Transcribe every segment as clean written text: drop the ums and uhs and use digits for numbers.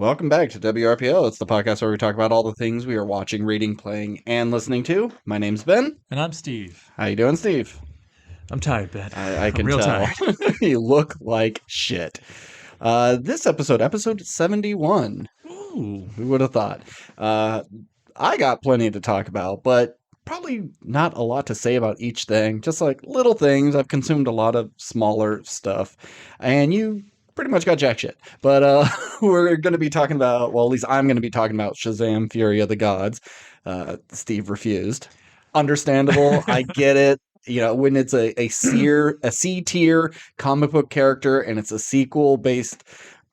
Welcome back to WRPL. It's the podcast where we talk about all the things we are watching, reading, playing, and listening to. My name's Ben. And I'm Steve. How you doing, Steve? I'm tired, Ben. I I'm can real tell. tired. You look like shit. This episode 71. Ooh. Who would have thought? Uh, I got plenty to talk about, but probably not a lot to say about each thing. Just like little things. I've consumed a lot of smaller stuff, and you pretty much got jack shit. But we're going to be talking about, well, at least I'm going to be talking about Shazam: Fury of the Gods. Steve refused. Understandable. I get it. You know, when it's a C tier comic book character and it's a sequel based,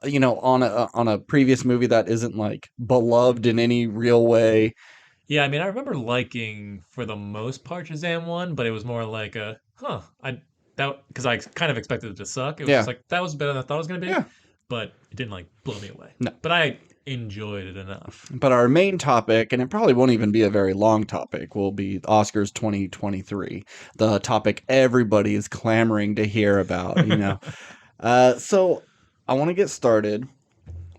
you know, on a previous movie that isn't like beloved in any real way. Yeah, I mean, I remember liking for the most part Shazam 1, but it was more like because I kind of expected it to suck. It was Yeah, just like that was better than I thought it was gonna be, yeah. but it didn't like blow me away. No. But I enjoyed it enough. But our main topic, and it probably won't even be a very long topic, will be Oscars 2023. The topic everybody is clamoring to hear about, you know. So I want to get started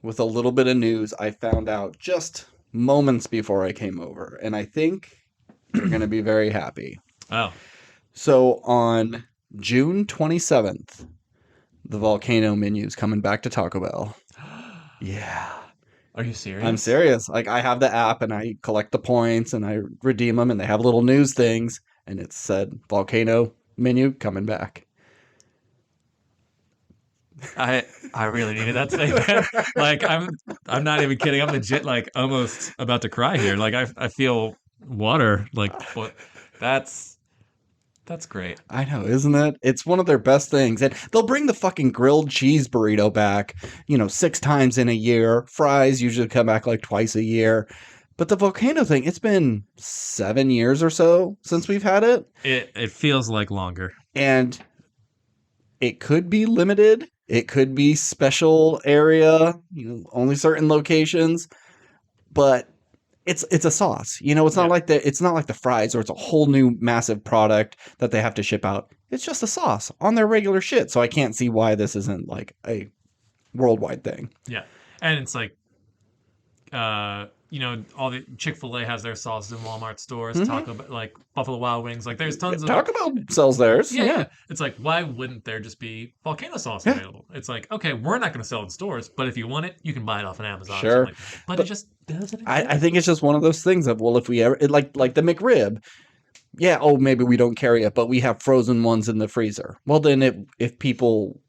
with a little bit of news I found out just moments before I came over, and I think you're going to be very happy. Oh, So on June 27th, the volcano menu's coming back to Taco Bell. Yeah. are you I'm serious? serious. Like I have the app and I collect the points and I redeem them and they have little news things and it said volcano menu coming back. I really needed that statement. Like I'm not even kidding. I'm legit like almost about to cry here. Like I feel water. Like what? That's That's great. I know, isn't it? It's one of their best things. And they'll bring the fucking grilled cheese burrito back, you know, 6 times in a year. Fries usually come back like twice a year. But the volcano thing, it's been 7 years or so since we've had it. It feels like longer. And it could be limited. It could be special area, you know, only certain locations. But it's a sauce. You know, Yeah. it's not like the fries or it's a whole new massive product that they have to ship out. It's just a sauce on their regular shit. So I can't see why this isn't like a worldwide thing. Yeah. And it's like all the Chick-fil-A has their sauces in Walmart stores, Mm-hmm. like Buffalo Wild Wings, like there's tons of Taco Bell sells theirs. yeah, yeah. It's like why wouldn't there just be volcano sauce Yeah. available? It's like, okay, we're not going to sell it in stores, but if you want it, you can buy it off an Amazon or Sure. something like that. But it But just doesn't I exist. think it's just one of those things of, well, if we ever, like the McRib, yeah, oh, maybe we don't carry it, but we have frozen ones in the freezer. Well, then if people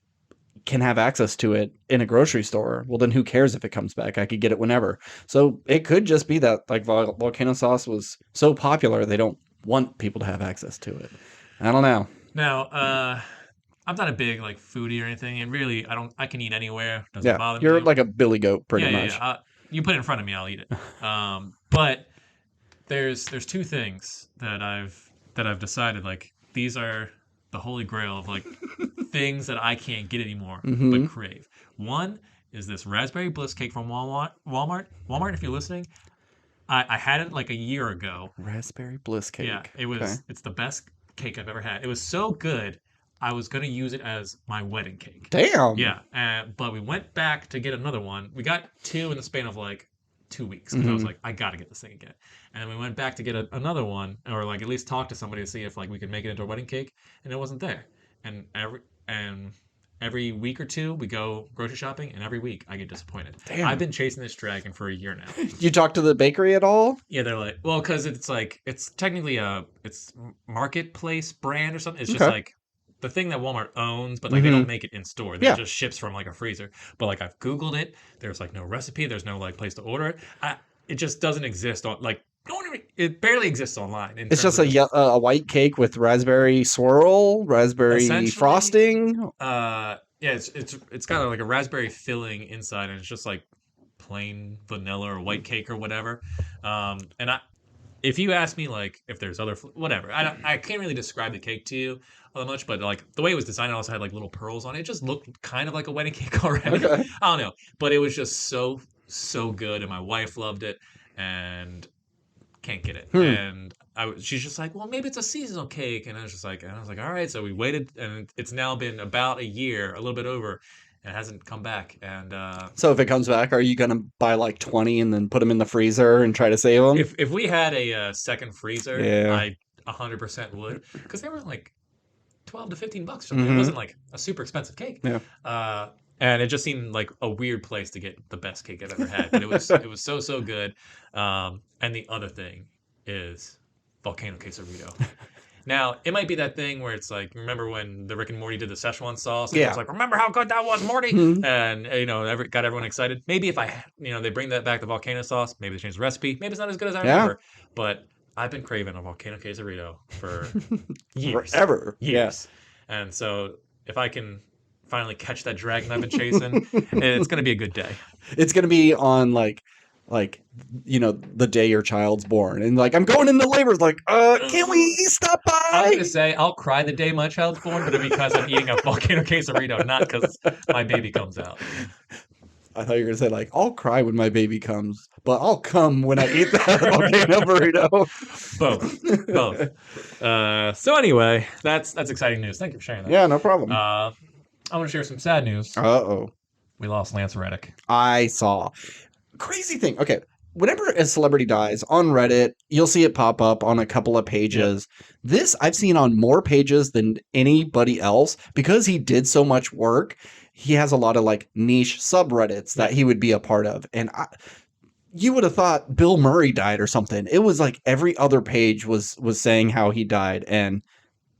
can have access to it in a grocery store, well, then who cares if it comes back? I could get it whenever. So it could just be that like volcano sauce was so popular they don't want people to have access to it. I don't know. Now, I'm not a big like foodie or anything, and really, I can eat anywhere. Doesn't Yeah, bother you're me. like a billy goat, pretty Yeah, yeah, much. yeah. You put it in front of me, I'll eat it. But there's two things that I've decided like these are the holy grail of like things that I can't get anymore Mm-hmm. but crave. One is this raspberry bliss cake from Walmart. If you're listening, I had it like a year ago. Raspberry bliss Yeah, cake. Okay. it's the best cake I've ever had. It was so good. I was gonna use it as my wedding cake. Damn. Yeah, but we went back to get another one. We got two in the span of like 2 weeks because I was Mm-hmm. like, I gotta get this thing again. And then we went back to get another one, or like at least talk to somebody to see if like we could make it into a wedding cake, and it wasn't there. And every week or two we go grocery shopping, and every week I get disappointed. I've Damn. been chasing this dragon for a year now. You talk to the bakery at all? Yeah, they're like, well, because it's like it's technically it's marketplace brand or something. It's just Okay. like the thing that Walmart owns, but like they Mm-hmm. don't make it in store. It Yeah. just ships from like a freezer. But like I've Googled it, there's like no recipe, there's no like place to order it. It just doesn't exist on like don't even, it barely exists online in It's terms just of just a white cake with raspberry swirl, raspberry essentially. frosting. Yeah, it's got like a raspberry filling inside, and it's just like plain vanilla or white cake or whatever. And if you ask me like if there's other whatever, I can't really describe the cake to you all that much, but like the way it was designed, it also had like little pearls on it. It just looked kind of like a wedding cake already. Okay. I don't know, but it was just so good, and my wife loved it, and can't get it. Hmm. And she's just like, well, maybe it's a seasonal cake, and I was like, all right. So we waited, and it's now been about a year, a little bit over, and it hasn't come back. And So if it comes back, are you gonna buy like 20 and then put them in the freezer and try to save them? if we had a second freezer, Yeah. I 100% would, because they were like 12 to 15 bucks or something. It Mm-hmm. wasn't like a super expensive cake. Yeah. And it just seemed like a weird place to get the best cake I've ever had. But it was so good. And the other thing is volcano quesarito. Now, it might be that thing where it's like, remember when the Rick and Morty did the Szechuan sauce? And Yeah. it was like, remember how good that was, Morty? Mhm. And, got everyone excited. Maybe if they bring that back, the volcano sauce, maybe they change the recipe. Maybe it's not as good as I Yeah. remember. But I've been craving a volcano quesarito for years. Forever. Years. And so if I can finally catch that dragon I've been chasing, it's going to be a good day. It's gonna be on like the day your child's born, and like I'm going into labor. It's like, can we stop I'm by? going to say I'll cry the day my child's born, but it'll be because I'm eating a volcano quesarito, not because my baby comes out. I thought you were gonna say like I'll cry when my baby comes, but I'll come when I eat that volcano burrito. Both. So anyway, that's exciting news. Thank you for sharing that. Yeah, no problem. I want to share some sad news. Uh-oh. We lost Lance Reddick. I saw. Crazy thing. Okay. Whenever a celebrity dies on Reddit, you'll see it pop up on a couple of pages. This I've seen on more pages than anybody else because he did so much work. He has a lot of like niche subreddits that he would be a part of. And you would have thought Bill Murray died or something. It was like every other page was saying how he died. And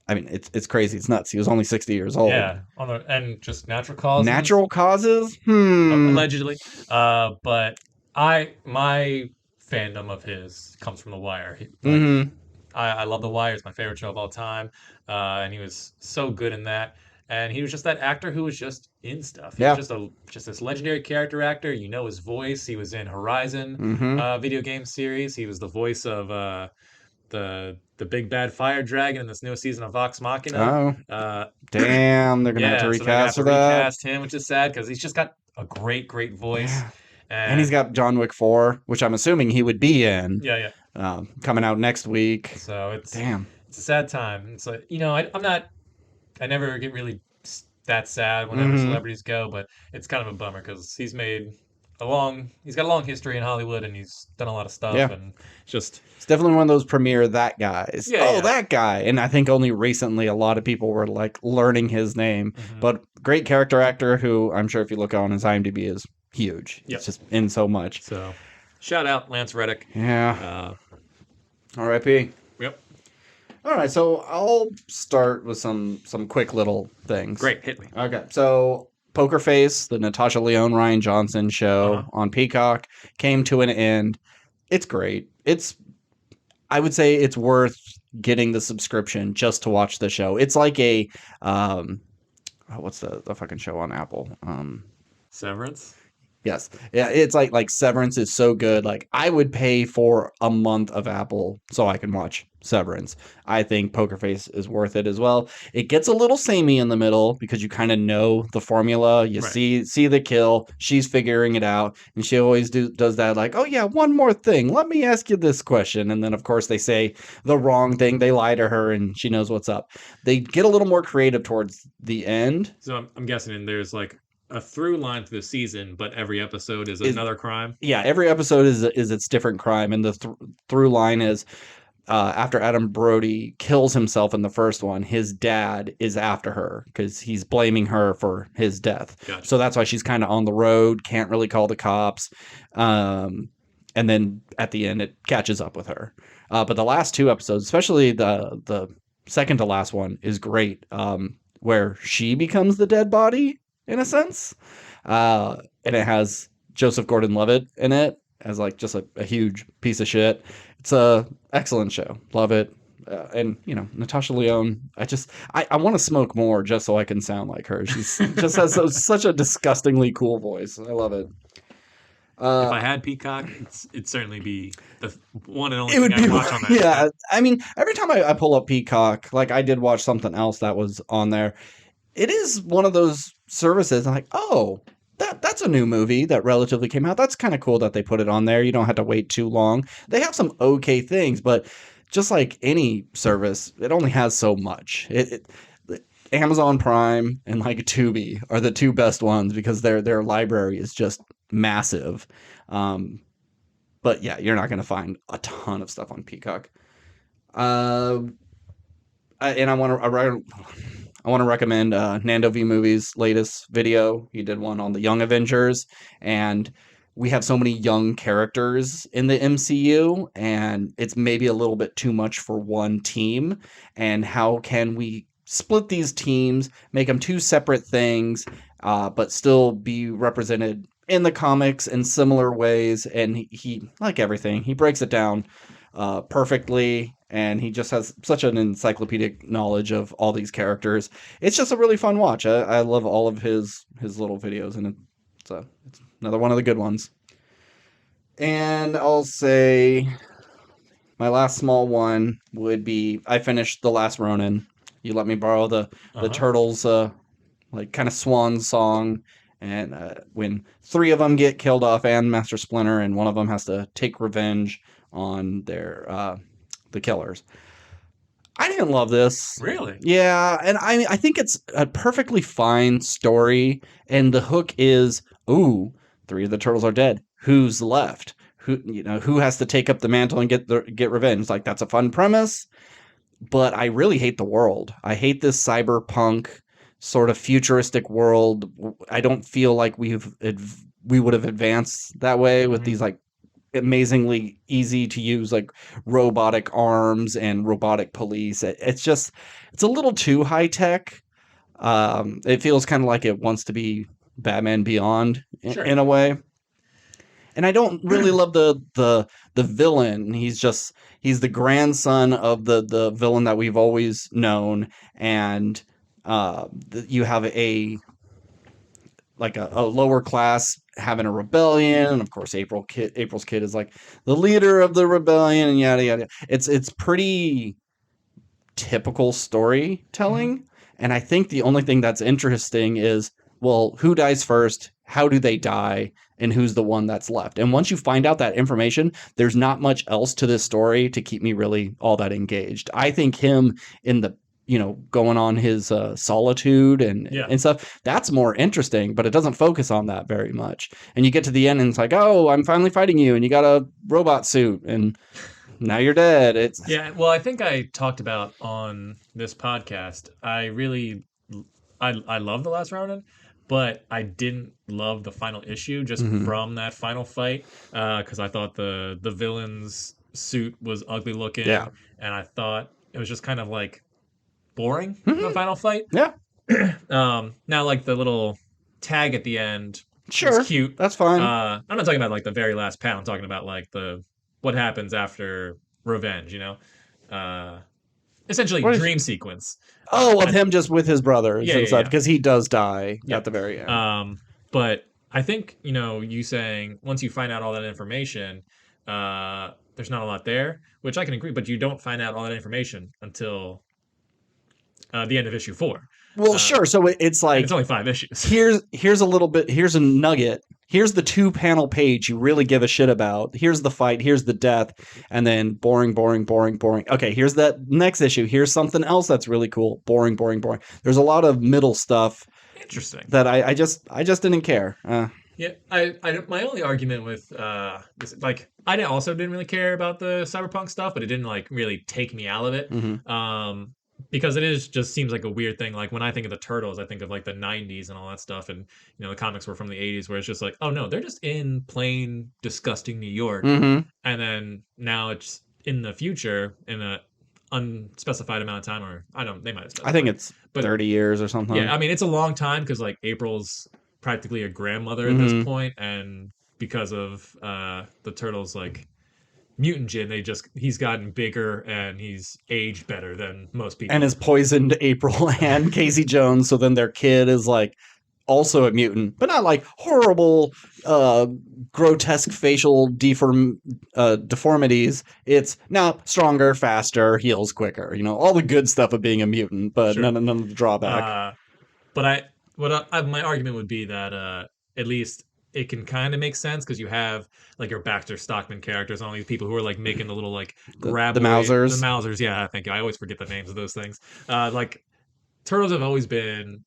I mean, it's crazy. It's nuts. He was only 60 years old. Yeah, and just natural causes. Natural causes? Allegedly. But my fandom of his comes from The Wire. I love The Wire. It's my favorite show of all time. And he was so good in that. And he was just that actor who was just in stuff. He was just this legendary character actor. You know his voice. He was in Horizon video game series. He was the voice of the big bad fire dragon in this newest season of Vox Machina. Damn, they're gonna have to recast so recast him, which is sad because he's just got a great voice. Yeah. And he's got John Wick 4, which I'm assuming he would be in. Yeah. Coming out next week. So it's a sad time. It's like, I never get really that sad whenever celebrities go, but it's kind of a bummer because he's got a long history in Hollywood and he's done a lot of stuff. Yeah. And it's definitely one of those premier that guys. That guy. And I think only recently a lot of people were like learning his name, but great character actor who I'm sure if you look on his IMDb is huge. It's just in so much. So shout out Lance Reddick. Yeah. R.I.P. Yep. All right, so I'll start with some quick little things. Great, hit me. Okay, so Poker Face, the Natasha Lyonne Ryan Johnson show on Peacock, came to an end. It's great. I would say it's worth getting the subscription just to watch the show. It's like a what's the fucking show on Apple? Severance? Yes. Yeah, it's like Severance is so good. Like I would pay for a month of Apple so I can watch Severance. I think Poker Face is worth it as well. It gets a little samey in the middle because you kind of know the formula. You see the kill. She's figuring it out. And she always does that like, oh yeah, one more thing. Let me ask you this question. And then of course they say the wrong thing. They lie to her and she knows what's up. They get a little more creative towards the end. So I'm guessing there's like a through line to the season, but every episode is another crime. Yeah, every episode is its different crime, and the through line is after Adam Brody kills himself in the first one, his dad is after her because he's blaming her for his death. Gotcha. So that's why she's kind of on the road, can't really call the cops, and then at the end it catches up with her. But the last two episodes, especially the second to last one, is great, where she becomes the dead body. In a sense, and it has Joseph Gordon-Levitt in it as like just a huge piece of shit. It's a excellent show, love it, and Natasha Lyonne. I want to smoke more just so I can sound like her. She's just has such a disgustingly cool voice. I love it. If I had Peacock, it'd certainly be the one and only thing I'd watch on that. Yeah, I mean, every time I pull up Peacock, like I did watch something else that was on there. It is one of those services. I'm like, oh, that's a new movie that relatively came out. That's kind of cool that they put it on there. You don't have to wait too long. They have some okay things, but just like any service, it only has so much. Amazon Prime and like Tubi are the two best ones because their library is just massive. Um, but yeah, you're not going to find a ton of stuff on Peacock. Uh, and I want to recommend Nando V Movies' latest video. He did one on the Young Avengers, and we have so many young characters in the MCU, and it's maybe a little bit too much for one team. And how can we split these teams, make them two separate things, but still be represented in the comics in similar ways? And he like everything, he breaks it down perfectly, and he just has such an encyclopedic knowledge of all these characters. It's just a really fun watch. I love all of his little videos, and it's another one of the good ones. And I'll say my last small one would be I finished The Last Ronin. You let me borrow the Uh-huh. turtles like kind of swan song, and when three of them get killed off and Master Splinter, and one of them has to take revenge on their the killers. I didn't love this. Really? Yeah, and I think it's a perfectly fine story, and the hook is, ooh, three of the turtles are dead. Who's left? Who has to take up the mantle and get revenge? Like that's a fun premise, but I really hate the world. I hate this cyberpunk sort of futuristic world. I don't feel like we would have advanced that way with Hmm. these like amazingly easy to use like robotic arms and robotic police. It's a little too high tech. It feels kind of like it wants to be Batman Beyond Sure. in a way. And I don't really love the villain. He's the grandson of the villain that we've always known, and you have a lower class having a rebellion, and of course April's kid is like the leader of the rebellion, and yada yada. It's pretty typical Hmm. storytelling, and I think the only thing that's interesting is, well, who dies first, how do they die, and who's the one that's left. And once you find out that information, there's not much else to this story to keep me really all that engaged. I think him in the going on his solitude Yeah. and stuff, that's more interesting, but it doesn't focus on that very much. And you get to the end and it's like, oh, I'm finally fighting you, and you got a robot suit, and now you're dead. It's Yeah. Well, I think I talked about on this podcast. I love the last Ronin, but I didn't love the final issue just mhm. from that final fight because I thought the villain's suit was ugly Yeah. looking, and I thought it was just kind of like boring the Mhm. final fight. Yeah. Now like the little tag at the end was Sure. cute. That's fine. I'm not talking about like the very last panel. I'm talking about like the what happens after revenge. Uh, essentially What is dream sequence. Oh, of At him just with his brothers Yeah, and yeah, stuff yeah, because he does die yeah. at the very end. But I think you saying once you find out all that information, there's not a lot there, which I can agree. But you don't find out all that information until the end of issue 4, Well, uh, sure. So it's and it's like only 5 issues. here's a little bit. Here's a nugget. Here's the 2 panel page you really give a shit about. Here's the fight. Here's the death, and then boring, boring, boring, boring. Okay, here's that next issue. Here's something else that's really cool. Boring, boring, boring. There's a lot of middle stuff Interesting. that I just didn't care. Yeah, my only argument with this, like, also didn't really care about the cyberpunk stuff, but it didn't like really take me out of it. Mhm. Because it is just seems like a weird thing. Like when I think of the turtles, I think of like the '90s and all that stuff, and the comics were from the '80s, where it's just like, oh no, they're just in plain disgusting New York, Mhm. and then now it's in the future in a unspecified amount of time, or I don't, they might have I think specified, it's but 30 years or yeah, something. I mean, it's a long time because like April's practically a grandmother at this Mhm. point, and because of the turtles like mutant gin, he's gotten bigger and he's aged better than most And people. has poisoned April and Casey Jones. So then their kid is like also a mutant, but not like horrible, uh, grotesque facial deformities. It's now stronger, faster, heals quicker. All the good stuff of being a mutant, but Sure. none of the drawback. Uh, but my argument would be that at least it can kind of make sense because you have like your Baxter Stockman characters and all these people who are like making the little like The graboid, the Mausers. Mausers. Yeah, I think I always forget the names of those things. Like turtles have always been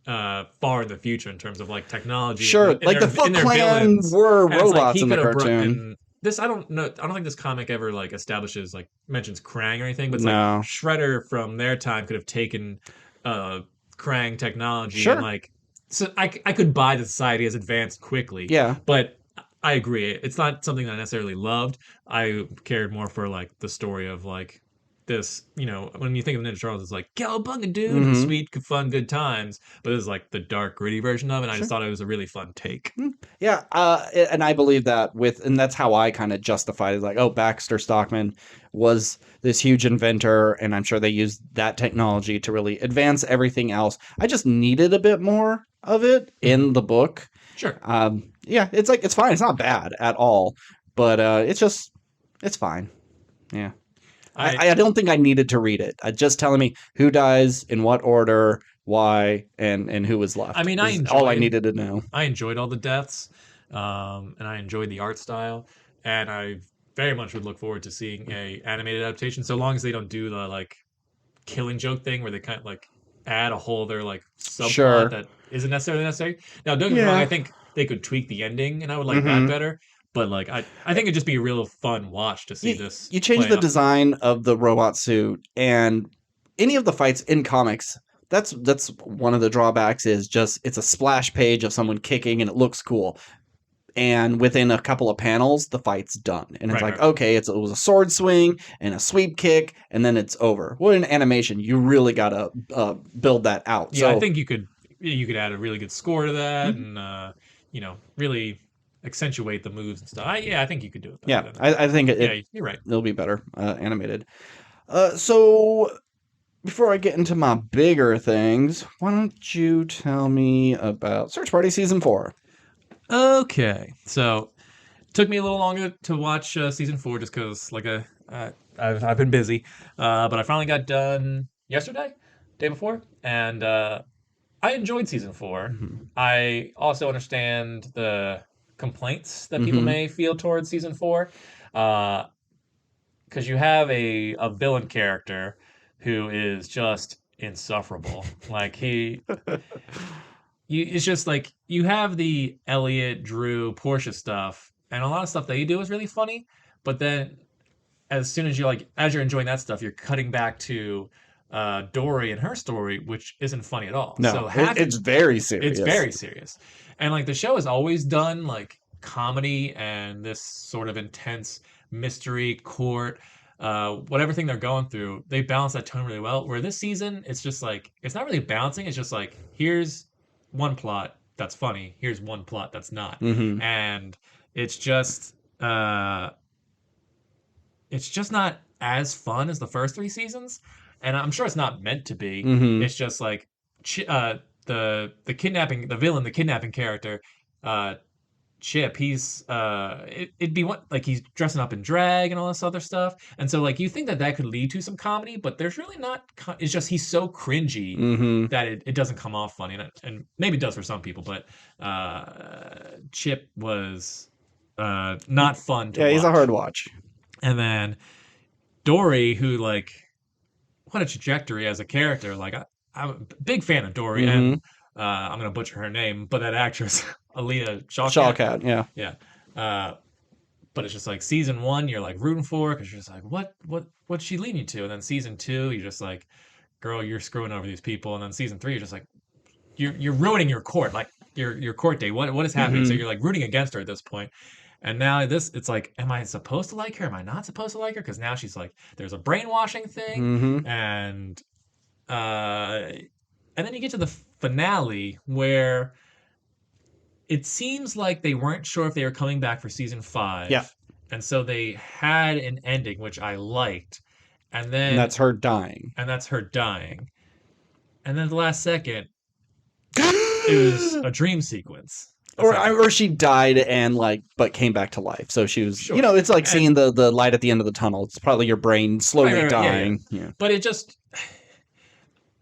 far in the future in terms of like technology Sure, and like the in Foot their Clan villains. were And it's like robots he in the could have brought cartoon. and this I don't know. I don't think this comic ever like establishes like mentions Krang or anything, but it's like No. Shredder from their time could have taken uh Krang technology and Sure. like so I could buy the society has advanced quickly, Yeah. but I agree. It's not something that I necessarily loved. I cared more for like the story of like this, when you think of Ninja Turtles, it's like cowabunga dude and Mm-hmm. sweet, fun, good times. But it's like the dark, gritty version of it. And I just Sure. thought it was a really fun take. Yeah, and I believe that and that's how I kind of justified it. Like, oh, Baxter Stockman was this huge inventor, and I'm sure they used that technology to really advance everything else. I just needed a bit more of it Mhm. in the book. Sure. Yeah, it's like it's fine. It's not bad at all, but it's fine. Yeah, I I don't think I needed to read it. Just telling me who dies in what order, why, and who was I left mean, is all I needed to know. I enjoyed all the deaths, and I enjoyed the art style, and I very much would look forward to seeing a animated adaptation. So long as they don't do the like killing joke thing where they kind of like add a whole other like subplot Sure. that isn't necessarily necessary. Now, don't get me wrong, I Yeah. think they could tweak the ending, and I would like that Mm-hmm. better. But like, I think it'd just be a real fun watch to see you this you change play the out. design of the robot suit and any of the fights in comics. That's one of the drawbacks is just it's a splash page of someone kicking and it looks cool. And within a couple of panels, the fight's done. And it's Right, like, right, right. okay, it was a sword swing and a sweep kick, and then it's over. Well, in animation, you really gotta build that out. Yeah, I So, think you could add a really good score to that, mm, and really accentuate the moves and stuff. Yeah, I think you could do it better yeah, than. I think Yeah, you're right. it'll be better animated. So before I get into my bigger things, why don't you tell me about Search Party Season 4? Okay, so took me a little longer to watch season 4 just because I've been busy, but I finally got done yesterday, day before, and I enjoyed season 4. Mm-hmm. I also understand the complaints that people Mm-hmm. may feel towards season 4, because you have a villain character who is just insufferable. Like it's just like you have the Elliot, Drew, Portia stuff, and a lot of stuff they do is really funny. But then, as soon as as you're enjoying that stuff, you're cutting back to Dory and her story, which isn't funny at all. No, So half it's very it's serious. very serious, and like the show has always done like comedy and this sort of intense mystery court. Whatever thing they're going through, they balance that tone really well. Where this season, it's just like it's not really balancing. It's just like here's one plot that's funny, here's one plot that's not, Mm-hmm. and it's just uh, it's just not as fun as the first 3 seasons, and I'm sure it's not meant to be. Mm-hmm. It's just like the kidnapping, the villain, the kidnapping character, uh, Chip. It'd be what like he's dressing up in drag and all this other stuff, and so like you think that that could lead to some comedy, but there's really not. It's just he's so cringy Mm-hmm. that it doesn't come off funny, and maybe it does for some people, but Chip was not fun to Yeah, he's a hard watch. watch. And then Dory, who like what a trajectory as a character. Like I'm a big fan of Dory, Mm-hmm. and I'm gonna butcher her name, but that actress, Aaliyah Shawkat, Shawkat, yeah. yeah. Uh, but it's just like season 1, you're like rooting for because you're just like, what's she leading you to? And then season 2, you're just like, girl, you're screwing over these people. And then season 3, you're just like, you're ruining your court, like your court date. What is happening? So Mm-hmm. you're like rooting against her at this point. And now it's like, am I supposed to like her? Am I not supposed to like her? Because now she's like, there's a brainwashing thing, Mm-hmm. and uh, and then you get to the finale where it seems like they weren't sure if they were coming back for season Yeah. 5, and so they had an ending which I liked, and And then that's her dying. and that's her dying, and then at the last second, it was a dream sequence Or effectively. she died and like but came back to life. So she was, Sure, it's like and seeing the light at the end of the tunnel. It's probably your brain right, slowly right, right, yeah, yeah. dying. Yeah. But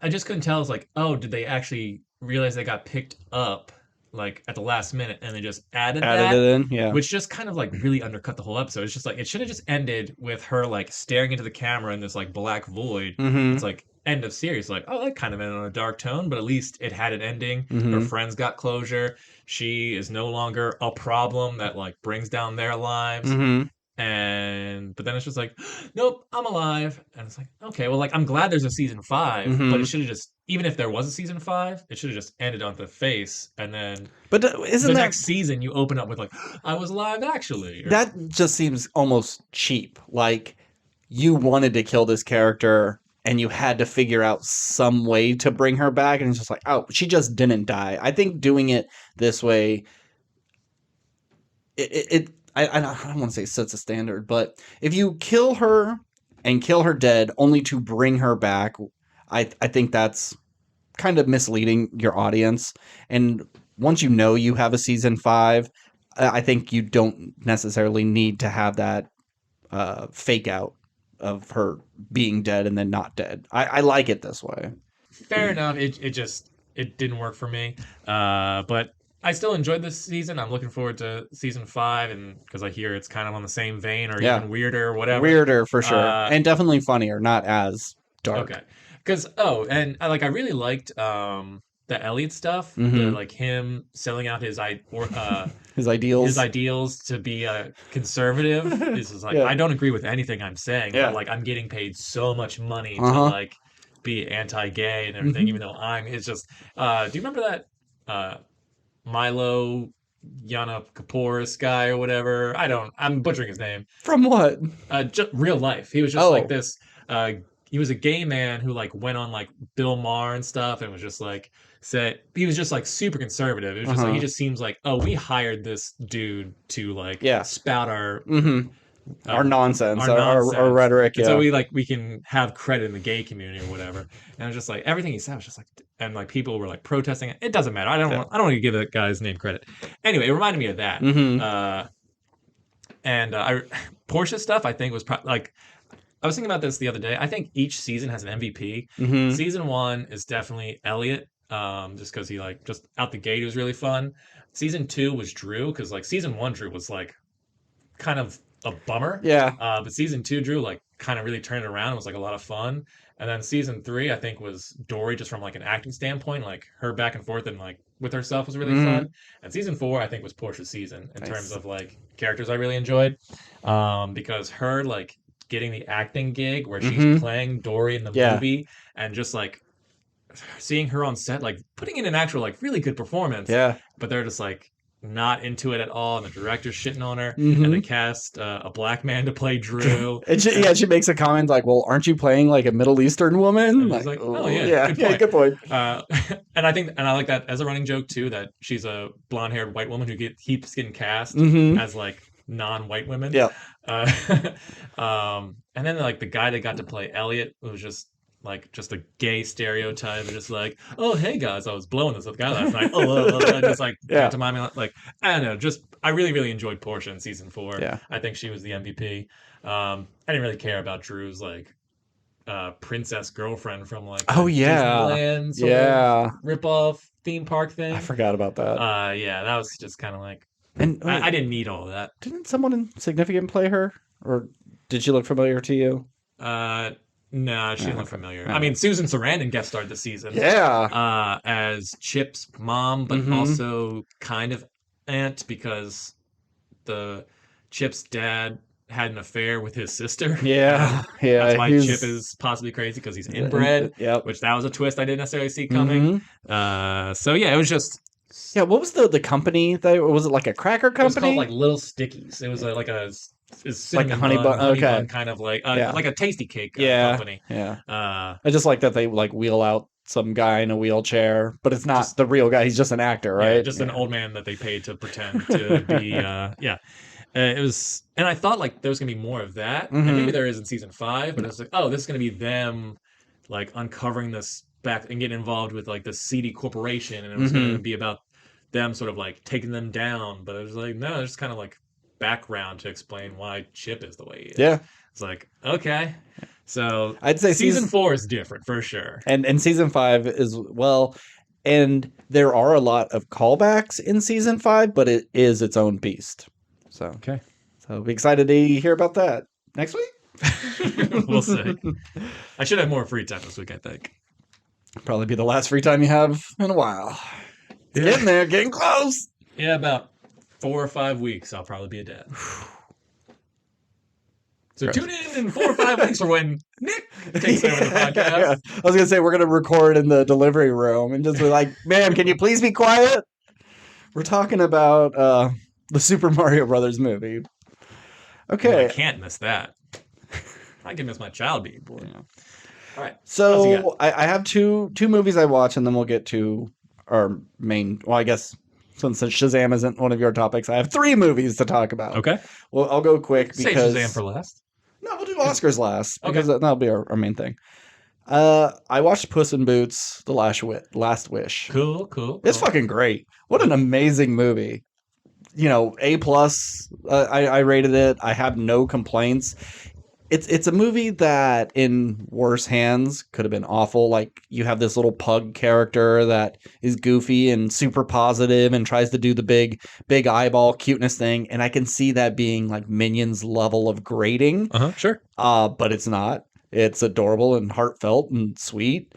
I just couldn't tell. It's like, oh, did they actually realize they got picked up like at the last minute and they just added Added it that, in, yeah. which just kind of like really undercut the whole episode. It's just like it should have just ended with her like staring into the camera in this like black void. Mm-hmm. It's like end of series. Like, oh, that kind of ended on a dark tone, but at least it had an ending. Her Mm-hmm. friends got closure. She is no longer a problem that like brings down their lives. Mm-hmm. And but then it's just like, nope, I'm alive. And it's like, okay, well, like I'm glad there's a season five, but it Mm-hmm. should have just, even if there was a season five, it should have just ended on the face, and then But isn't the that next season you open up with like, I was alive actually, or that just seems almost cheap? Like you wanted to kill this character and you had to figure out some way to bring her back, and it's just like, oh, she just didn't die. I think doing it this way, I don't want to say sets a standard, but if you kill her and kill her dead only to bring her back, I think that's kind of misleading your audience. And once you know you have a season five, I think you don't necessarily need to have that fake out of her being dead and then not dead. I like it this way. fair enough. It just it didn't work for me. But I still enjoyed this season. I'm looking forward to season five, and because I hear it's kind of on the same vein or Yeah, even weirder or whatever. weirder for sure, Uh, and definitely funnier, not as dark. okay, because and I really liked the Elliot stuff, the Mm-hmm. like him selling out His his ideals. ideals to be a conservative. Is just like Yeah. I don't agree with anything I'm saying, but Yeah. like I'm getting paid so much money Uh to huh. like be anti-gay and everything, Mm-hmm. even though I'm. It's just. Do you remember that Milo Yiannopoulos guy or whatever? I don't. I'm butchering his name. From what? Just real life. He was just like Oh. this. Uh, he was a gay man who like went on like Bill Maher and stuff, and was just like said he was just like super conservative. It was Uh just like he huh. just seems like, oh, we hired this dude to like Yeah. spout Mm-hmm. Our uh, nonsense, our our nonsense, rhetoric. and so Yeah. we can have credit in the gay community or whatever. And I was just like everything he said was just like, and like people were like protesting it. It doesn't matter. Yeah. I don't want to give that guy's name credit. Anyway, it reminded me of that. Mm-hmm. And I Portia stuff I think was like I was thinking about this the other day. I think each season has an MVP. Mm-hmm. Season one is definitely Elliot, just because he like just out the gate was really fun. Season two was Drew because like season one Drew was like kind of a bummer, Yeah. but season two Drew like kind of really turned it around. It was like a lot of fun. And then season three I think was Dory just from like an acting standpoint, like her back and forth and like with herself was really Mm-hmm. fun. And season four I think was Portia's season in terms Nice. of like characters I really enjoyed, because her like getting the acting gig where she's Mm-hmm. playing Dory in the Yeah. movie and just like seeing her on set, like putting in an actual like really good performance, Yeah. but they're just like not into it at all, and the director's shitting on her, and they Mm-hmm. cast a black man to play Drew, And she, and yeah, she makes a comment like, "Well, aren't you playing like a Middle Eastern woman?" and she's Like, like, oh oh yeah, yeah, good yeah, point. good point. Uh, and I think, and I like that as a running joke too, that she's a blonde-haired white woman who keeps getting cast Mm-hmm. as like non-white women. Yeah. Uh, and then like the guy that got to play Elliot was just a gay stereotype, and just like, oh hey guys, I was blowing this guy last night. Just like Yeah. pantomime like I don't know. Just I really enjoyed Portia in season four. Yeah. I think she was the MVP. I didn't really care about Drew's like princess girlfriend from like Oh a yeah. Disneyland sort of Yeah. rip-off theme park I thing. forgot about that. Yeah, that was just kind of like And wait, I didn't need all of that. didn't someone insignificant play her, or did she look familiar to you? Uh, no, she Oh, didn't look okay. familiar. All I mean, right. Susan Sarandon guest starred this season. Yeah. As Chip's mom, but Mm-hmm. also kind of aunt because the Chip's dad had an affair with his sister. Yeah. That's Yeah. why Chip He's. is possibly crazy because he's inbred, Yep. which that was a twist I didn't necessarily see coming. Mm-hmm. So yeah, it was just Yeah. What was the company that was it like a cracker it was called company? like Little Stickies. It was like a Like a cinnamon honey bun. honey Okay. bun kind of Yeah. like a tasty cake Yeah. company. Yeah. Uh, I just like that they like wheel out some guy in a wheelchair, but it's not just the real guy. He's just an actor, yeah, right? just an Yeah. old man that they paid to pretend to be. Yeah, it was, and I thought like there was gonna be more of that, and maybe Mm-hmm. there is in season five, but it's like, oh, this is gonna be them like uncovering this back and getting involved with like the seedy corporation, and it was gonna Mm-hmm. be about them sort of like taking them down, but it was like no, it's just kind of like background to explain why Chip is the way he is. Yeah. It's like okay, so I'd say season four is different for sure. and season five is well, and there are a lot of callbacks in season five, but it is its own beast. So Okay. so be excited to hear about that next week. We'll see. I should have more free time this week, I think. Probably be the last free time you have in a while. It's getting there, getting close. Yeah, about 4 or 5 weeks, I'll probably be a dad. So Gross. tune in 4 or 5 weeks for when Nick takes over the podcast. Yeah. I was gonna say we're gonna record in the delivery room and just be like, "Ma'am, can you please be quiet?" We're talking about the Super Mario Brothers movie. Okay, Well, I can't miss that. I can miss my child being born. Yeah. All right. So I have two movies I watch, and then we'll get to our main. Well, I guess since Shazam isn't one of your topics, I have 3 movies to talk about. Okay. Well, I'll go quick because Save Shazam for last. No, we'll do Oscars last Okay. because that'll be our main thing. I watched Puss in Boots: The Last Wish. Cool. It's fucking great. What an amazing movie. A plus. I rated it. I have no complaints. It's a movie that in worse hands could have been awful. Like you have this little pug character that is goofy and super positive and tries to do the big eyeball cuteness thing, and I can see that being like Minions level of grating. Sure. But it's not. It's adorable and heartfelt and sweet.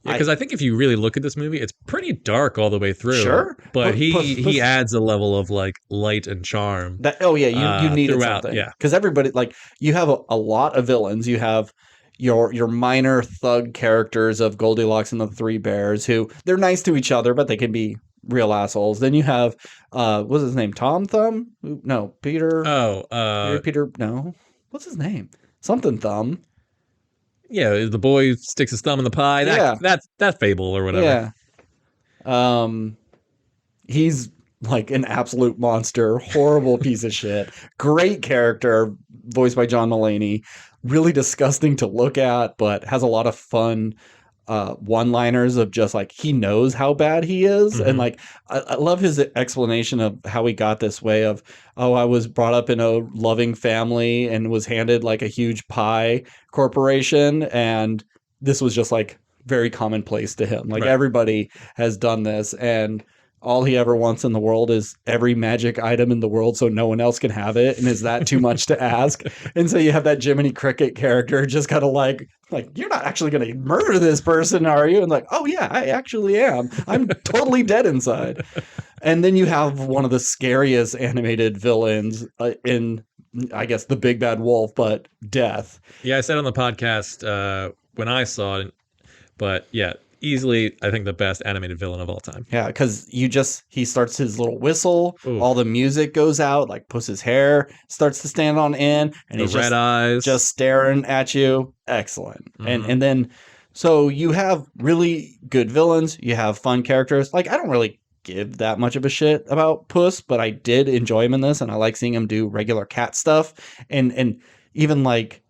Because I think if you really look at this movie, it's pretty dark all the way through. Sure. But he adds a level of like light and charm. You needed throughout, something. yeah. Because everybody, like, you have a lot of villains. You have your minor thug characters of Goldilocks and the Three Bears who they're nice to each other, but they can be real assholes. Then you have what's his name? Tom Thumb? No, Peter. Peter. No, what's his name? Something Thumb. Yeah, the boy sticks his thumb in the pie. That's Fable or whatever. Yeah. He's like an absolute monster, horrible piece of shit. Great character, voiced by John Mulaney. Really disgusting to look at, but has a lot of fun one-liners of just like he knows how bad he is. Mm-hmm. And like I love his explanation of how he got this way of, oh, I was brought up in a loving family and was handed like a huge pie corporation, and this was just like very commonplace to him. Like everybody has done this, and all he ever wants in the world is every magic item in the world so no one else can have it. And is that too much to ask? And so you have that Jiminy Cricket character just kind of like, you're not actually going to murder this person, are you? And like, oh yeah, I actually am. I'm totally dead inside. And then you have one of the scariest animated villains in, I guess, The Big Bad Wolf, but Death. Yeah, I said on the podcast when I saw it, but yeah, easily, I think the best animated villain of all time. Yeah, because he starts his little whistle, Ooh. all the music goes out, like Puss's hair starts to stand on end, and he's red eyes, just staring at you. Excellent. Mm-hmm. And then, so you have really good villains, you have fun characters. Like, I don't really give that much of a shit about Puss, but I did enjoy him in this, and I like seeing him do regular cat stuff. And even like,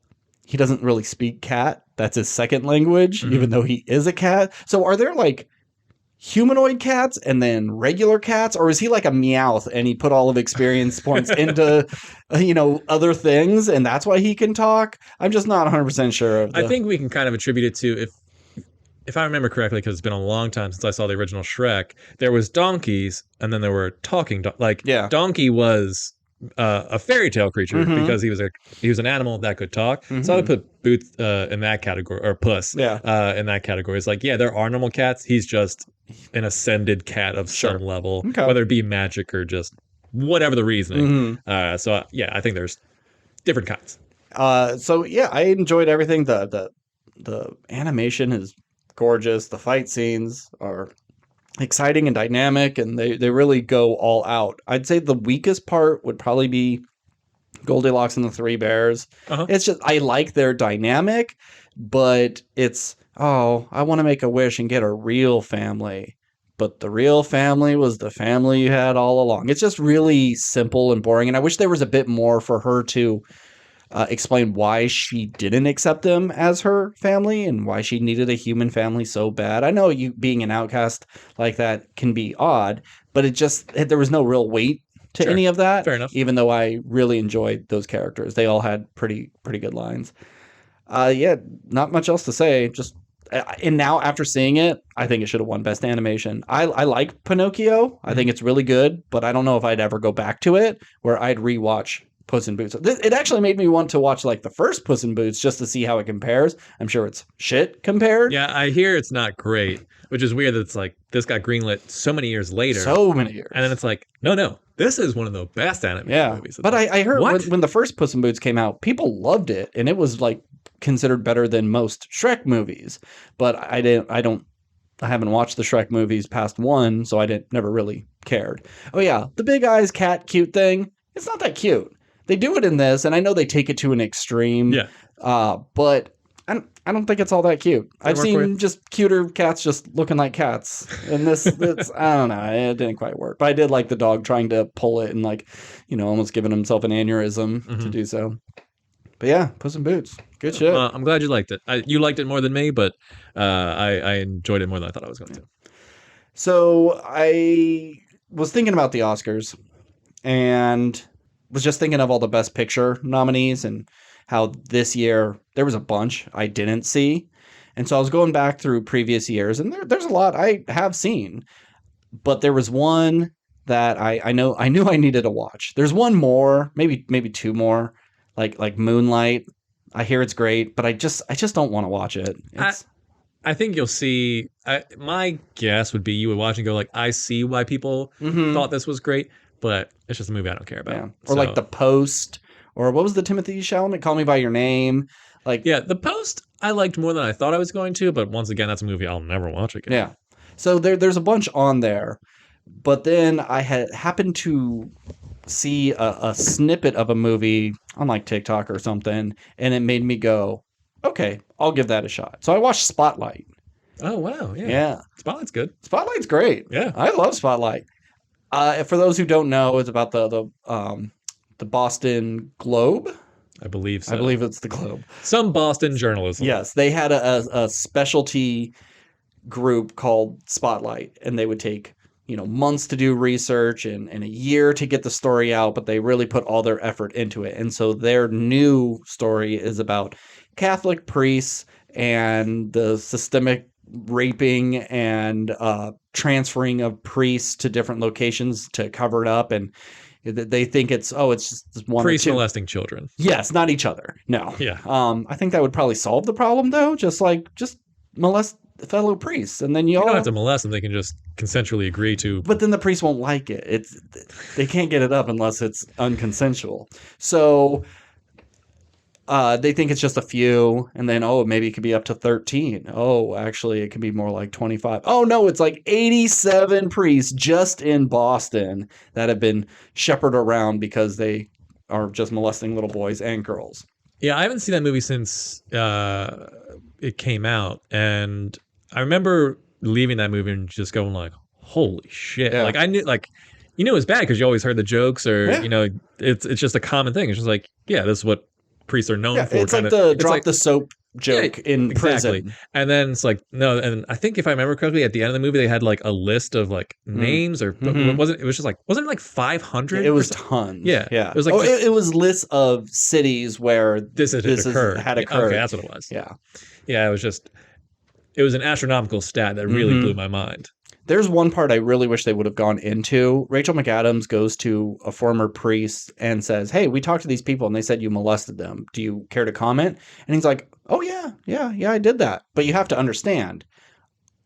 he doesn't really speak cat. That's his second language, even though he is a cat. So are there like humanoid cats and then regular cats? Or is he like a Meowth and he put all of experience points into, other things and that's why he can talk? I'm just not 100% sure. I think we can kind of attribute it to, if I remember correctly, because it's been a long time since I saw the original Shrek, there was donkeys and then there were talking Donkey was a fairy tale creature because he was an animal that could talk. So I would put Boots in that category, or Puss in that category. It's like, yeah, there are normal cats. He's just an ascended cat of some level, whether it be magic or just whatever the reasoning. So yeah, I think there's different kinds. So yeah, I enjoyed everything. The animation is gorgeous. The fight scenes are exciting and dynamic, and they really go all out. I'd say the weakest part would probably be Goldilocks and the Three Bears. It's just, I like their dynamic, but it's, I want to make a wish and get a real family. But the real family was the family you had all along. It's just really simple and boring, and I wish there was a bit more for her to explain why she didn't accept them as her family and why she needed a human family so bad. I know you being an outcast like that can be odd, but there was no real weight to any of that. Fair enough. Even though I really enjoyed those characters. They all had pretty good lines. Yeah, not much else to say. Just and now after seeing it, I think it should have won Best Animation. I like Pinocchio. I think it's really good, but I don't know if I'd ever go back to it where I'd rewatch Puss in Boots. It actually made me want to watch like the first Puss in Boots just to see how it compares. I'm sure it's shit compared. Yeah, I hear it's not great, which is weird that it's like this got greenlit so many years later. So many And then years. it's like, no, this is one of the best animated Yeah. movies. It's But like, I heard what? when the first Puss in Boots came out, people loved it and it was like considered better than most Shrek movies. But I haven't watched the Shrek movies past one, so I never really cared. Oh yeah, the big eyes cat cute thing. It's not that cute. They do it in this, and I know they take it to an extreme. Yeah. But I don't think it's all that cute. I've work for seen just cuter cats just looking like cats, and this I don't know. It didn't quite work. But I did like the dog trying to pull it and like, almost giving himself an aneurysm to do so. But yeah, Puss in Boots. Good shit. I'm glad you liked it. You liked it more than me, but I enjoyed it more than I thought I was going to. So I was thinking about the Oscars and was just thinking of all the Best Picture nominees and how this year there was a bunch I didn't see. And so I was going back through previous years and there's a lot I have seen. But there was one that I knew I needed to watch. There's one more, maybe two more, like Moonlight. I hear it's great, but I just don't want to watch it. I think you'll see. My guess would be you would watch and go like, I see why people thought this was great, but it's just a movie I don't care about. Yeah. Or like The Post, or what was the Timothy Chalamet? Call Me by Your Name. Like, yeah, The Post I liked more than I thought I was going to, but once again, that's a movie I'll never watch again. Yeah. So there's a bunch on there, but then I had happened to see a snippet of a movie on like TikTok or something, and it made me go, okay, I'll give that a shot. So I watched Spotlight. Oh wow, yeah. Yeah. Spotlight's good. Spotlight's great. Yeah. I love Spotlight. For those who don't know, it's about the Boston Globe. I believe so. I believe it's the Globe. Some Boston journalism. Yes, they had a specialty group called Spotlight, and they would take months to do research and a year to get the story out, but they really put all their effort into it. And so their new story is about Catholic priests and the systemic raping and transferring of priests to different locations to cover it up. And they think it's just one priests or two. molesting children. Yes, not each other. No. Yeah. I think that would probably solve the problem though. Just molest fellow priests, and then you don't have to molest them. They can just consensually agree to. But then the priest won't like it. They can't get it up unless it's unconsensual. So they think it's just a few, and then maybe it could be up to 13. Oh, actually, it could be more like 25. Oh no, it's like 87 priests just in Boston that have been shepherded around because they are just molesting little boys and girls. Yeah, I haven't seen that movie since it came out, and I remember leaving that movie and just going like, "Holy shit!" Yeah. Like I knew, it was bad because you always heard the jokes, or it's just a common thing. It's just like, yeah, this is what priests are known for. It's like the drop the soap joke in prison. And then it's like, no, and I think if I remember correctly, at the end of the movie, they had like a list of like names or it wasn't it like 500? It was tons. Yeah. Yeah. It was like it was lists of cities where this had occurred. Okay, that's what it was. Yeah. Yeah, it was an astronomical stat that really blew my mind. There's one part I really wish they would have gone into. Rachel McAdams goes to a former priest and says, "Hey, we talked to these people and they said you molested them. Do you care to comment?" And he's like, "Oh yeah, I did that. But you have to understand,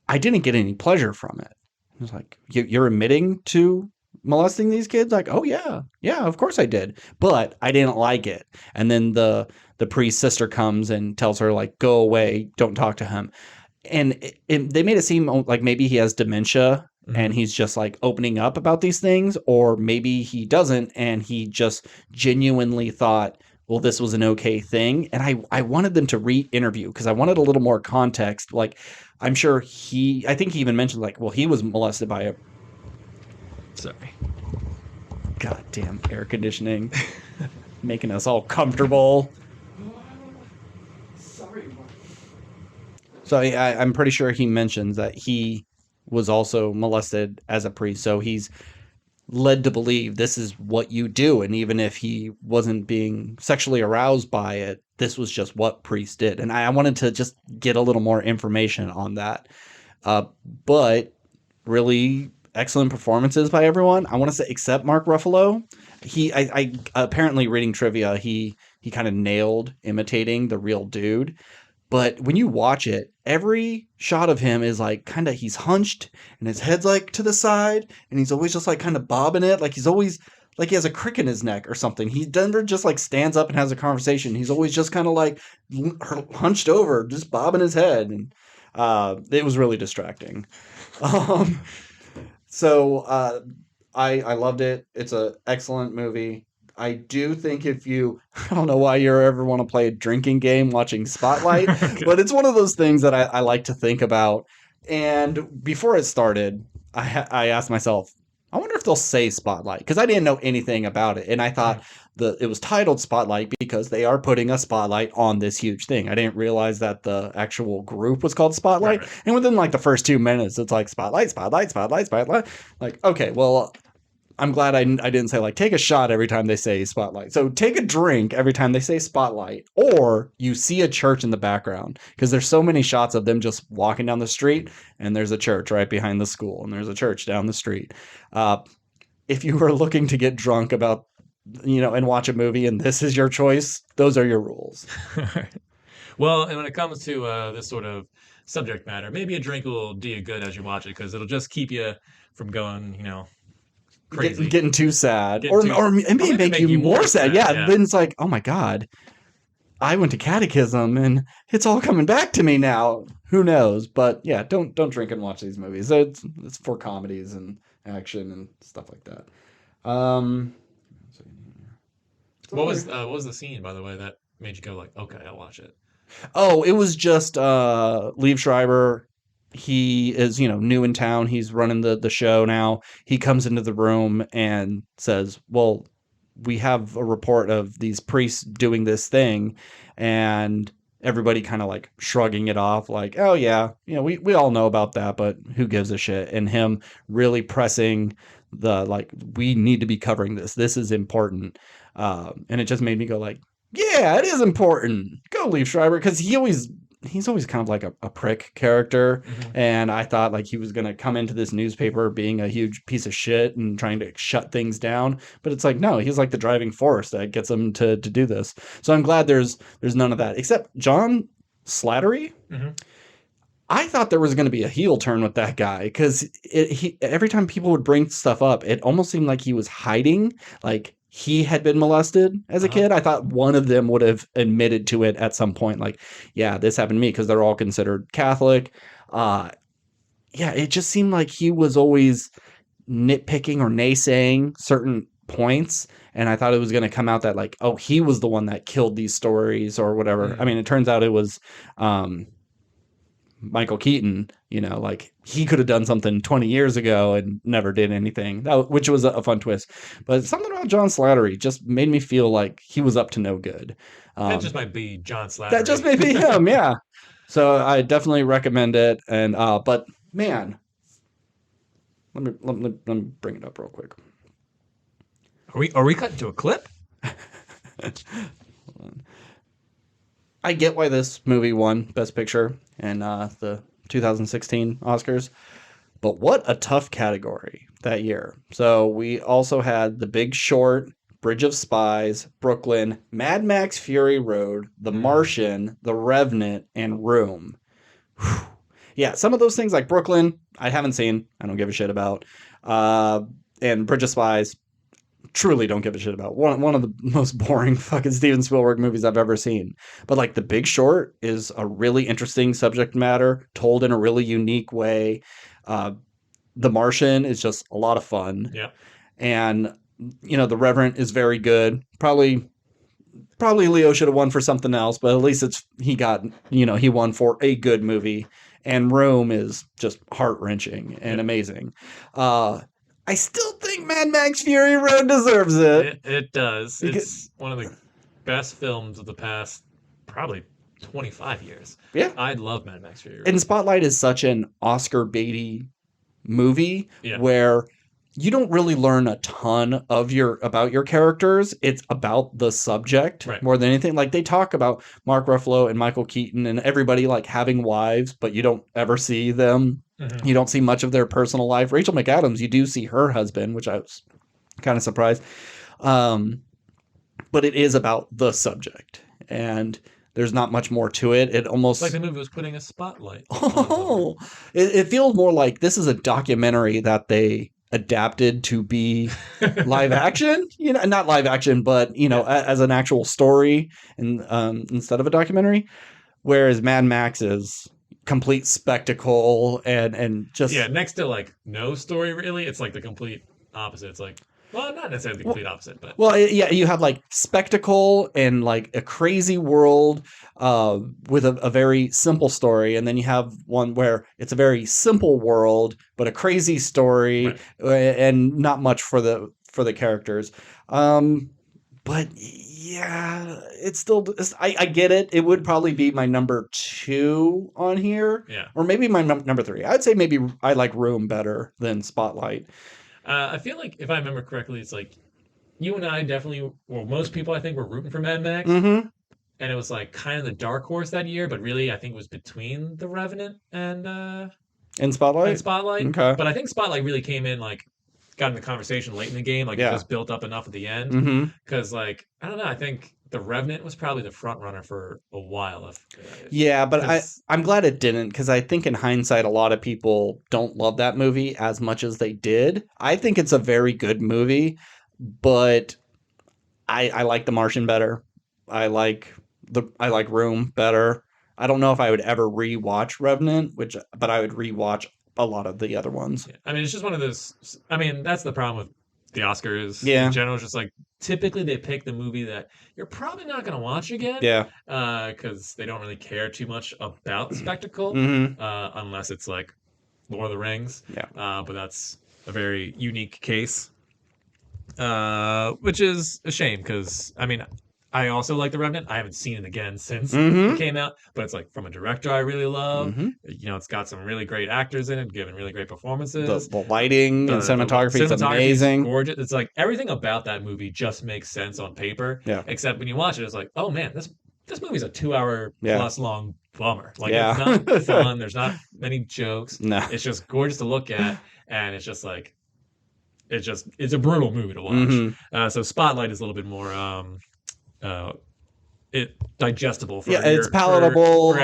I didn't get any pleasure from it." He's like, "You're admitting to molesting these kids?" Like, "Oh yeah, of course I did. But I didn't like it." And then the priest's sister comes and tells her like, "Go away, don't talk to him." And they made it seem like maybe he has dementia and he's just like opening up about these things, or maybe he doesn't and he just genuinely thought, well, this was an okay thing. And I wanted them to re-interview because I wanted a little more context. Like, I'm sure I think he even mentioned like, well, he was molested by a... Sorry. Goddamn air conditioning. Making us all comfortable. So I'm pretty sure he mentions that he was also molested as a priest. So he's led to believe this is what you do. And even if he wasn't being sexually aroused by it, this was just what priests did. And I wanted to just get a little more information on that. But really excellent performances by everyone. I want to say except Mark Ruffalo. I apparently reading trivia, he kind of nailed imitating the real dude. But when you watch it, every shot of him is like kind of he's hunched and his head's like to the side and he's always just like kind of bobbing it. Like he's always like he has a crick in his neck or something. He never just like stands up and has a conversation. He's always just kind of like hunched over, just bobbing his head. And it was really distracting. Um, so I loved it. It's an excellent movie. I do think if you, I don't know why you ever want to play a drinking game watching Spotlight, Okay. but it's one of those things that I like to think about. And before it started, I asked myself, I wonder if they'll say Spotlight because I didn't know anything about it. And I thought it was titled Spotlight because they are putting a spotlight on this huge thing. I didn't realize that the actual group was called Spotlight. Right. And within like the first 2 minutes, it's like Spotlight, Spotlight, Spotlight, Spotlight. Like, okay, well, I'm glad I didn't say like take a shot every time they say spotlight. So take a drink every time they say spotlight, or you see a church in the background because there's so many shots of them just walking down the street, and there's a church right behind the school, and there's a church down the street. Uh, if you were looking to get drunk about and watch a movie, and this is your choice, those are your rules. Well, and when it comes to this sort of subject matter, maybe a drink will do you good as you watch it because it'll just keep you from going, crazy. Getting too sad, Getting too, or it may maybe make you more sad. Yeah. Yeah, then it's like, oh my god, I went to catechism and it's all coming back to me now. Who knows? But yeah, don't drink and watch these movies. It's for comedies and action and stuff like that. Um, what was the scene, by the way, that made you go like, okay, I'll watch it? Oh, it was just Liev Schreiber. He is, new in town. He's running the show now. He comes into the room and says, "Well, we have a report of these priests doing this thing," and everybody kind of like shrugging it off, like, "Oh yeah, we all know about that, but who gives a shit?" And him really pressing the like, "We need to be covering this. This is important," and it just made me go like, yeah, it is important. Go Leaf Schreiber because he's always kind of like a prick character, Hmm. and I thought like he was gonna come into this newspaper being a huge piece of shit and trying to shut things down, but it's like no, he's like the driving force that gets him to do this. So I'm glad there's none of that except John Slattery. Hmm. I thought there was going to be a heel turn with that guy because every time people would bring stuff up, it almost seemed like he was hiding, like he had been molested as a Uh-huh. kid. I thought one of them would have admitted to it at some point, like, yeah, this happened to me because they're all considered Catholic. Uh, yeah, it just seemed like he was always nitpicking or naysaying certain points. And I thought it was going to come out that, like, oh, he was the one that killed these stories or whatever. I Mm. mean, it turns out it was Michael Keaton, like he could have done something 20 years ago and never did anything, which was a fun twist. But something about John Slattery just made me feel like he was up to no good. That just Um, might be John that just Slattery. may be him, yeah. So I definitely recommend it. And but man, let me bring it up real quick. Are we cutting to a clip? I get why this movie won Best Picture in the 2016 Oscars, but what a tough category that year. So we also had The Big Short, Bridge of Spies, Brooklyn, Mad Max Fury Road, The Mm. Martian, The Revenant, and Room. Whew. Yeah, some of those things like Brooklyn, I haven't seen. I don't give a shit about. Uh, and Bridge of Spies, truly don't give a shit about. One of the most boring fucking Steven Spielberg movies I've ever seen. But like The Big Short is a really interesting subject matter told in a really unique way. Uh, the Martian is just a lot of fun, Yeah. and The Reverend is very good. Probably Leo should have won for something else, but at least he won for a good movie. And Rome is just heart wrenching and Yeah. amazing. Uh, I still think Mad Max Fury Road deserves it. It does. Because- It's one of the best films of the past probably 25 years. Yeah. I love Mad Max Fury Road. And Spotlight is such an Oscar baity movie Yeah. where you don't really learn a ton about your characters. It's about the subject Right. more than anything. Like they talk about Mark Ruffalo and Michael Keaton and everybody like having wives, but you don't ever see them. Mhm. You don't see much of their personal life. Rachel McAdams, you do see her husband, which I was kind of surprised. But it is about the subject, and there's not much more to it. It almost It's like the movie was putting a spotlight on oh, it feels more like this is a documentary that they adapted to be live action. Not live action, but as an actual story, and instead of a documentary. Whereas Mad Max is complete spectacle and just Yeah, next to like no story really, it's like the complete opposite. It's like, well, not necessarily the complete opposite, but well, yeah, you have like spectacle and like a crazy world with a very simple story, and then you have one where it's a very simple world but a crazy story, right. and not much for the characters. But yeah, it's still. I get it. It would probably be my number 2 on here, Yeah. or maybe my number 3. I'd say maybe I like Room better than Spotlight. I feel like if I remember correctly, it's like you and I definitely, well, most people I think were rooting for Mad Max, Mm-hmm. and it was like kind of the dark horse that year, but really I think it was between The Revenant In and Spotlight. Spotlight. Okay. But I think Spotlight really came in like got in the conversation late in the game, like it Yeah. just built up enough at the end. Mm-hmm. Because like I don't know, I think The Revenant was probably the front runner for a while. Yeah, but Because I'm glad it didn't, because I think in hindsight a lot of people don't love that movie as much as they did. I think it's a very good movie, but I like The Martian better. I like Room better. I don't know if I would ever rewatch Revenant, but I would rewatch a lot of the other ones. I mean, it's just one of those. I mean, that's the problem with the Oscars Yeah. in general. It's just like typically they pick the movie that you're probably not going to watch again. Yeah. Because they don't really care too much about spectacle, Mm-hmm. unless it's like Lord of the Rings. Yeah. But that's a very unique case, which is a shame because I mean. I also like The Revenant. I haven't seen it again since Mm-hmm. it came out, but it's like from a director I really love. Mm-hmm. It's got some really great actors in it, giving really great performances. The lighting and The cinematography is cinematography is amazing. gorgeous. It's like everything about that movie just makes sense on paper. Yeah. Except when you watch it, it's like, oh man, this movie's a 2 hour Yeah. plus long bummer. Like Yeah. it's not fun. There's not many jokes. No. It's just gorgeous to look at, and it's just like it's a brutal movie to watch. Mm-hmm. So Spotlight is a little bit more digestible for it's palatable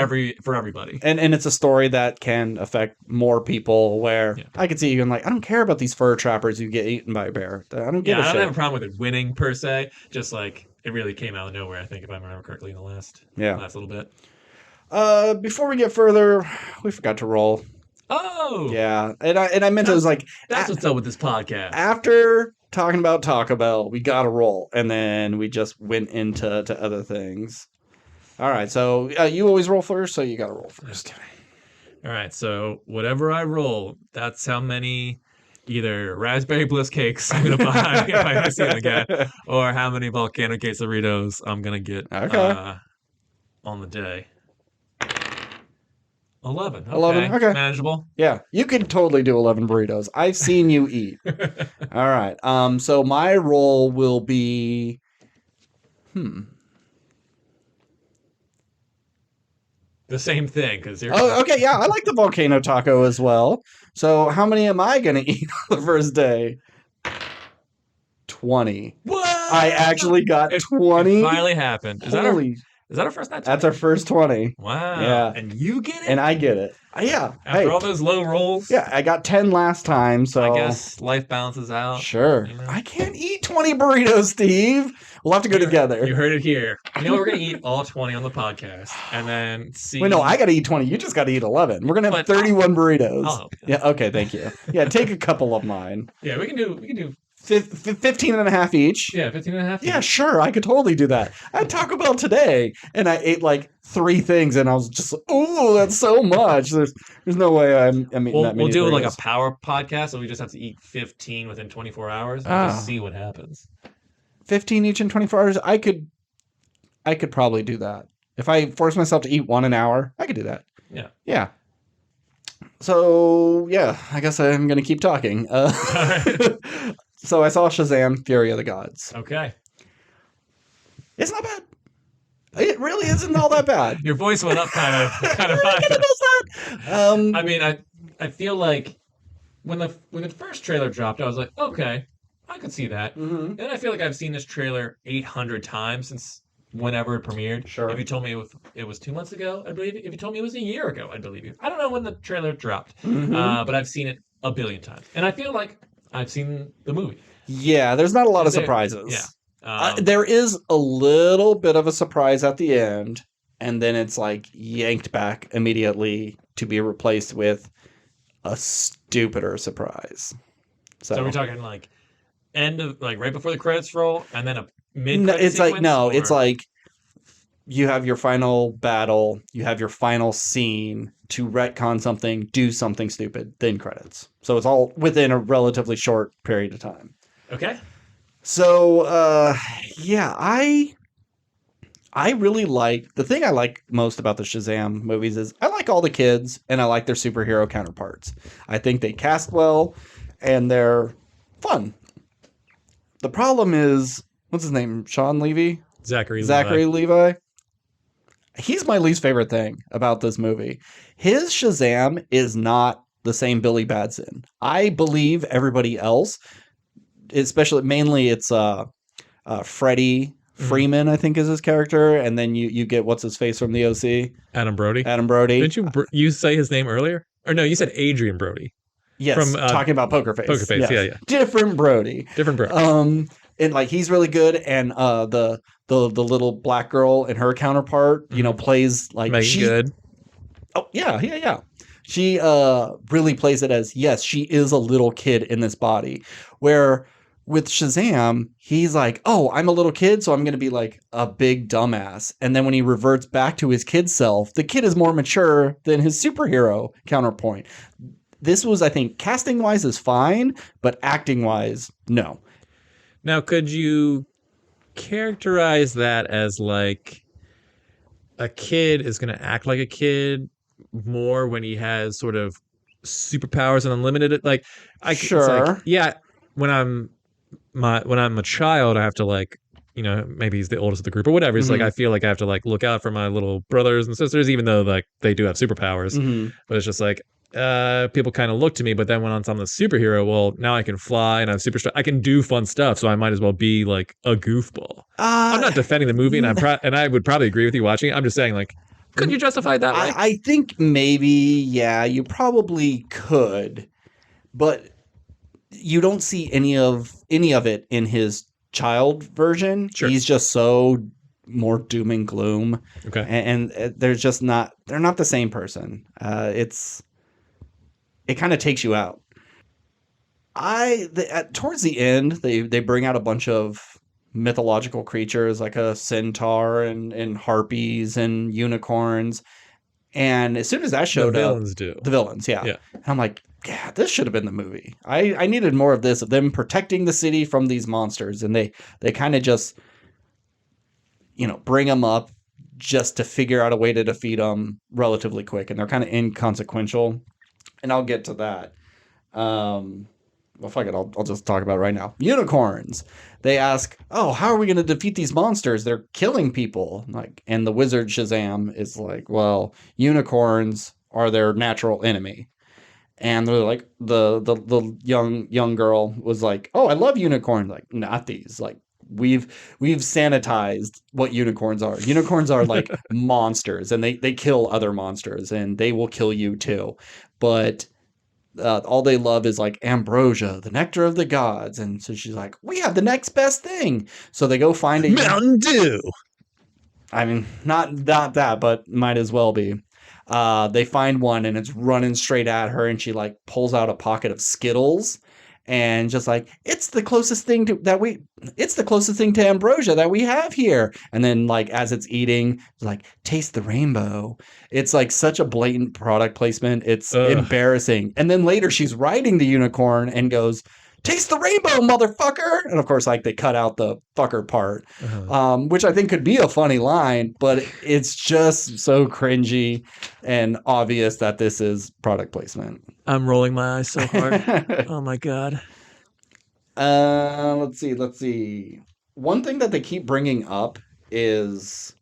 for everybody. And it's a story that can affect more people, where I could see you going like, I don't care about these fur trappers who get eaten by a bear. I don't give a shit. I don't have a problem with it winning per se, just like it really came out of nowhere, I think, if I remember correctly, in the last little bit. Before we get further, we forgot to roll. Oh yeah, and I meant it was like, that's what's up with this podcast. After talking about Taco Bell, we got to roll, and then we just went into other things. All right, so you always roll first, so you got to roll first. Okay. All right, so whatever I roll, that's how many either raspberry bliss cakes I'm gonna buy if I see them again, or how many volcano quesadillas I'm gonna get on the day. 11. Okay. 11. Okay. Manageable. Yeah, you could totally do 11 burritos. I've seen you eat. All right. So my roll will be the same thing, because you're. Oh, okay. Yeah, I like the volcano taco as well. So how many am I gonna eat on the first day? 20. What? I actually got 20. It finally happened. Is that our first night? That's our first 20. Wow. Yeah. And you get it? And I get it. Yeah. After all those low rolls? Yeah, I got 10 last time, so... I guess life balances out. Sure. You know? I can't eat 20 burritos, Steve. We'll have to go together. You heard it here. We're going to eat all 20 on the podcast, and then see... Wait, no, I got to eat 20. You just got to eat 11. We're going to have 31 burritos. I'll help you. Yeah, okay, thank you. Yeah, take a couple of mine. Yeah, we can do 15 and a half each. Yeah, 15 and a half. Yeah, sure. I could totally do that. I had Taco Bell today, and I ate like 3 things, and I was just like, oh, that's so much. There's no way I'm eating that many. We'll do burritos. like a power podcast, so we just have to eat 15 within 24 hours and just see what happens. 15 each in 24 hours? I could probably do that. If I force myself to eat 1 an hour, I could do that. Yeah. Yeah. So, yeah, I guess I'm going to keep talking. So I saw Shazam, Fury of the Gods. Okay. It's not bad. It really isn't all that bad. Your voice went up kind of high. I mean, I feel like when the first trailer dropped, I was like, okay, I could see that. Mm-hmm. And I feel like I've seen this trailer 800 times since whenever it premiered. If Sure. you told me it was 2 months ago, I'd believe you. If you told me it was a year ago, I'd believe you. I don't know when the trailer dropped, Mm-hmm. but I've seen it a billion times. And I feel like I've seen the movie. Yeah, there's not a lot Is of there? Yeah. surprises. Um, There is a little bit of a surprise at the end, and then it's like yanked back immediately to be replaced with a stupider surprise. so we're So talking like end of like right before the credits roll, and then a mid no, credit it's like sequence, no, it's or like you have your final battle, you have your final scene to retcon something, do something stupid, then credits. So it's all within a relatively short period of time. okay. So yeah, I really like the thing I like most about the Shazam movies is I like all the kids and I like their superhero counterparts. I think they cast well and they're fun. The problem is what's his name? Sean Levy? Zachary Levi. Zachary Levi? He's my least favorite thing about this movie. His Shazam is not the same Billy Batson. I believe everybody else, especially mainly it's Freddie Mhm. Freeman, I think is his character, and then you get what's his face from the OC, Adam Brody. Adam Brody. Didn't you say his name earlier? Or no, you said Adrian Brody from Yes, talking about Poker Poker Face. Face. Yeah, Yes, yeah. different Brody. Different bro. And like he's really good, and the little black girl and her counterpart, plays like Megan Good. Oh yeah. She really plays it as yes, she is a little kid in this body. Where with Shazam, he's like, "Oh, I'm a little kid, so I'm going to be like a big dumbass." And then when he reverts back to his kid self, the kid is more mature than his superhero counterpoint. This was, I think, casting wise is fine, but acting wise, no. Now, could you characterize that as like a kid is going to act like a kid more when he has sort of superpowers and unlimited? Like, it's like, Sure. yeah, when I'm a child, I have to like, maybe he's the oldest of the group or whatever. It's like Mm-hmm. I feel like I have to like look out for my little brothers and sisters, even though like they do have superpowers. Mm-hmm. But it's just like people kind of look to me. But then when I'm the superhero, well, now I can fly and I have super strength. I can do fun stuff, so I might as well be like a goofball. I'm Uh, not defending the movie, and and I would probably agree with you watching it. I'm just saying, like, couldn't you justify it that way? I think maybe, yeah, you probably could, but you don't see any of it in his child version. Sure. He's just so more doom and gloom, Okay. and there's just not they're not the same person. It kind of takes you out. Towards the end they bring out a bunch of mythological creatures like a centaur and harpies and unicorns. And as soon as that The showed up, villains do. the villains, yeah. Yeah. And I'm like, yeah, this should have been the movie. I needed more of this, of them protecting the city from these monsters. And they kind of just, bring them up just to figure out a way to defeat them relatively quick. And they're kind of inconsequential. And I'll get to that. Well, fuck it. I'll just talk about it right now. Unicorns. They ask, "Oh, how are we going to defeat these monsters? They're killing people." Like, and the wizard Shazam is like, "Well, unicorns are their natural enemy." And they're like, the young girl was like, "Oh, I love unicorns." Like, not these. Like, we've sanitized what unicorns are. Unicorns are like monsters, and they kill other monsters, and they will kill you too. But all they love is like ambrosia, the nectar of the gods. And so she's like, we have the next best thing. So they go find a Mountain Dew. I mean, not that, but might as well be. They find one and it's running straight at her, and she like pulls out a pocket of Skittles and just like it's the closest thing to ambrosia that we have here. And then like as it's eating, it's like taste the rainbow. It's like such a blatant product placement. It's embarrassing. And then later she's riding the unicorn and goes, taste the rainbow, motherfucker. And of course, like they cut out the fucker part, which I think could be a funny line, but it's just so cringy and obvious that this is product placement. I'm rolling my eyes so hard. Oh my god. Let's see. One thing that they keep bringing up is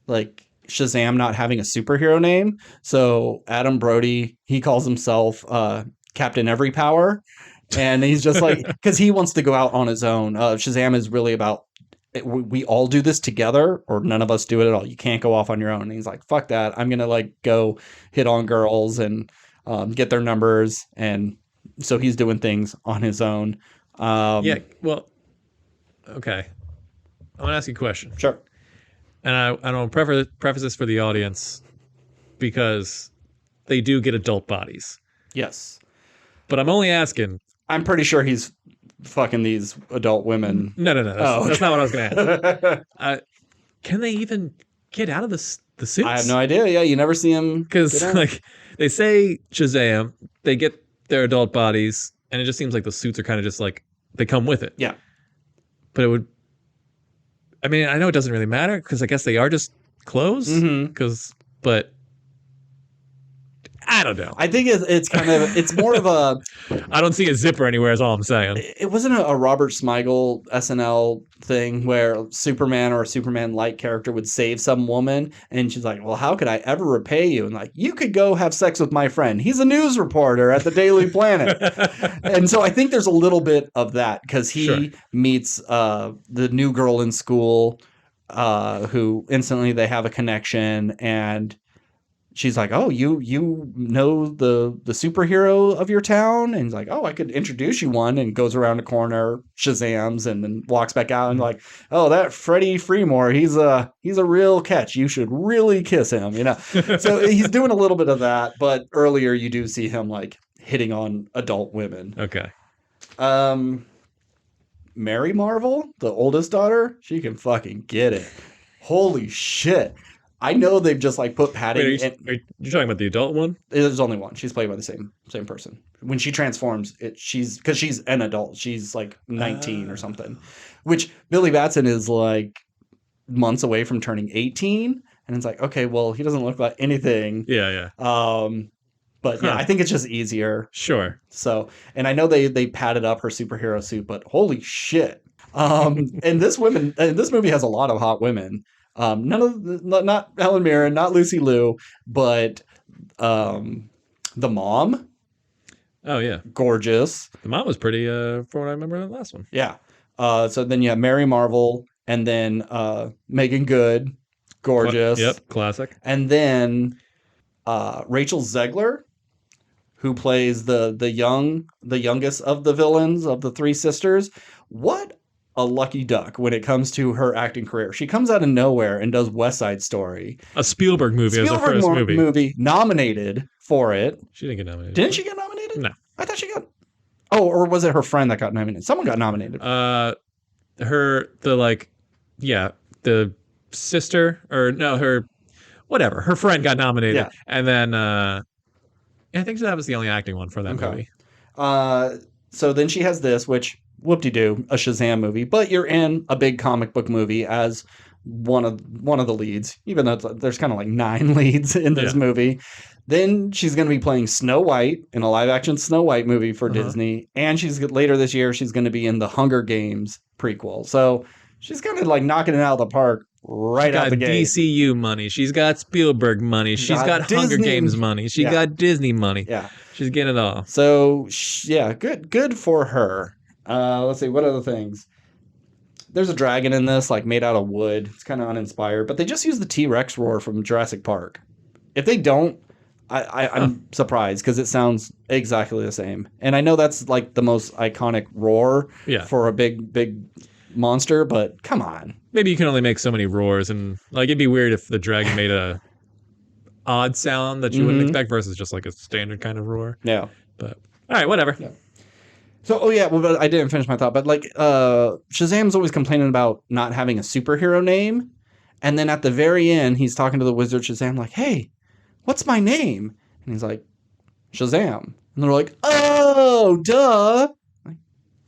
like Shazam not having a superhero name. So Adam Brody, he calls himself Captain Every Power. And he's just like, because he wants to go out on his own. Shazam is really about we all do this together or none of us do it at all. You can't go off on your own. And he's like, fuck that. I'm going to like go hit on girls and get their numbers. And so he's doing things on his own. Yeah. Well, okay. I want to ask you a question. Sure. And I don't preface this for the audience because they do get adult bodies. Yes. But I'm only asking. I'm pretty sure he's fucking these adult women. No. That's not what I was going to ask. Can they even get out of the suits? I have no idea. Yeah, you never see him. Because like they say Shazam, they get their adult bodies, and it just seems like the suits are kind of just like they come with it. Yeah. But it would. I mean, I know it doesn't really matter because I guess they are just clothes. But I don't know. I think it's kind of it's more of a. I don't see a zipper anywhere. Is all I'm saying. It wasn't a Robert Smigel SNL thing where Superman or a Superman-like character would save some woman, and she's like, "Well, how could I ever repay you?" And like, "You could go have sex with my friend. He's a news reporter at the Daily Planet." And so I think there's a little bit of that because he meets the new girl in school, who instantly they have a connection and. She's like, "Oh, you know the superhero of your town?" And he's like, "Oh, I could introduce you one." And goes around the corner, Shazams, and then walks back out and like, "Oh, that Freddie Fremore, he's a real catch. You should really kiss him." So he's doing a little bit of that. But earlier, you do see him like hitting on adult women. Okay. Mary Marvel, the oldest daughter, she can fucking get it. Holy shit. I know they've just like put padding. Are you talking about the adult one? There's only one. She's played by the same person. When she transforms, she's an adult. She's like 19 or something. Which Billy Batson is like months away from turning 18, and it's like, okay, well, he doesn't look like anything. Yeah. But yeah, I think it's just easier. Sure. So, and I know they padded up her superhero suit, but holy shit. And this movie has a lot of hot women. Not Helen Mirren, not Lucy Liu, but the mom. Oh yeah, gorgeous. The mom was pretty, from what I remember in the last one. Yeah. So then you have Mary Marvel, and then Megan Good, gorgeous. Yep, classic. And then Rachel Zegler, who plays the youngest of the villains of the three sisters. What a lucky duck when it comes to her acting career. She comes out of nowhere and does West Side Story. A Spielberg movie as her first movie. Nominated for it. She didn't get nominated. Didn't she get nominated? No. I thought she got... Oh, or was it her friend that got nominated? Someone got nominated. The sister, or no, her friend got nominated. Yeah. And then, I think that was the only acting one for that movie. So then she has this, which... whoop-de-doo, a Shazam movie, but you're in a big comic book movie as one of the leads, even though there's kind of like 9 leads in this movie. Then she's going to be playing Snow White in a live-action Snow White movie for Disney, and later this year she's going to be in the Hunger Games prequel. So she's kind of like knocking it out of the park right out the gate. She's got DCU money. She's got Spielberg money. She's got Hunger Games money. She got Disney money. Yeah, she's getting it all. So yeah, good for her. Let's see, what other things? There's a dragon in this, like made out of wood. It's kind of uninspired, but they just use the T-Rex roar from Jurassic Park. If they don't, I'm surprised because it sounds exactly the same. And I know that's like the most iconic roar for a big monster, but come on. Maybe you can only make so many roars, and like it'd be weird if the dragon made a odd sound that you wouldn't expect versus just like a standard kind of roar. Yeah. But all right, whatever. Yeah. So, but I didn't finish my thought. But like, Shazam's always complaining about not having a superhero name, and then at the very end, he's talking to the wizard Shazam, like, "Hey, what's my name?" And he's like, "Shazam." And they're like, "Oh, duh! Like,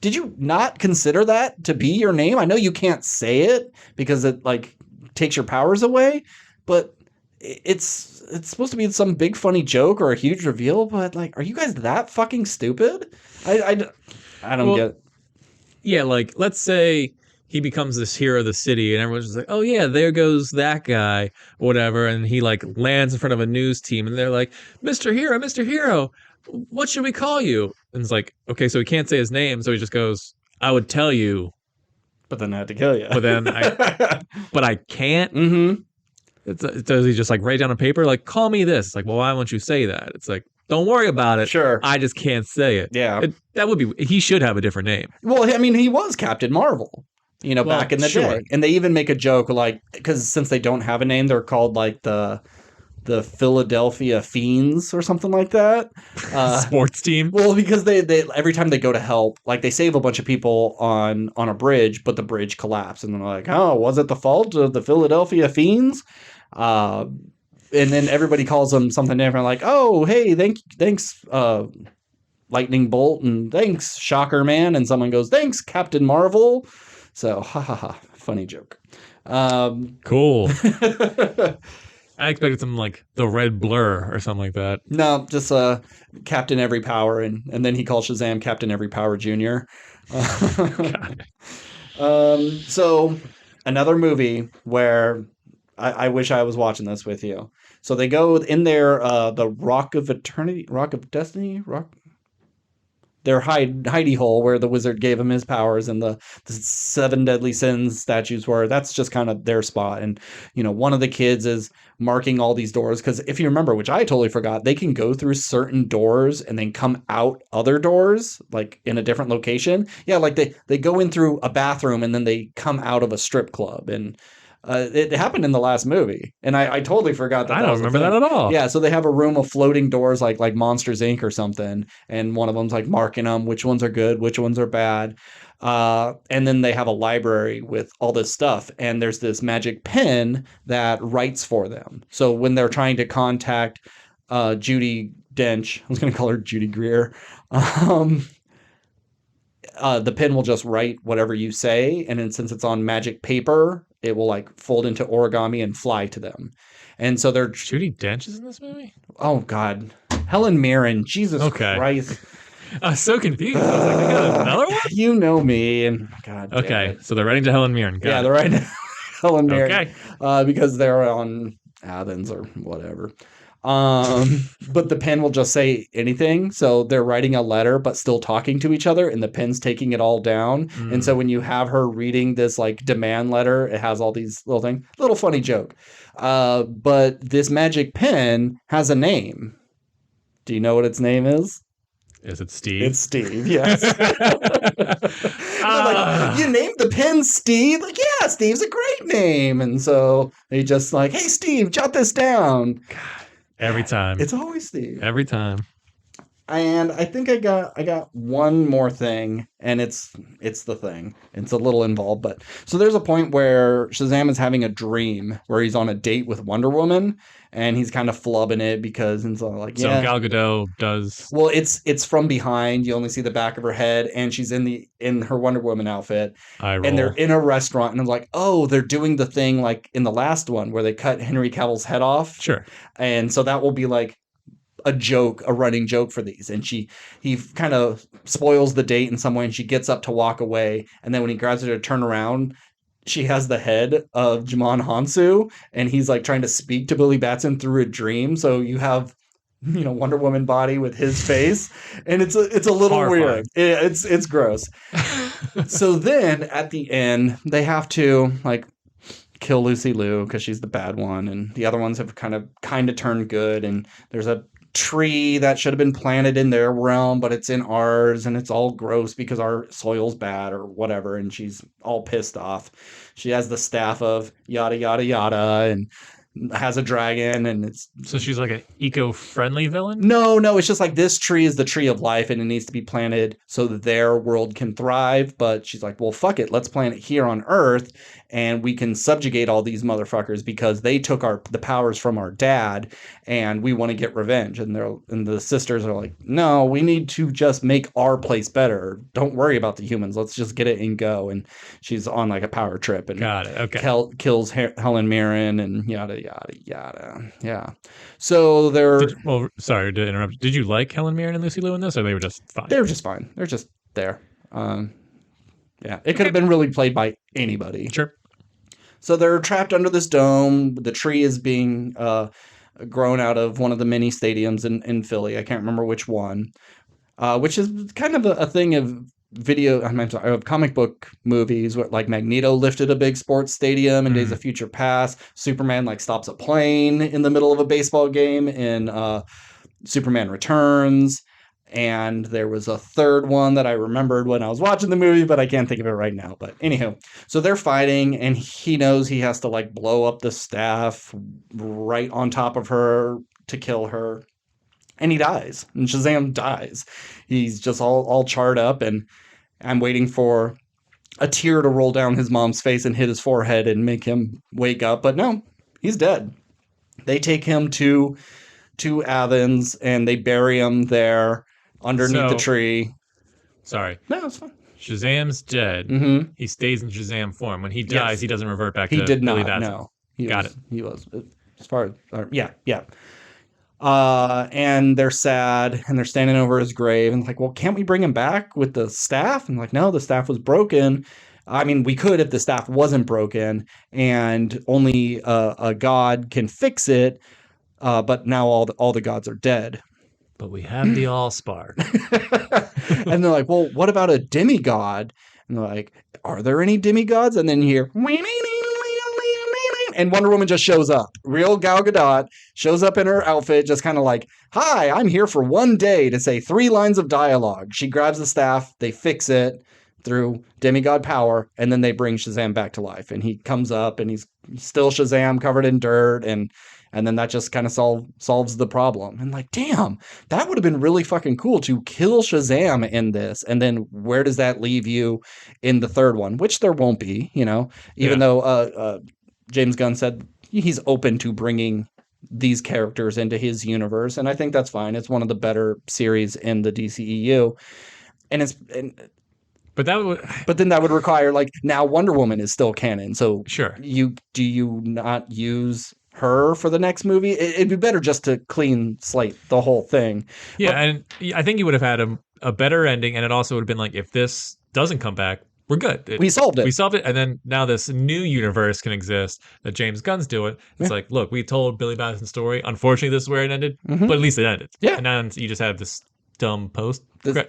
did you not consider that to be your name? I know you can't say it because it like takes your powers away, but it's supposed to be some big funny joke or a huge reveal. But like, are you guys that fucking stupid?" I don't get it. Yeah, like, let's say he becomes this hero of the city, and everyone's just like, oh, yeah, there goes that guy, whatever, and he, like, lands in front of a news team, and they're like, Mr. Hero, what should we call you? And it's like, okay, so he can't say his name, so he just goes, "I would tell you, But then I had to kill you. but then but I can't." Mm-hmm. Does he just like write down on paper, like, "Call me this"? It's like, well, why won't you say that? It's like, don't worry about it. Sure. I just can't say it. Yeah. That would be. He should have a different name. Well, I mean, he was Captain Marvel, Well, back in the sure. day. And they even make a joke, like, because since they don't have a name, they're called like the Philadelphia Fiends or something like that. Sports team. Well, because they every time they go to help, like they save a bunch of people on a bridge, but the bridge collapsed, and they're like, "Oh, was it the fault of the Philadelphia Fiends?" Uh, and then everybody calls them something different, like, "Oh, hey, thanks, Lightning Bolt, and thanks, Shocker Man," and someone goes, "Thanks, Captain Marvel." So, ha ha ha, funny joke. Cool. I expected something like the Red Blur or something like that. No, just Captain Every Power, and then he calls Shazam Captain Every Power Junior. So another movie where I wish I was watching this with you. So they go in there, the Rock of Eternity, Rock of Destiny, their hidey hole where the wizard gave him his powers, and the seven deadly sins statues were. That's just kind of their spot. And one of the kids is marking all these doors, because if you remember, which I totally forgot, they can go through certain doors and then come out other doors, like in a different location. Yeah, like they go in through a bathroom and then they come out of a strip club. And it happened in the last movie, and I totally forgot that. I don't remember that at all. Yeah, so they have a room of floating doors, like Monsters Inc. or something, and one of them's like marking them, which ones are good, which ones are bad, and then they have a library with all this stuff, and there's this magic pen that writes for them. So when they're trying to contact Judi Dench, I was going to call her Judy Greer. The pen will just write whatever you say, and then since it's on magic paper, it will like fold into origami and fly to them. And so they're Judi Dench is in this movie? Oh God, Helen Mirren, Jesus Okay. Christ! I was so confused. I was like, they got another one? You know me, and God. Okay, so they're writing to Helen Mirren. Got They're writing Helen Mirren. Okay. Because they're on Athens or whatever. But the pen will just say anything. So they're writing a letter, but still talking to each other, and the pen's taking it all down. And so when you have her reading this like demand letter, it has all these little things. Little funny joke. But this magic pen has a name. Do you know what its name is? Is it Steve? It's Steve, yes. Like, you named the pen Steve? Like, yeah, Steve's a great name. And so they just like, hey, Steve, jot this down. God, every time. It's always Steve. Every time. And I think I got one more thing, and it's the thing. It's a little involved, but so there's a point where Shazam is having a dream where he's on a date with Wonder Woman, and he's kind of flubbing it because it's like, so Gal Gadot does. Well, it's from behind. You only see the back of her head, and she's in her Wonder Woman outfit, and they're in a restaurant, and I'm like, oh, they're doing the thing like in the last one where they cut Henry Cavill's head off. Sure. And so that will be like a running joke for these. And he kind of spoils the date in some way, and she gets up to walk away, and then when he grabs her to turn around, she has the head of Jimon Hansu, and he's like trying to speak to Billy Batson through a dream. So you have Wonder Woman body with his face, and it's a little horrifying. Weird. It's gross. So then at the end they have to like kill Lucy Liu because she's the bad one, and the other ones have kind of turned good, and there's a tree that should have been planted in their realm, but it's in ours, and it's all gross because our soil's bad or whatever, and she's all pissed off. She has the staff of yada yada yada, and has a dragon, and it's so she's like an eco-friendly villain. No, it's just like this tree is the tree of life, and it needs to be planted so that their world can thrive. But she's like, well, fuck it, let's plant it here on Earth, and we can subjugate all these motherfuckers because they took the powers from our dad, and we want to get revenge. And the sisters are like, no, we need to just make our place better. Don't worry about the humans. Let's just get it and go. And she's on like a power trip, and got it. Okay. Kills Helen Mirren and yada yada yada. Yeah. So they're sorry to interrupt. Did you like Helen Mirren and Lucy Liu in this, or they were just fine? They were just fine. They're just there. Yeah, it could have been really played by anybody. Sure. So they're trapped under this dome. The tree is being grown out of one of the mini stadiums in Philly. I can't remember which one. which is kind of a thing of I'm sorry, of comic book movies where like Magneto lifted a big sports stadium in Days of Future Past. Superman like stops a plane in the middle of a baseball game in Superman Returns. And there was a third one that I remembered when I was watching the movie, but I can't think of it right now. But anywho, so they're fighting, and he knows he has to like blow up the staff right on top of her to kill her. And he dies, and Shazam dies. He's just all charred up, and I'm waiting for a tear to roll down his mom's face and hit his forehead and make him wake up. But no, he's dead. They take him to Athens and they bury him there underneath the So, tree. sorry. No, it's fine. Shazam's dead. Mm-hmm. He stays in Shazam form. When he dies, Yes. he doesn't revert back He to did Billy not. Batson. No, Got it. He was as far as yeah, yeah. And they're sad and they're standing over his grave and like, well, can't we bring him back with the staff? And like, no, the staff was broken. I mean, we could if the staff wasn't broken, and only a god can fix it. But now all the gods are dead. But we have the Allspark. And they're like, well, what about a demigod? And they're like, are there any demigods? And then you hear, and Wonder Woman just shows up. Real Gal Gadot shows up in her outfit, just kind of like, hi, I'm here for one day to say 3 lines of dialogue. She grabs the staff, they fix it through demigod power, and then they bring Shazam back to life. And he comes up, and he's still Shazam covered in dirt, and then that just kind of solves the problem. And like, damn, that would have been really fucking cool to kill Shazam in this. And then where does that leave you in the third one? Which there won't be, even though James Gunn said he's open to bringing these characters into his universe. And I think that's fine. It's one of the better series in the DCEU. But that would. But then that would require like now Wonder Woman is still canon. So Sure. Do you not use her for the next movie? It'd be better just to clean slate the whole thing. Yeah, and I think you would have had a better ending, and it also would have been like, if this doesn't come back, we're good. We solved it. We solved it, and then now this new universe can exist that James Gunn's doing. It's like, look, we told Billy Batson's story. Unfortunately, this is where it ended, but at least it ended. Yeah. And now you just have this dumb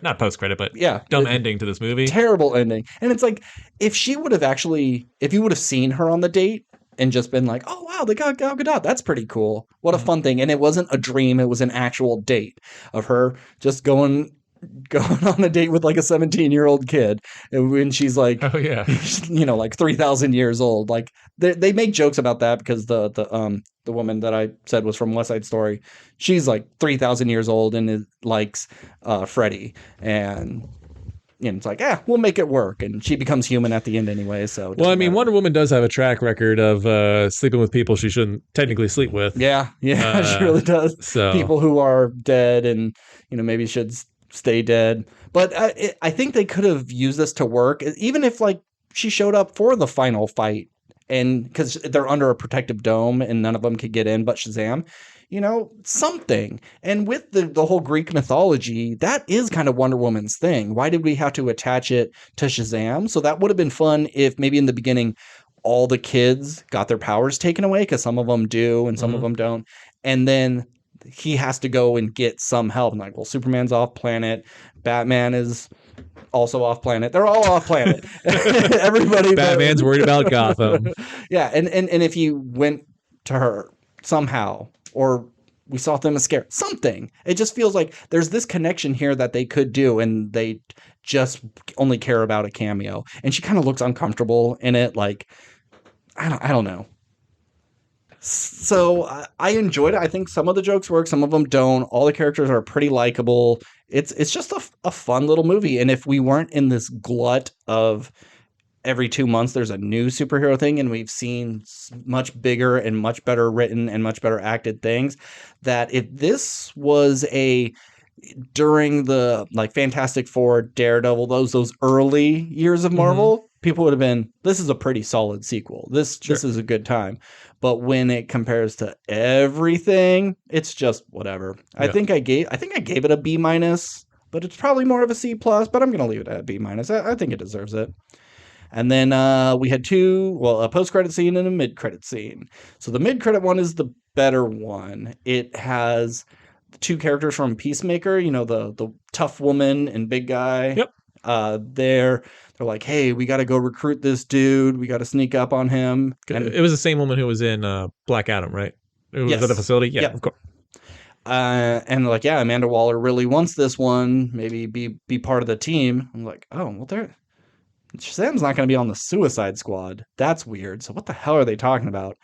not post credit, but dumb ending to this movie. Terrible ending. And it's like, if you would have seen her on the date and just been like, oh wow, they got Gal Gadot, that's pretty cool. What a fun thing. And it wasn't a dream, it was an actual date of her just going on a date with like a 17-year-old kid, and when she's like, oh yeah, like 3,000 years old. Like they make jokes about that because the woman that I said was from West Side Story, she's like 3,000 years old and likes Freddy, and it's like, we'll make it work, and she becomes human at the end anyway. So well, I mean, Wonder Woman does have a track record of sleeping with people she shouldn't technically sleep with. Yeah, she really does. So people who are dead and maybe should stay dead. But I think they could have used this to work, even if like she showed up for the final fight, and because they're under a protective dome and none of them could get in but Shazam, something. And with the whole Greek mythology, that is kind of Wonder Woman's thing. Why did we have to attach it to Shazam? So that would have been fun if maybe in the beginning all the kids got their powers taken away, because some of them do and some of them don't, and then he has to go and get some help. And like, well, Superman's off planet, Batman is also off planet. They're all off planet. Everybody. Batman's worried about Gotham. Yeah, and if you went to her somehow, or we saw Themyscira, something. It just feels like there's this connection here that they could do, and they just only care about a cameo. And she kind of looks uncomfortable in it. Like, I don't know. So I enjoyed it. I think some of the jokes work, some of them don't. All the characters are pretty likable. It's just a fun little movie. And if we weren't in this glut of every 2 months there's a new superhero thing, and we've seen much bigger and much better written and much better acted things, that if this was during the like Fantastic Four, Daredevil, those early years of Marvel, people would have been, this is a pretty solid sequel. This is a good time. But when it compares to everything, it's just whatever. Yeah. I think I gave it a B-, but it's probably more of a C+, but I'm going to leave it at B-. I think it deserves it. And then we had a post-credit scene and a mid-credit scene. So the mid-credit one is the better one. It has two characters from Peacemaker, the tough woman and big guy. Yep. They're like, hey, we got to go recruit this dude. We got to sneak up on him. And It was the same woman who was in Black Adam, right? Who was at the yes, facility? Yeah, yep. of course. And like, yeah, Amanda Waller really wants this one. Maybe be part of the team. I'm like, oh, well, Shazam's not going to be on the Suicide Squad. That's weird. So what the hell are they talking about?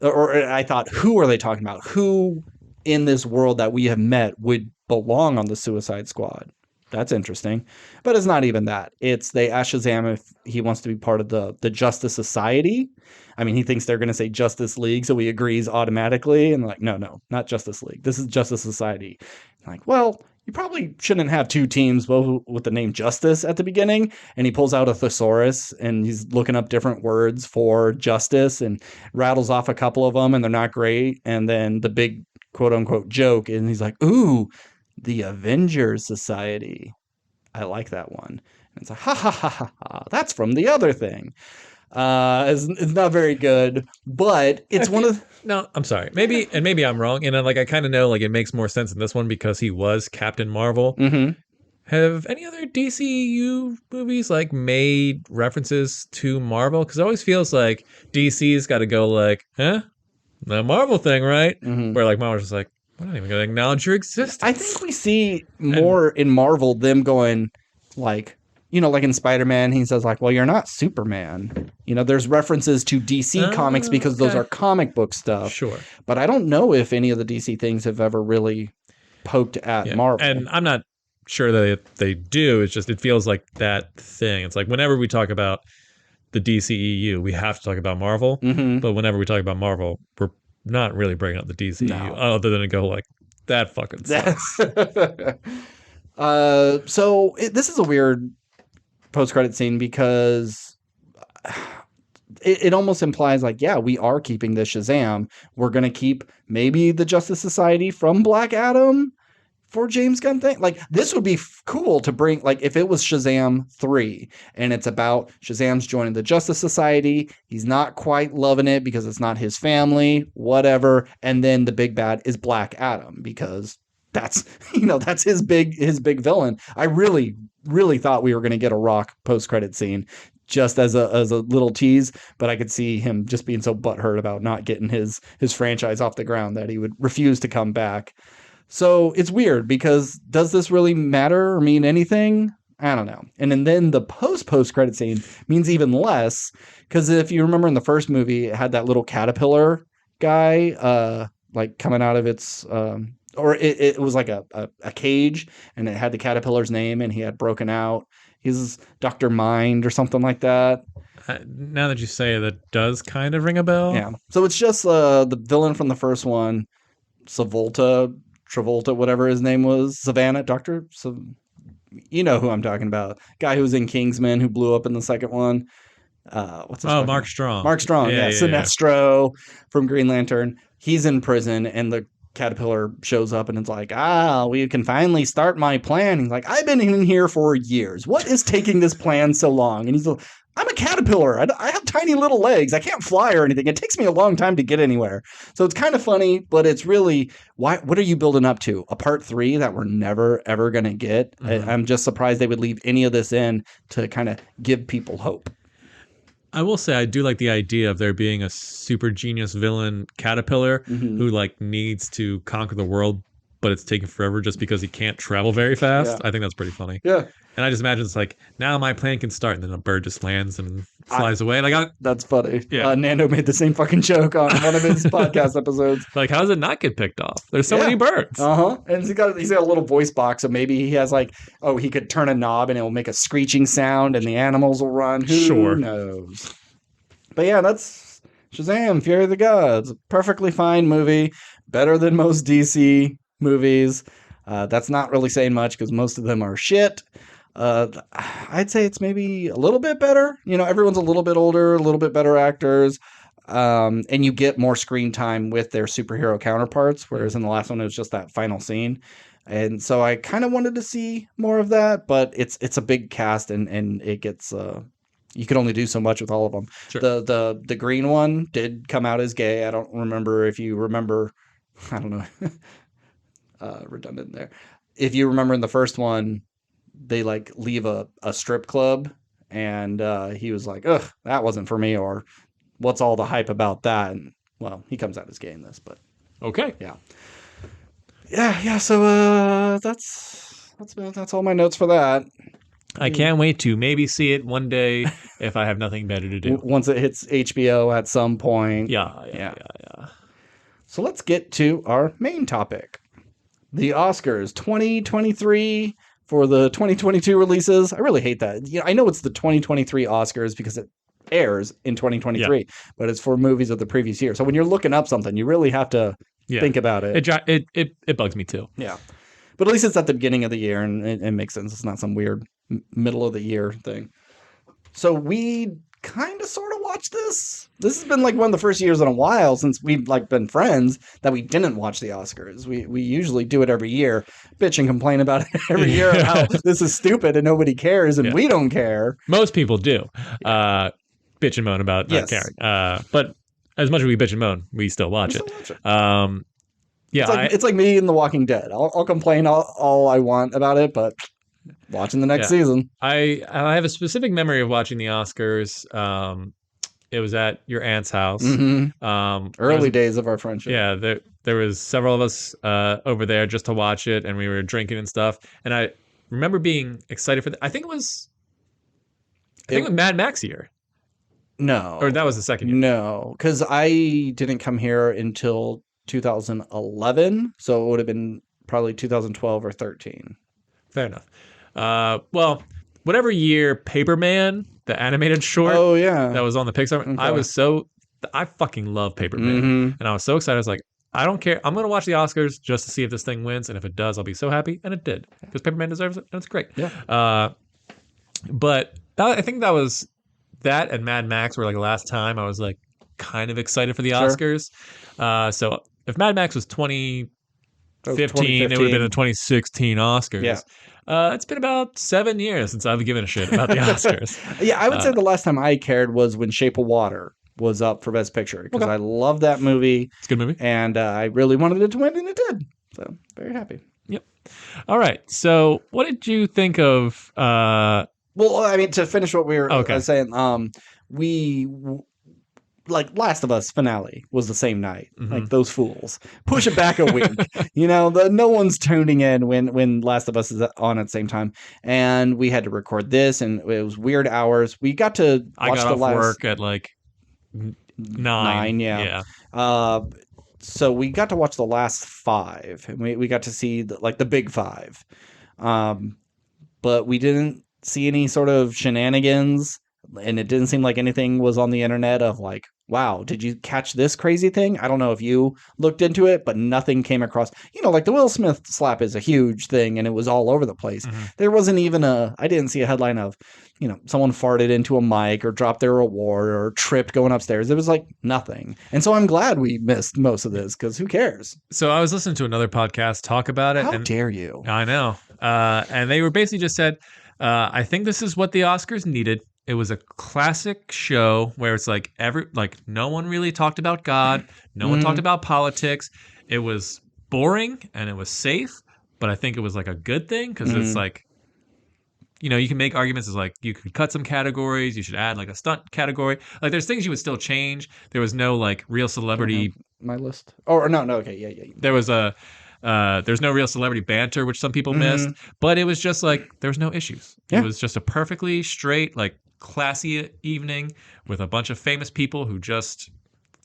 Or I thought, who are they talking about? Who in this world that we have met would belong on the Suicide Squad? That's interesting. But it's not even that. It's they asked Shazam if he wants to be part of the Justice Society. I mean, he thinks they're going to say Justice League, so he agrees automatically. And like, no, not Justice League. This is Justice Society. I'm like, well, you probably shouldn't have two teams both with the name Justice at the beginning. And he pulls out a thesaurus and he's looking up different words for justice and rattles off a couple of them, and they're not great. And then the big quote unquote joke, and he's like, ooh, the Avengers Society. I like that one. And it's like, ha ha ha ha ha. That's from the other thing. It's not very good, but it's one of. No, I'm sorry. Maybe I'm wrong, and like I kind of know like it makes more sense in this one because he was Captain Marvel. Mm-hmm. Have any other DCU movies like made references to Marvel? Because it always feels like DC's got to go like, huh, the Marvel thing, right? Mm-hmm. Where like Marvel's just like, we're not even going to acknowledge your existence. I think we see more in Marvel them going like, like in Spider-Man, he says like, well, you're not Superman. There's references to DC comics because those are comic book stuff. Sure. But I don't know if any of the DC things have ever really poked at Marvel. And I'm not sure that they do. It's just, it feels like that thing. It's like whenever we talk about the DCEU, we have to talk about Marvel. Mm-hmm. But whenever we talk about Marvel, we're not really bringing up the DCEU other than to go like, that fucking sucks. So this is a weird post-credit scene because it almost implies like, yeah, we are keeping the Shazam. We're going to keep maybe the Justice Society from Black Adam for James Gunn thing. Like, this would be cool to bring, like, if it was Shazam 3 and it's about Shazam's joining the Justice Society. He's not quite loving it because it's not his family, whatever. And then the big bad is Black Adam because that's, that's his big villain. I really, really thought we were going to get a Rock post-credit scene just as a little tease, but I could see him just being so butthurt about not getting his franchise off the ground that he would refuse to come back. So it's weird because does this really matter or mean anything? I don't know. And then the post-credit scene means even less because if you remember in the first movie, it had that little caterpillar guy like coming out of its or it was like a cage and it had the caterpillar's name and he had broken out. He's Dr. Mind or something like that. Now that you say it, that does kind of ring a bell. Yeah. So it's just the villain from the first one, Travolta, whatever his name was, Savannah, you know who I'm talking about. Guy who was in Kingsman who blew up in the second one. What's his Mark Strong. Mark Strong, yeah. Sinestro from Green Lantern. He's in prison and the caterpillar shows up and it's like, we can finally start my plan. He's like, I've been in here for years. What is taking this plan so long? And he's like, I'm a caterpillar. I have tiny little legs. I can't fly or anything. It takes me a long time to get anywhere. So it's kind of funny, but it's really, what are you building up to? A part 3 that we're never, ever going to get? Mm-hmm. I'm just surprised they would leave any of this in to kind of give people hope. I will say I do like the idea of there being a super genius villain caterpillar who like needs to conquer the world, but it's taking forever just because he can't travel very fast. Yeah. I think that's pretty funny. Yeah. And I just imagine it's like, now my plan can start, and then a bird just lands and flies away. Like, that's funny. Yeah. Nando made the same fucking joke on one of his podcast episodes. Like, how does it not get picked off? There's so many birds. And he's got a little voice box, so maybe he has like, he could turn a knob and it will make a screeching sound, and the animals will run. Who knows? But yeah, that's Shazam, Fury of the Gods. Perfectly fine movie. Better than most DC movies. That's not really saying much because most of them are shit. I'd say it's maybe a little bit better. Everyone's a little bit older, a little bit better actors. And you get more screen time with their superhero counterparts, whereas in the last one, it was just that final scene. And so I kind of wanted to see more of that, but it's a big cast and it gets, you could only do so much with all of them. Sure. The green one did come out as gay. I don't remember if you remember, I don't know. redundant there. If you remember in the first one, they like leave a strip club, and he was like, "Ugh, that wasn't for me," or "What's all the hype about that?" And well, he comes out as gay in this, but Okay. yeah. So that's all my notes for that. I can't wait to maybe see it one day if I have nothing better to do. Once it hits HBO at some point. Yeah. So let's get to our main topic. The Oscars 2023 for the 2022 releases. I really hate that. I know it's the 2023 Oscars because it airs in 2023, but it's for movies of the previous year. So when you're looking up something, you really have to think about it. It bugs me too. Yeah. But at least it's at the beginning of the year, and it makes sense. It's not some weird middle of the year thing. So we kind of sort of watched this. This has been like one of the first years in a while since we've like been friends that we didn't watch the Oscars. We usually do it every year, bitch and complain about it every year how this is stupid and nobody cares and we don't care. Most people do bitch and moan about not caring. But as much as we bitch and moan, we still watch it. It's like me in The Walking Dead. I'll complain all I want about it, but watching the next season. I have a specific memory of watching the Oscars. It was at your aunt's house. Early days of our friendship. Yeah, there was several of us over there just to watch it, and we were drinking and stuff. And I remember being excited for I think it was Mad Max year. No. Or that was the second year. No, because I didn't come here until 2011, so it would have been probably 2012 or 13. Fair enough. Well, whatever year Paperman, the animated short, that was on the Pixar, okay. I fucking love Paperman, and I was so excited. I was like, I don't care. I'm gonna watch the Oscars just to see if this thing wins, and if it does, I'll be so happy. And it did, because Paperman deserves it, and it's great. Yeah. But I think that was that and Mad Max were like the last time I was like kind of excited for the Oscars. So if Mad Max was 2015, it would have been the 2016 Oscars. Yeah. It's been about 7 years since I've given a shit about the Oscars. I would say the last time I cared was when Shape of Water was up for Best Picture, because I love that movie. It's a good movie. And I really wanted it to win, and it did. So, very happy. Yep. All right. So, what did you think of... Well, I mean, to finish what we were saying, like Last of Us finale was the same night. Like those fools. Push it back a week. No one's tuning in when Last of Us is on at the same time. And we had to record this, and it was weird hours. We got to watch I got off work at like 9. Yeah. So we got to watch the last 5, and we got to see the big 5. But we didn't see any sort of shenanigans, and it didn't seem like anything was on the internet of like, wow, did you catch this crazy thing? I don't know if you looked into it, but nothing came across. Like the Will Smith slap is a huge thing, and it was all over the place. There wasn't even I didn't see a headline of, someone farted into a mic or dropped their award or tripped going upstairs. It was like nothing. And so I'm glad we missed most of this, because who cares? So I was listening to another podcast talk about it. How dare you? I know. And they were basically just said, I think this is what the Oscars needed. It was a classic show where it's like no one really talked about God. No one talked about politics. It was boring and it was safe, but I think it was like a good thing, because it's like, you can make arguments as like you could cut some categories. You should add like a stunt category. Like there's things you would still change. There was no like real celebrity. My list. Oh, no. Okay. Yeah. There was there's no real celebrity banter, which some people missed, but it was just like there was no issues. It was just a perfectly straight, like classy evening with a bunch of famous people who just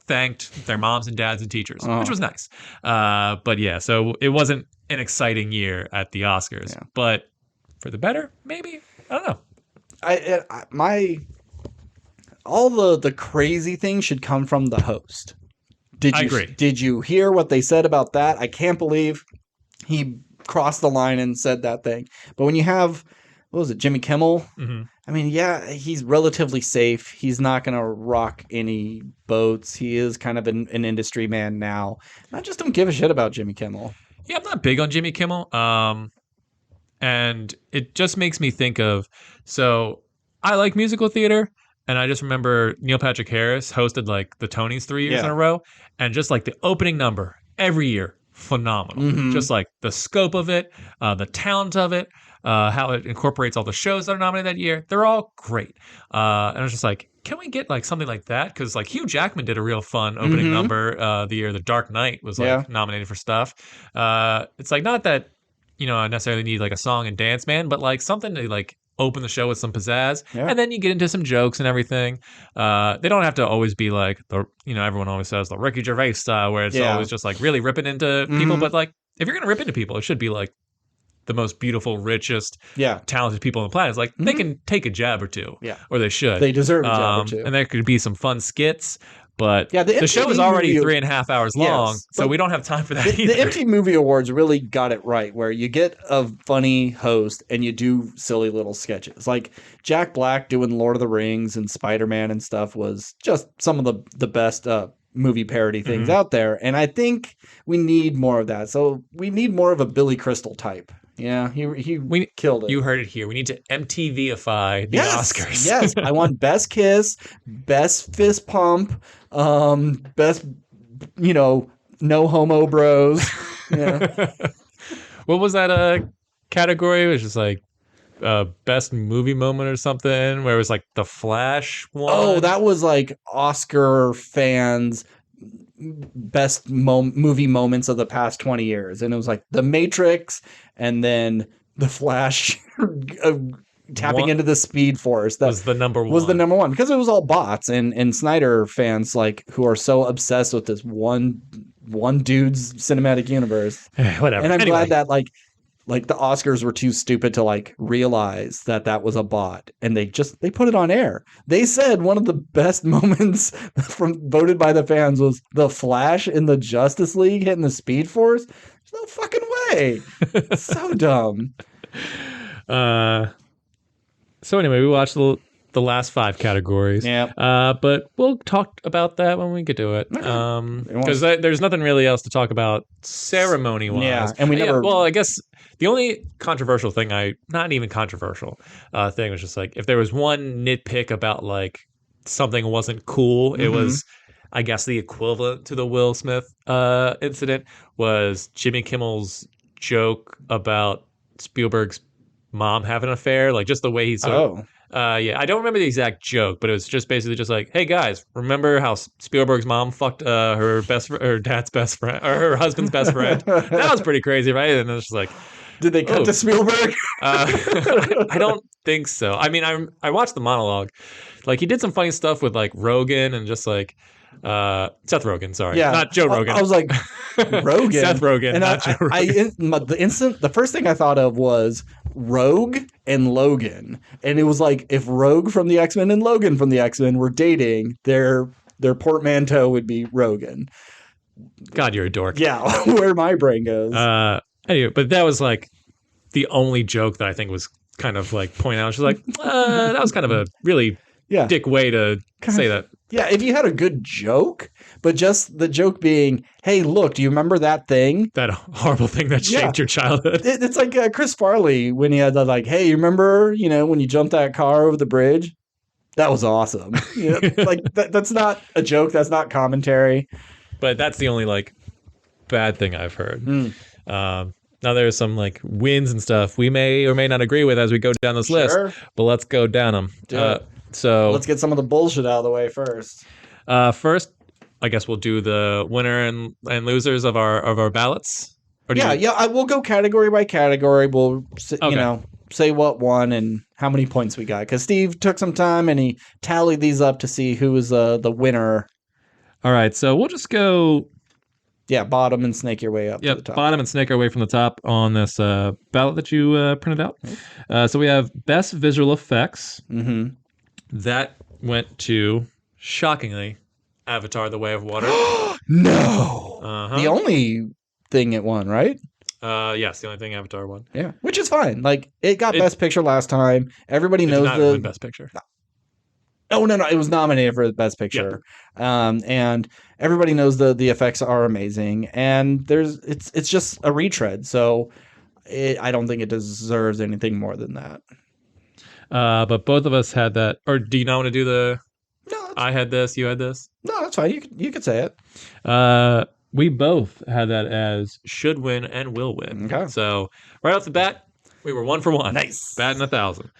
thanked their moms and dads and teachers, which was nice. But yeah, so it wasn't an exciting year at the Oscars, but for the better, maybe. I don't know. All the crazy things should come from the host. I agree. Did you hear what they said about that? I can't believe he crossed the line and said that thing. But when you have, what was it, Jimmy Kimmel? I mean, yeah, he's relatively safe. He's not going to rock any boats. He is kind of an industry man now. And I just don't give a shit about Jimmy Kimmel. Yeah, I'm not big on Jimmy Kimmel. And it just makes me think of, so I like musical theater. And I just remember Neil Patrick Harris hosted like the Tonys 3 years in a row. And just like the opening number every year, phenomenal. Mhm. Just like the scope of it, the talent of it, how it incorporates all the shows that are nominated that year. They're all great. And I was just like, can we get like something like that? Because like Hugh Jackman did a real fun opening Mhm. number the year The Dark Knight was Yeah. like nominated for stuff. It's like not that I necessarily need like a song and dance man, but like something to like open the show with some pizzazz, Yeah. and then you get into some jokes and everything. They don't have to always be like everyone always says the Ricky Gervais style, where it's Yeah. always just like really ripping into people. Mhm. But like if you're gonna rip into people, it should be like the most beautiful, richest, Yeah. talented people on the planet. It's like they Mhm. can take a jab or two, Yeah. or they should. They deserve a jab or two. And there could be some fun skits. But Yeah, the the show is MTV already movie. 3.5 hours long, Yes, so but we don't have time for that the either. MTV Movie Awards really got it right, where you get a funny host and you do silly little sketches. Like Jack Black doing Lord of the Rings and Spider-Man and stuff was just some of the best movie parody things out there. And I think we need more of that. So we need more of a Billy Crystal type. Yeah, he We killed it. You heard it here. We need to MTVify the Yes, Oscars. yes. I want best kiss, best fist pump, best no homo bros. Yeah. What was that category? It was just like best movie moment or something, where it was like the Flash one. Oh, that was like Oscar fans best movie moments of the past 20 years. And it was like The Matrix and then The Flash tapping One- into the Speed Force. That was the number one. was the number one because it was all bots and Snyder fans like who are so obsessed with this one dude's cinematic universe. Whatever. And I'm Anyway. glad that like the Oscars were too stupid to like realize that was a bot, and they put it on air. They said one of the best moments from voted by the fans was the Flash in the Justice League hitting the Speed Force. There's no fucking way. So dumb. So anyway, we watched the last 5 categories. Yeah. But we'll talk about that when we get to it. Because there's nothing really else to talk about ceremony-wise. Yeah, and we never. Well, I guess the only controversial thing not even controversial thing was just like if there was one nitpick about like something wasn't cool, it was. I guess the equivalent to the Will Smith incident was Jimmy Kimmel's joke about Spielberg's mom having an affair, like just the way he sort of. Yeah, I don't remember the exact joke, but it was just basically just like, "Hey guys, remember how Spielberg's mom fucked her dad's best friend or her husband's best friend?" That was pretty crazy, right? And it was just like, did they cut to Spielberg? I don't think so. I mean, I watched the monologue. Like he did some funny stuff with like Rogan and just like Seth Rogen, sorry, not Joe Rogan. I was like Rogan, Seth Rogen, and not Joe Rogan. The first thing I thought of was Rogue and Logan, and it was like if Rogue from the X-Men and Logan from the X-Men were dating, their portmanteau would be Rogan. God, you're a dork. Yeah, where my brain goes. Anyway, but that was like the only joke that I think was kind of like point out. She's like, that was kind of a really dick way to say that. Yeah, if you had a good joke, but just the joke being, hey, look, do you remember that thing? That horrible thing that shaped your childhood. It's like Chris Farley when he had that, like, hey, you remember, when you jumped that car over the bridge? That was awesome. Like, that's not a joke. That's not commentary. But that's the only, like, bad thing I've heard. Now there's some, like, wins and stuff we may or may not agree with as we go down this list. But let's go down them. So let's get some of the bullshit out of the way first. First, I guess we'll do the winner and losers of our ballots. We'll go category by category. We'll say what won and how many points we got. Because Steve took some time and he tallied these up to see who was the winner. All right, so we'll just go. Yeah, bottom and snake your way up to the top. Bottom and snake our way from the top on this ballot that you printed out. So we have best visual effects. Mm-hmm. That went to, shockingly, Avatar: The Way of Water. No! The only thing it won, right? Yes, the only thing Avatar won. Yeah, which is fine. Like, it got Best Picture last time. Everybody knows did not win Best Picture. Oh, no. It was nominated for the Best Picture. Yep. And everybody knows the effects are amazing. And it's just a retread. So I don't think it deserves anything more than that. But both of us had that. Or do you not want to do the... No. I had this, you had this? No, that's fine. You could say it. We both had that as should win and will win. Okay. So right off the bat, we were 1 for 1. Nice. Batting 1,000.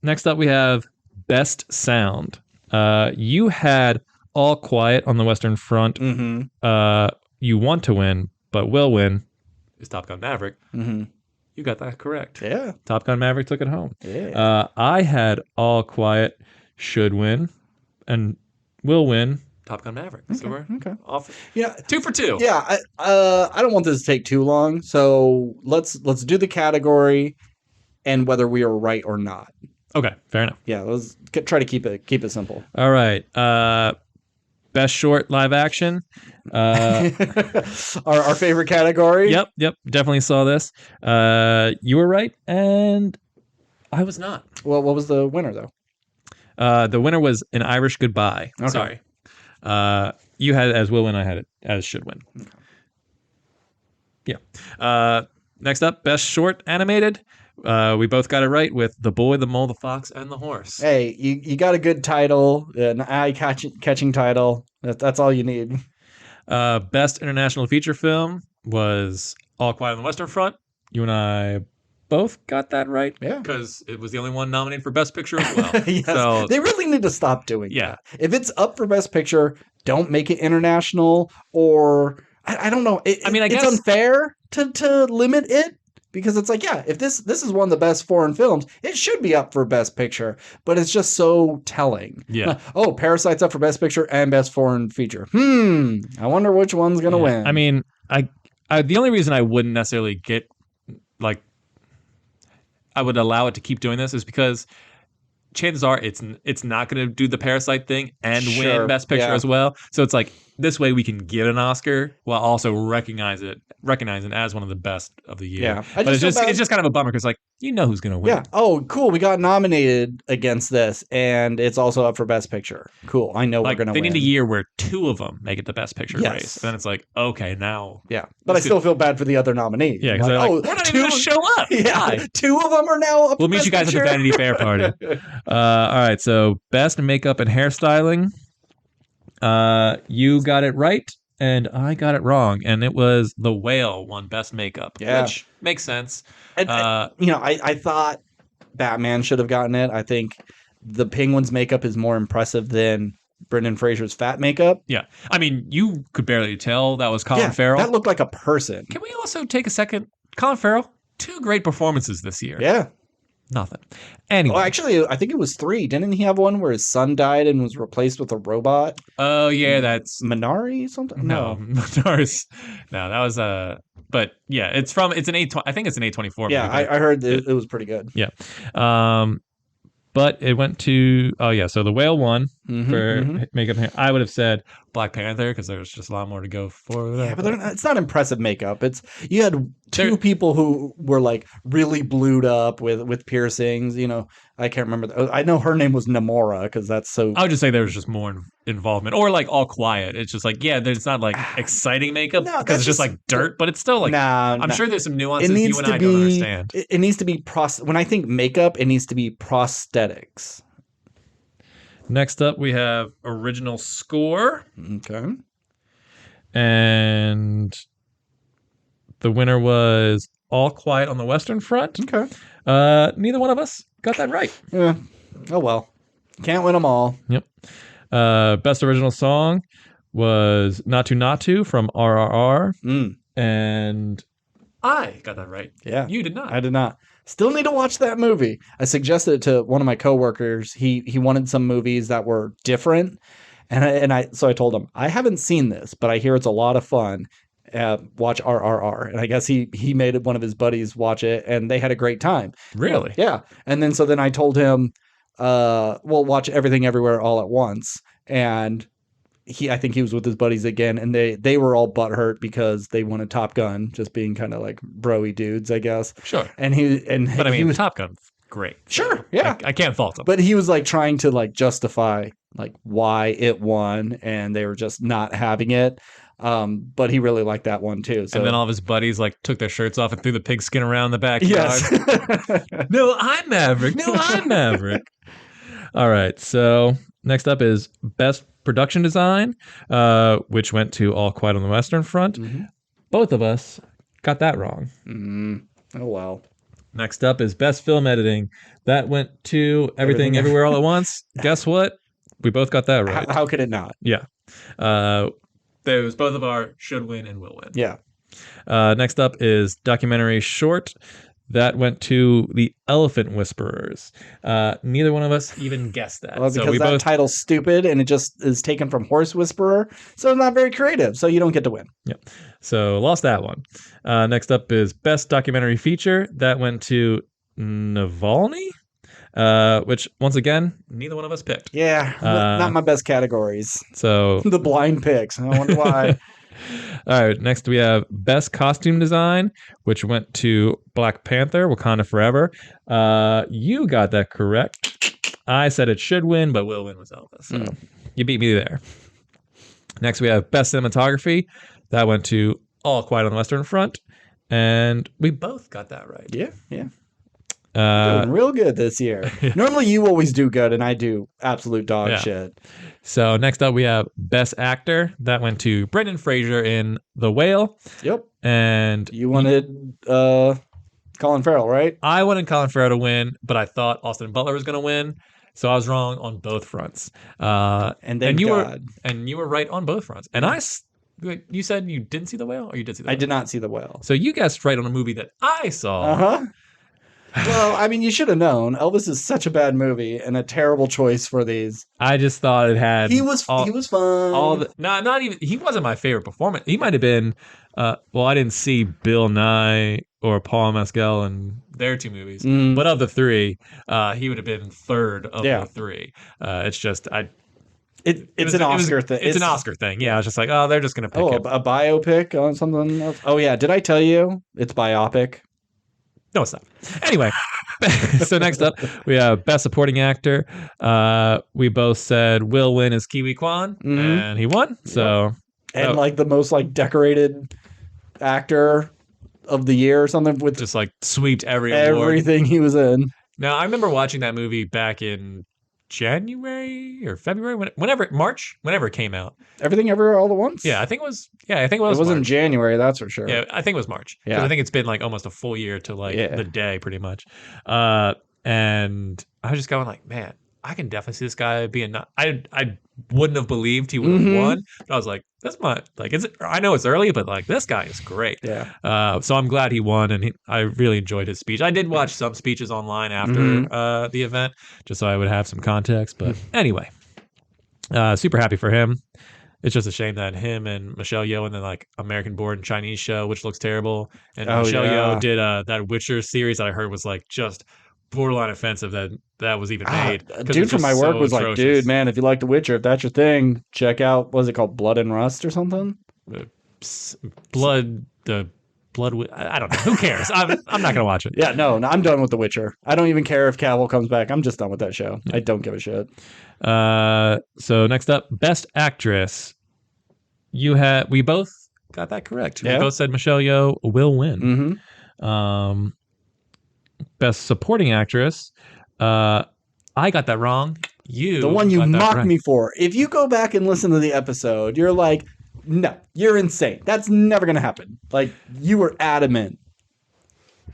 Next up, we have best sound. You had All Quiet on the Western Front. Mm-hmm. You want to win, but will win is Top Gun Maverick. Mm-hmm. You got that correct. Yeah. Top Gun Maverick took it home. Yeah. I had All Quiet should win and will win Top Gun Maverick. So we're off. Yeah. 2 for 2. Yeah. I don't want this to take too long, so let's do the category and whether we are right or not. Okay, fair enough. Yeah, let's try to keep it simple. All right. Best short live action. Our favorite category. Yep. Definitely saw this. You were right, and I was not. Well, what was the winner though? The winner was An Irish Goodbye. Okay. Sorry. You had it as will win. I had it as should win. Okay. Yeah. Next up, best short animated. We both got it right with The Boy, the Mole, the Fox, and the Horse. Hey, you got a good title, an eye-catching title. That's all you need. Best international feature film was All Quiet on the Western Front. You and I both got that right. Yeah. Because it was the only one nominated for Best Picture as well. Yes. So they really need to stop doing that. If it's up for Best Picture, don't make it international, or I don't know. I guess it's unfair to limit it. Because it's like, yeah, if this is one of the best foreign films, it should be up for Best Picture. But it's just so telling. Yeah. Oh, Parasite's up for Best Picture and Best Foreign Feature. I wonder which one's going to win. I mean, I the only reason I wouldn't necessarily get, like, I would allow it to keep doing this is because chances are it's not going to do the Parasite thing and win Best Picture as well. So it's like, this way we can get an Oscar while also recognizing as one of the best of the year. Yeah. But it's just kind of a bummer because, like, you know who's going to win. Yeah. Oh, cool. We got nominated against this, and it's also up for Best Picture. Cool. I know we're going to win. They need a year where 2 of them make it the Best Picture race. Then it's like, okay, now. Yeah. But I still feel bad for the other nominees. Yeah, because we're not even going to show up. Yeah. Hi. 2 of them are now up We'll for meet Best you guys Picture. at the Vanity Fair party. All right. So, best makeup and hairstyling. You got it right. And I got it wrong, and it was The Whale won Best Makeup, which makes sense. And, I thought Batman should have gotten it. I think the Penguin's makeup is more impressive than Brendan Fraser's fat makeup. Yeah. I mean, you could barely tell that was Colin Farrell. That looked like a person. Can we also take a second? Colin Farrell, 2 great performances this year. Yeah. Nothing. Anyway. Well, actually, I think it was 3. Didn't he have one where his son died and was replaced with a robot? Oh, yeah, that's... Minari something? No, Minari's... No, that was But, yeah, it's an A... I think it's an A24 Yeah, movie. I heard it was pretty good. Yeah. But it went to... Oh, yeah, so The Whale won for makeup and hair. I would have said Black Panther because there's just a lot more to go for. Yeah, but it's not impressive makeup. You had 2 people who were like really blued up with piercings. You know, I can't remember. I know her name was Namora because that's so. I would just say there was just more involvement, or like All Quiet. It's just like there's not like exciting makeup because it's just like dirt, but it's still like I'm sure there's some nuances you and I don't understand. It needs to be when I think makeup, it needs to be prosthetics. Next up, we have original score. Okay. And the winner was All Quiet on the Western Front. Okay. Neither one of us got that right. Yeah. Oh, well. Can't win them all. Yep. Best original song was Not To from RRR. And I got that right. Yeah. You did not. I did not. Still need to watch that movie. I suggested it to one of my coworkers. He wanted some movies that were different. So I told him, I haven't seen this, but I hear it's a lot of fun. Watch RRR. And I guess he made one of his buddies watch it, and they had a great time. Really? Yeah. And then I told him, watch Everything Everywhere All at Once. And I think he was with his buddies again, and they were all butthurt because they wanted Top Gun, just being kind of like bro-y dudes, I guess. Sure. But he was Top Gun. Great. Sure. Yeah. I can't fault him. But he was like trying to like justify like why it won, and they were just not having it. But he really liked that one too. So. And then all of his buddies like took their shirts off and threw the pigskin around the backyard. Yes. No, I'm Maverick. All right. So next up is best production design, which went to All Quiet on the Western Front. Both of us got that wrong. Oh, wow. Next up is best film editing. That went to Everything Everywhere All at Once. Guess what? We both got that right. How could it not? Yeah. Those both of our should win and will win. Yeah. Next up is documentary short. That went to The Elephant Whisperers. Neither one of us even guessed that. Well, because that title's stupid and it just is taken from Horse Whisperer, so it's not very creative, so you don't get to win. Yep. So lost that one. Next up is best documentary feature. That went to Navalny, which once again neither one of us picked. Yeah, not my best categories. So the blind picks. I wonder why. All right, next we have best costume design, which went to Black Panther, Wakanda Forever. You got that correct. I said it should win, but will win was Elvis. So you beat me there. Next we have best cinematography. That went to All Quiet on the Western Front, and we both got that right. Yeah. Doing real good this year. Normally you always do good, and I do absolute dog shit. So next up we have best actor. That went to Brendan Fraser in The Whale. Yep. And you wanted Colin Farrell, right? I wanted Colin Farrell to win, but I thought Austin Butler was going to win. So I was wrong on both fronts. And you were right on both fronts. And you said you didn't see The Whale, or you did see The Whale? I did not see The Whale. So you guessed right on a movie that I saw. Uh-huh. Well, I mean, you should have known. Elvis is such a bad movie and a terrible choice for these. I just thought it had. He was fun. Not even. He wasn't my favorite performance. He might have been. Well, I didn't see Bill Nye or Paul Mescal in their two movies, but of the three, he would have been third of the three. It's just It's an Oscar thing. It's an Oscar thing. Yeah, I was just like, oh, they're just gonna pick a biopic on something else. Oh yeah, did I tell you it's biopic? No, it's not. Anyway, so next up, we have Best Supporting Actor. We both said Will win as Kiwi Kwan, and he won. So, and like the most like decorated actor of the year or something, with just like sweeped everything award. He was in. Now, I remember watching that movie back in January or February, whenever it came out. Everything Everywhere All at Once? Yeah, I think it was. It wasn't January, that's for sure. Yeah, I think it was March. Yeah, I think it's been like almost a full year to like the day, pretty much. And I was just going like, man, I can definitely see this guy being. I wouldn't have believed he would have won. But I was like, that's my like. I know it's early, but like this guy is great. Yeah. So I'm glad he won, and I really enjoyed his speech. I did watch some speeches online after the event, just so I would have some context. But anyway, super happy for him. It's just a shame that him and Michelle Yeoh in the like American Born Chinese show, which looks terrible, and Michelle Yeoh did that Witcher series that I heard was like just borderline offensive that was even made. Dude from my work was atrocious. Like, dude, man, if you like The Witcher, if that's your thing, check out, what is it called, Blood and Rust or something? Blood. I don't know. Who cares? I'm not gonna watch it. Yeah, no, I'm done with The Witcher. I don't even care if Cavill comes back. I'm just done with that show. I don't give a shit. So next up, Best Actress. We both got that correct. Yeah. We both said Michelle Yeoh will win. Best Supporting Actress. I got that wrong. The one you mocked me for. If you go back and listen to the episode, you're like, no, you're insane. That's never going to happen. Like, you were adamant.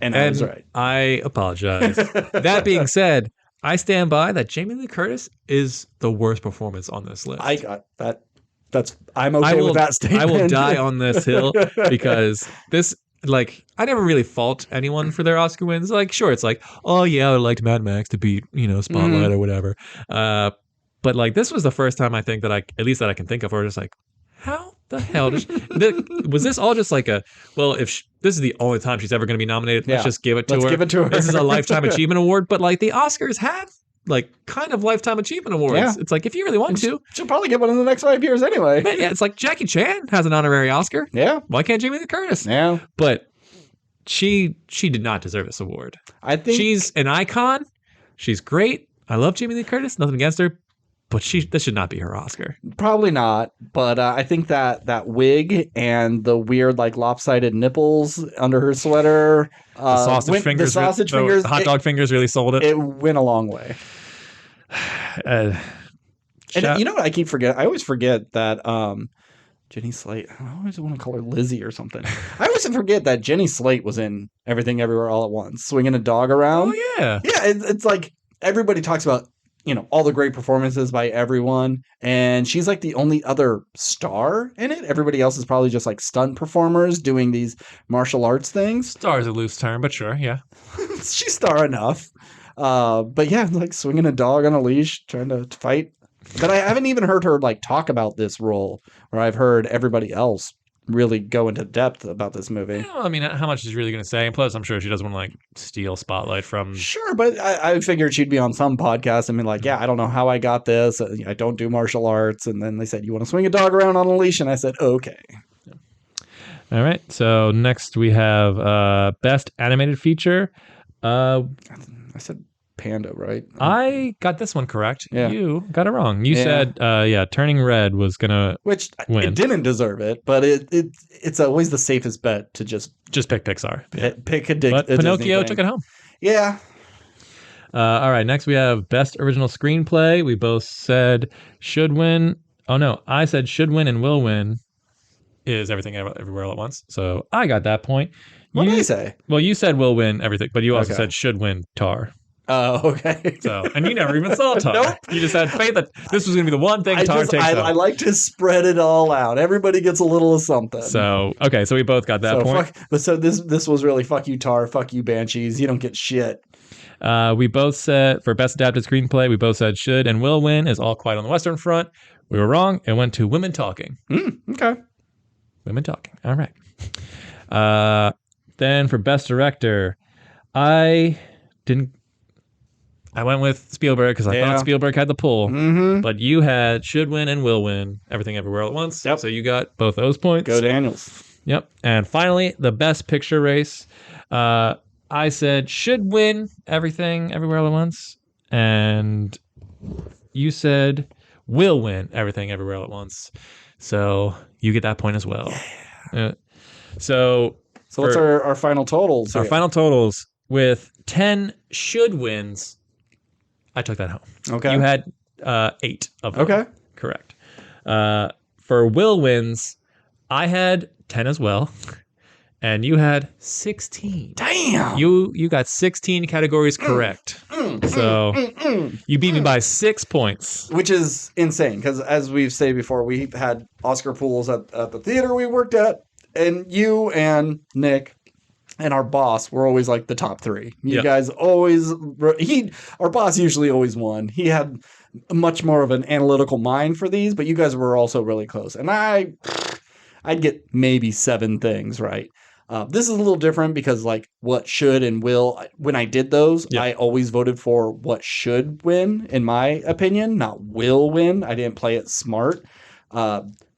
And I was right. I apologize. That being said, I stand by that Jamie Lee Curtis is the worst performance on this list. I got that. I'm okay with that statement. I will die on this hill because this, like, I never really fault anyone for their Oscar wins. Like, sure, it's like, oh yeah, I liked Mad Max to beat, Spotlight or whatever. But like, this was the first time I think that I can think of where just like, how the hell was this all just like if this is the only time she's ever going to be nominated, let's just give it to her. This is a Lifetime Achievement Award, but like the Oscars have like kind of Lifetime Achievement Awards. Yeah. It's like, if you really want to, she'll probably get one in the next 5 years anyway. Man, yeah, it's like Jackie Chan has an honorary Oscar. Yeah. Why can't Jamie Lee Curtis? Yeah. But she did not deserve this award. I think she's an icon. She's great. I love Jamie Lee Curtis. Nothing against her. But this should not be her Oscar. Probably not. But I think that wig and the weird like lopsided nipples under her sweater, the sausage fingers, hot dog fingers really sold it. It went a long way. And you know what I keep forgetting? I always forget that Jenny Slate. I always want to call her Lizzie or something. I always forget that Jenny Slate was in Everything Everywhere All at Once, swinging a dog around. Oh yeah, Yeah, it's like everybody talks about all the great performances by everyone, and she's like the only other star in it. Everybody else is probably just like stunt performers doing these martial arts things. Star's a loose term, but sure, yeah. She's star enough. But yeah, like swinging a dog on a leash, trying to fight. But I haven't even heard her like talk about this role, where I've heard everybody else really go into depth about this movie. Well, I mean, how much is she really going to say? And plus, I'm sure she doesn't want to like steal spotlight from. Sure, but I figured she'd be on some podcast and be like, yeah, I don't know how I got this. I don't do martial arts. And then they said, you want to swing a dog around on a leash? And I said, okay. All right. So next we have Best Animated Feature. I said Panda, right? I got this one correct. Yeah. You got it wrong. You said, Turning Red was gonna which win. It didn't deserve it, but it's always the safest bet to just pick Pixar. Pick a dick. But Pinocchio took it home. Yeah. All right. Next we have Best Original Screenplay. We both said should win. Oh no, I said should win and will win. Is Everything Everywhere All at Once. So I got that point. What did I say? Well, you said will win everything, but you also said should win Tar. Oh, okay. So, and you never even saw Tar. Nope. You just had faith that this was going to be the one thing Tar takes home. I like to spread it all out. Everybody gets a little of something. So, okay, so we both got that point. So this was really fuck you, Tar, fuck you, Banshees. You don't get shit. We both said, for Best Adapted Screenplay, we both said should and will win is All Quiet on the Western Front. We were wrong. It went to Women Talking. Okay. Women Talking. All right. Then for Best Director, I went with Spielberg because I thought Spielberg had the pull. Mm-hmm. But you had should win and will win Everything Everywhere All at Once. Yep. So you got both those points. Go Daniels. Yep. And finally, the Best Picture race. I said should win Everything Everywhere All at Once. And you said will win Everything Everywhere All at Once. So you get that point as well. Yeah. So what's our final totals? Our final totals with 10 should wins. I took that home. Okay. You had 8 of them. Okay. Correct. For will wins, I had 10 as well. And you had 16. Damn. You got 16 categories correct. So you beat me by 6 points. Which is insane because, as we've said before, we had Oscar pools at the theater we worked at, and you and Nick and our boss were always like the top 3. You guys always... Our boss usually always won. He had much more of an analytical mind for these, but you guys were also really close. And I'd get maybe 7 things right. This is a little different because like what should and will, when I did those, I always voted for what should win, in my opinion, not will win. I didn't play it smart.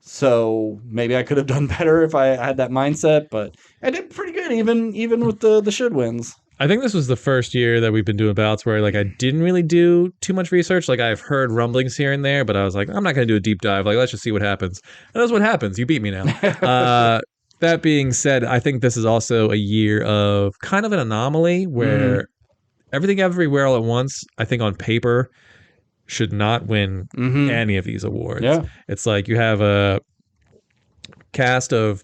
So maybe I could have done better if I had that mindset, but I did pretty good even with the should wins. I think this was the first year that we've been doing bouts where like I didn't really do too much research. Like I've heard rumblings here and there, but I was like, I'm not going to do a deep dive. Like, let's just see what happens. And that's what happens. You beat me now. That being said, I think this is also a year of kind of an anomaly where Everything Everywhere All at Once, I think on paper, should not win any of these awards. Yeah. It's like you have a cast of,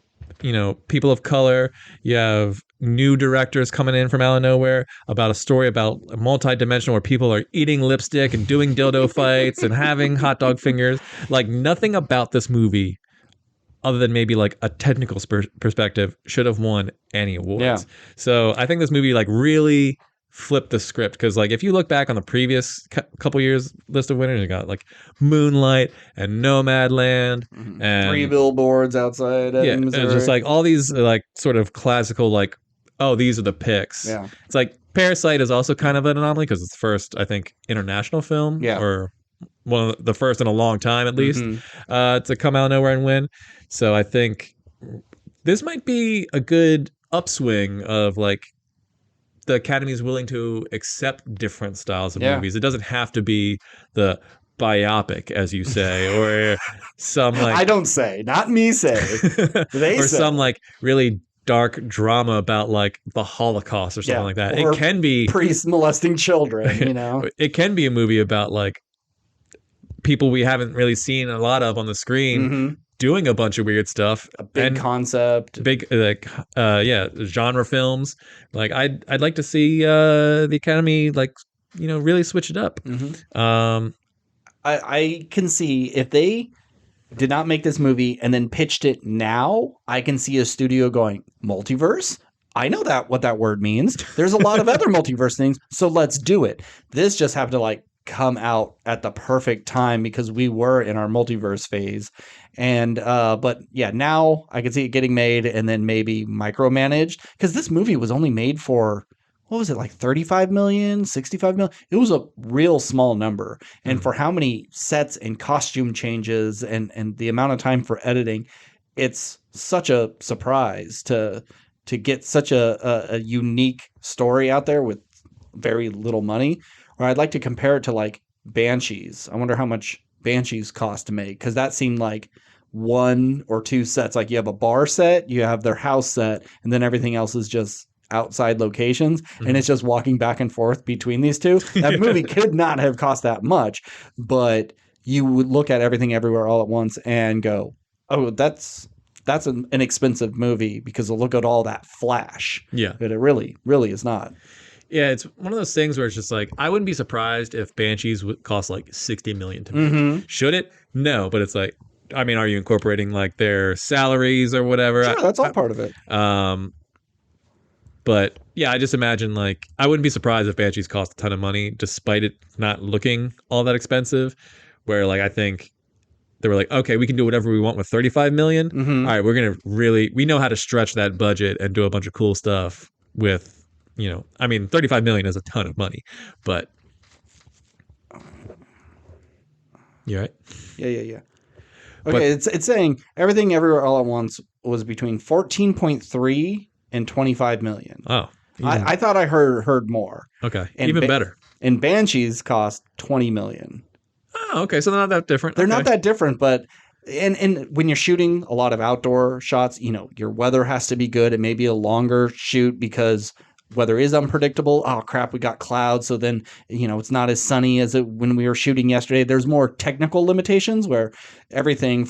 people of color. You have new directors coming in from out of nowhere about a story about a multi-dimensional where people are eating lipstick and doing dildo fights and having hot dog fingers. Like nothing about this movie, other than maybe like a technical perspective, should have won any awards. Yeah. So I think this movie like really flipped the script because like if you look back on the previous couple years list of winners, you got like Moonlight and Nomadland and 3 billboards outside Missouri. And just like all these like sort of classical like, oh, these are the picks. Yeah. It's like Parasite is also kind of an anomaly because it's the first, I think, international film or one of the first in a long time at least to come out of nowhere and win. So I think this might be a good upswing of like the Academy is willing to accept different styles of movies. It doesn't have to be the biopic, as you say, or some like I don't say, not me say. They or say. some like really dark drama about like the Holocaust or something like that. Or it can be priests molesting children, It can be a movie about like people we haven't really seen a lot of on the screen Mhm. doing a bunch of weird stuff. A big and concept. big genre films. Like I'd like to see the Academy like really switch it up. Mhm. Um, I can see if they did not make this movie and then pitched it now, I can see a studio going, multiverse? I know that what that word means. There's a lot of other multiverse things, so let's do it. This just happened to like come out at the perfect time because we were in our multiverse phase. And but yeah, now I can see it getting made and then maybe micromanaged because this movie was only made for what was it, like 35 million, 65 million? It was a real small number. And for how many sets and costume changes and the amount of time for editing, it's such a surprise to get such a unique story out there with very little money. Or I'd like to compare it to like Banshees. I wonder how much Banshees cost to make because that seemed like one or two sets. Like you have a bar set, you have their house set, and then everything else is just outside locations, and it's just walking back and forth between these two. That movie could not have cost that much, but you would look at Everything Everywhere All at Once and go, "Oh, that's an expensive movie because look at all that flash." yeah. But it really is not. Yeah, it's one of those things where it's just like I wouldn't be surprised if Banshees would cost like 60 million to make. Mm-hmm. Should it? No, but it's like I mean, are you incorporating like their salaries or whatever? Sure, that's all part of it. But yeah, I just imagine like I wouldn't be surprised if Banshees cost a ton of money despite it not looking all that expensive. Where like I think they were like, okay, we can do whatever we want with 35 million. Mm-hmm. All right, we're gonna we know how to stretch that budget and do a bunch of cool stuff with. I mean, 35 million is a ton of money, but you right? Yeah. Okay, it's saying Everything Everywhere All at Once was between 14.3 and 25 million. Oh, I thought I heard more. Okay, And even better. And Banshees cost 20 million. Oh, okay, so they're not that different. They're not that different, but and when you're shooting a lot of outdoor shots, your weather has to be good. It may be a longer shoot because weather is unpredictable. Oh crap, we got clouds, so then it's not as sunny as when we were shooting yesterday. There's more technical limitations where everything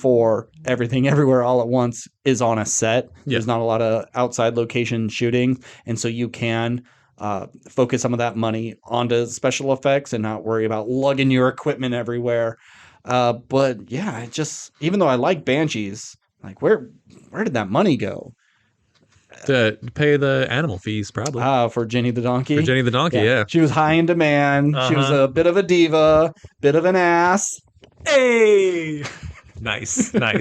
Everywhere All at Once is on a set. Yeah. There's not a lot of outside location shooting, and so you can focus some of that money onto special effects and not worry about lugging your equipment everywhere. But yeah, even though I like Banshees, like where did that money go? To pay the animal fees, probably. For Jenny the donkey. For Jenny the donkey, yeah. She was high in demand. She was a bit of a diva, bit of an ass. Hey, nice. Yeah.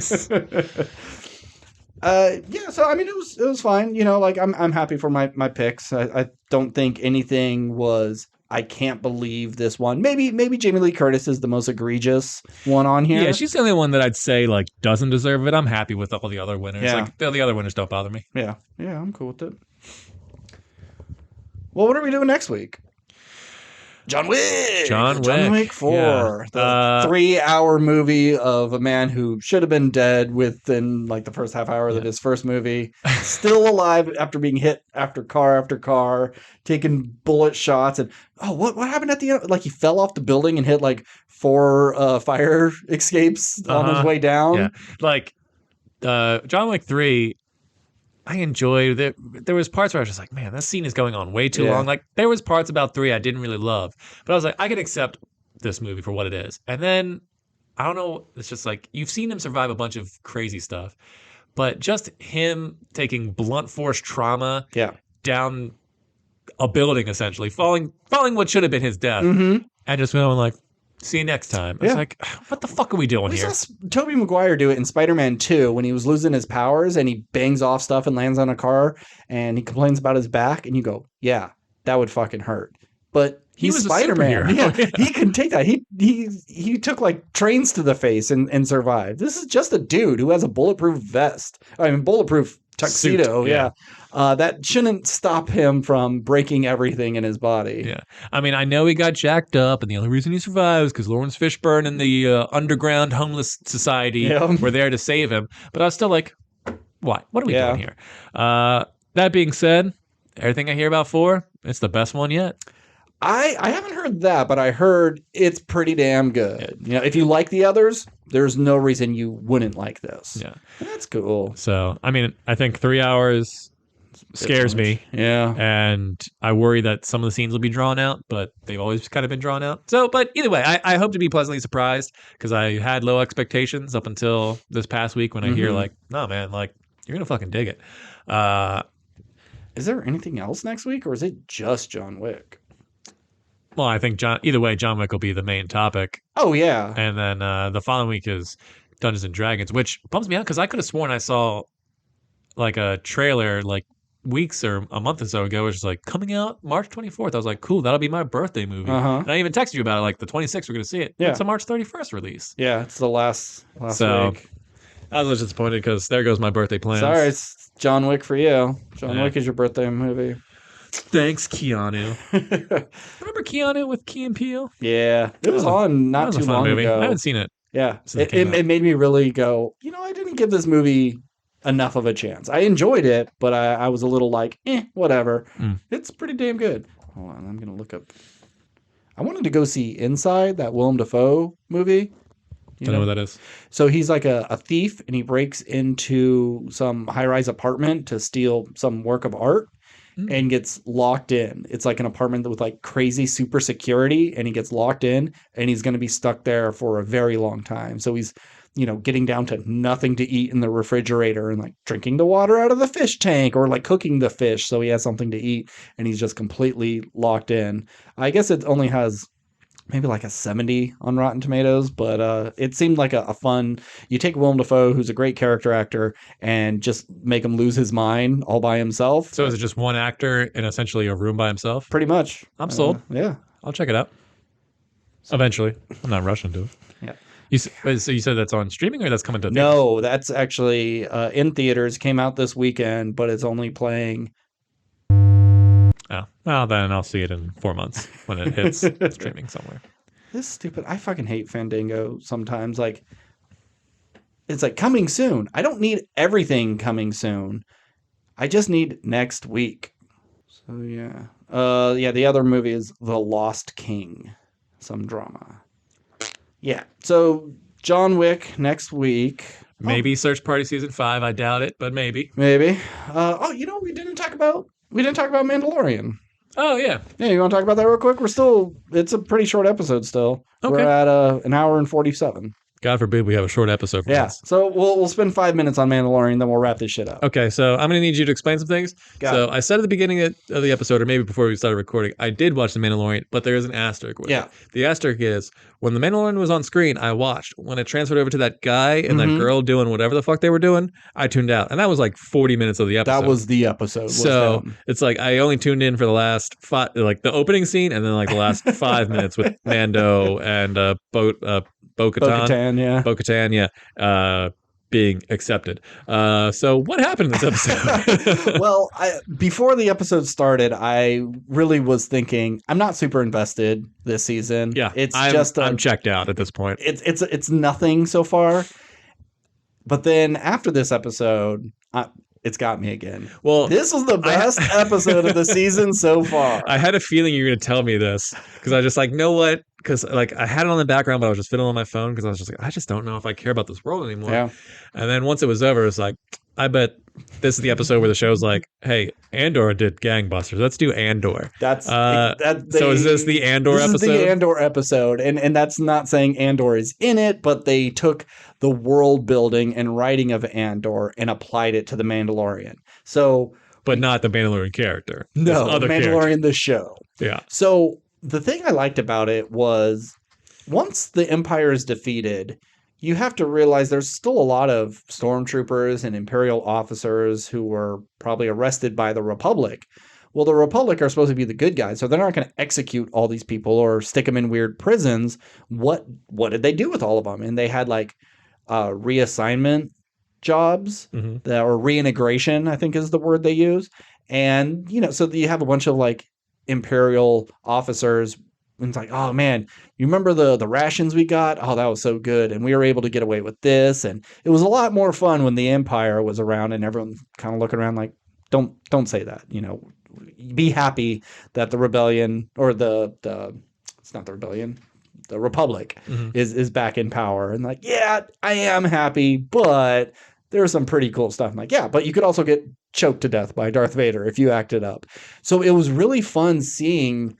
So I mean, it was fine. Like I'm happy for my picks. I don't think anything was. I can't believe this one. Maybe Jamie Lee Curtis is the most egregious one on here. Yeah, she's the only one that I'd say like doesn't deserve it. I'm happy with all the other winners. Yeah. Like the other winners don't bother me. Yeah, I'm cool with it. Well, what are we doing next week? John Wick. John Wick 4. Yeah. The 3-hour movie of a man who should have been dead within like the first half hour of his first movie. Still alive after being hit after car, taking bullet shots. And what happened at the end? Like he fell off the building and hit like 4 fire escapes on his way down. Yeah. Like John Wick 3, I enjoyed it. There was parts where I was just like, man, this scene is going on way too long. Like there was parts about 3 I didn't really love, but I was like, I can accept this movie for what it is. And then I don't know, it's just like you've seen him survive a bunch of crazy stuff, but just him taking blunt force trauma down a building, essentially falling what should have been his death, and just going like, see you next time. It's like, what the fuck are we doing here? We saw Tobey Maguire do it in Spider-Man 2 when he was losing his powers and he bangs off stuff and lands on a car and he complains about his back and you go, yeah, that would fucking hurt. But he's Spider-Man. Yeah, he can take that. He took like trains to the face and survived. This is just a dude who has a bulletproof vest. I mean, bulletproof tuxedo. Suit, yeah. That shouldn't stop him from breaking everything in his body. Yeah. I mean, I know he got jacked up, and the only reason he survives is because Lawrence Fishburne and the underground homeless society were there to save him. But I was still like, what? What are we doing here? That being said, everything I hear about 4, it's the best one yet. I haven't heard that, but I heard it's pretty damn good. You know, if you like the others, there's no reason you wouldn't like this. Yeah. That's cool. So, I mean, I think 3 hours scares me. Yeah. And I worry that some of the scenes will be drawn out, but they've always kind of been drawn out. So, but either way, I hope to be pleasantly surprised because I had low expectations up until this past week when I hear like, no, man, like you're going to fucking dig it. Is there anything else next week or is it just John Wick? Well, I think either way, John Wick will be the main topic. Oh, yeah. And then the following week is Dungeons and Dragons, which bums me out because I could have sworn I saw like a trailer like weeks or a month or so ago. It was like coming out March 24th. I was like, cool, that'll be my birthday movie. And I even texted you about it like the 26th. We're going to see it. Yeah. It's a March 31st release. Yeah, it's the last so, week. I was disappointed because there goes my birthday plans. Sorry, it's John Wick for you. John Wick is your birthday movie. Thanks, Keanu. Remember Keanu with Key and Peele? Yeah, it was on not too long ago. I haven't seen it. Yeah, it made me really go, you know, I didn't give this movie enough of a chance. I enjoyed it, but I was a little like, whatever. It's pretty damn good. Hold on, I'm going to look up. I wanted to go see Inside, that Willem Dafoe movie. Don't know what that is. So he's like a thief, and he breaks into some high-rise apartment to steal some work of art. And gets locked in. It's like an apartment with like crazy super security, and he gets locked in, and he's going to be stuck there for a very long time. So he's, you know, getting down to nothing to eat in the refrigerator and like drinking the water out of the fish tank or like cooking the fish so he has something to eat, and he's just completely locked in. I guess it only has maybe like a 70 on Rotten Tomatoes, but it seemed like a fun, you take Willem Dafoe, who's a great character actor, and just make him lose his mind all by himself. So is it just one actor in essentially a room by himself? Pretty much. I'm sold. Yeah. I'll check it out. Eventually. I'm not rushing to it. Yeah. So you said that's on streaming or that's coming to theaters? No, that's actually in theaters, came out this weekend, but it's only playing. Oh, well, then I'll see it in 4 months when it hits streaming somewhere. This stupid. I fucking hate Fandango sometimes. Like, it's like coming soon. I don't need everything coming soon. I just need next week. So yeah. Yeah, the other movie is The Lost King. Some drama. Yeah. So John Wick next week. Maybe Search Party Season 5. I doubt it, but maybe. Maybe. You know, we didn't talk about Mandalorian. Oh, yeah. Yeah, you want to talk about that real quick? It's a pretty short episode still. Okay. We're at an hour and 47. God forbid we have a short episode for this. So we'll spend 5 minutes on Mandalorian, then we'll wrap this shit up. Okay, so I'm going to need you to explain some things. I said at the beginning of the episode, or maybe before we started recording, I did watch The Mandalorian, but there is an asterisk with it. The asterisk is, when The Mandalorian was on screen, I watched. When it transferred over to that guy and that girl doing whatever the fuck they were doing, I tuned out. And that was like 40 minutes of the episode. That was the episode. So it's like I only tuned in for the last the opening scene and then like the last 5 minutes with Nando and Bo-Katan, being accepted. So what happened in this episode? Well, before the episode started, I really was thinking I'm not super invested this season. Yeah, I'm checked out at this point. It's nothing so far. But then after this episode, it's got me again. Well, this was the best episode of the season so far. I had a feeling you were going to tell me this because I was just like, know what? Because like I had it on the background, but I was just fiddling on my phone because I was just like, I just don't know if I care about this world anymore. Yeah. And then once it was over, it's like, I bet this is the episode where the show's like, hey, Andor did gangbusters. Let's do Andor. So is this the Andor episode? This is the Andor episode. And that's not saying Andor is in it, but they took the world building and writing of Andor and applied it to the Mandalorian. So, but not the Mandalorian character. No, Mandalorian the show. Yeah. So the thing I liked about it was once the Empire is defeated, you have to realize there's still a lot of stormtroopers and Imperial officers who were probably arrested by the Republic. Well, the Republic are supposed to be the good guys, so they're not going to execute all these people or stick them in weird prisons. What did they do with all of them? And they had like reassignment jobs, or reintegration, I think is the word they use. And, you know, so you have a bunch of like Imperial officers. And it's like, oh man, you remember the rations we got? Oh, that was so good. And we were able to get away with this. And it was a lot more fun when the Empire was around and everyone kind of looking around like, don't say that. You know, be happy that the rebellion or the it's not the rebellion, the Republic Mm-hmm. is back in power. And like, yeah, I am happy, but there's some pretty cool stuff. I'm like, yeah, but you could also get choked to death by Darth Vader if you acted up. So it was really fun seeing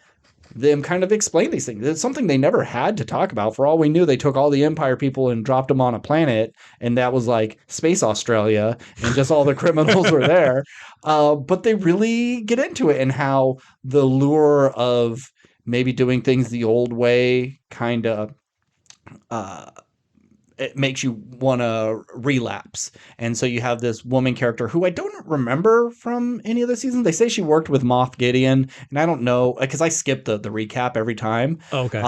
them kind of explain these things. It's something they never had to talk about. For all we knew, they took all the Empire people and dropped them on a planet, and that was like Space Australia, and just all the criminals were there. But they really get into it and how the lure of maybe doing things the old way kind of uh, it makes you want to relapse. And so you have this woman character who I don't remember from any of the seasons. They say she worked with Moff Gideon, and I don't know because I skip the recap every time. Oh, okay.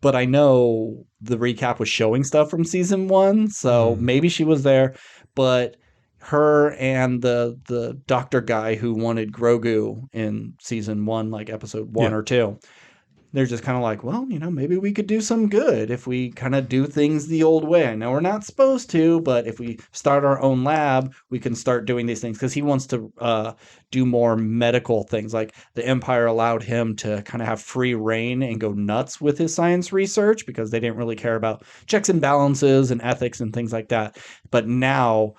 But I know the recap was showing stuff from season 1, so maybe she was there. But her and the doctor guy who wanted Grogu in season 1, like episode 1 or 2, they're just kind of like, well, maybe we could do some good if we kind of do things the old way. I know we're not supposed to, but if we start our own lab, we can start doing these things. Because he wants to do more medical things. Like the Empire allowed him to kind of have free reign and go nuts with his science research because they didn't really care about checks and balances and ethics and things like that. But now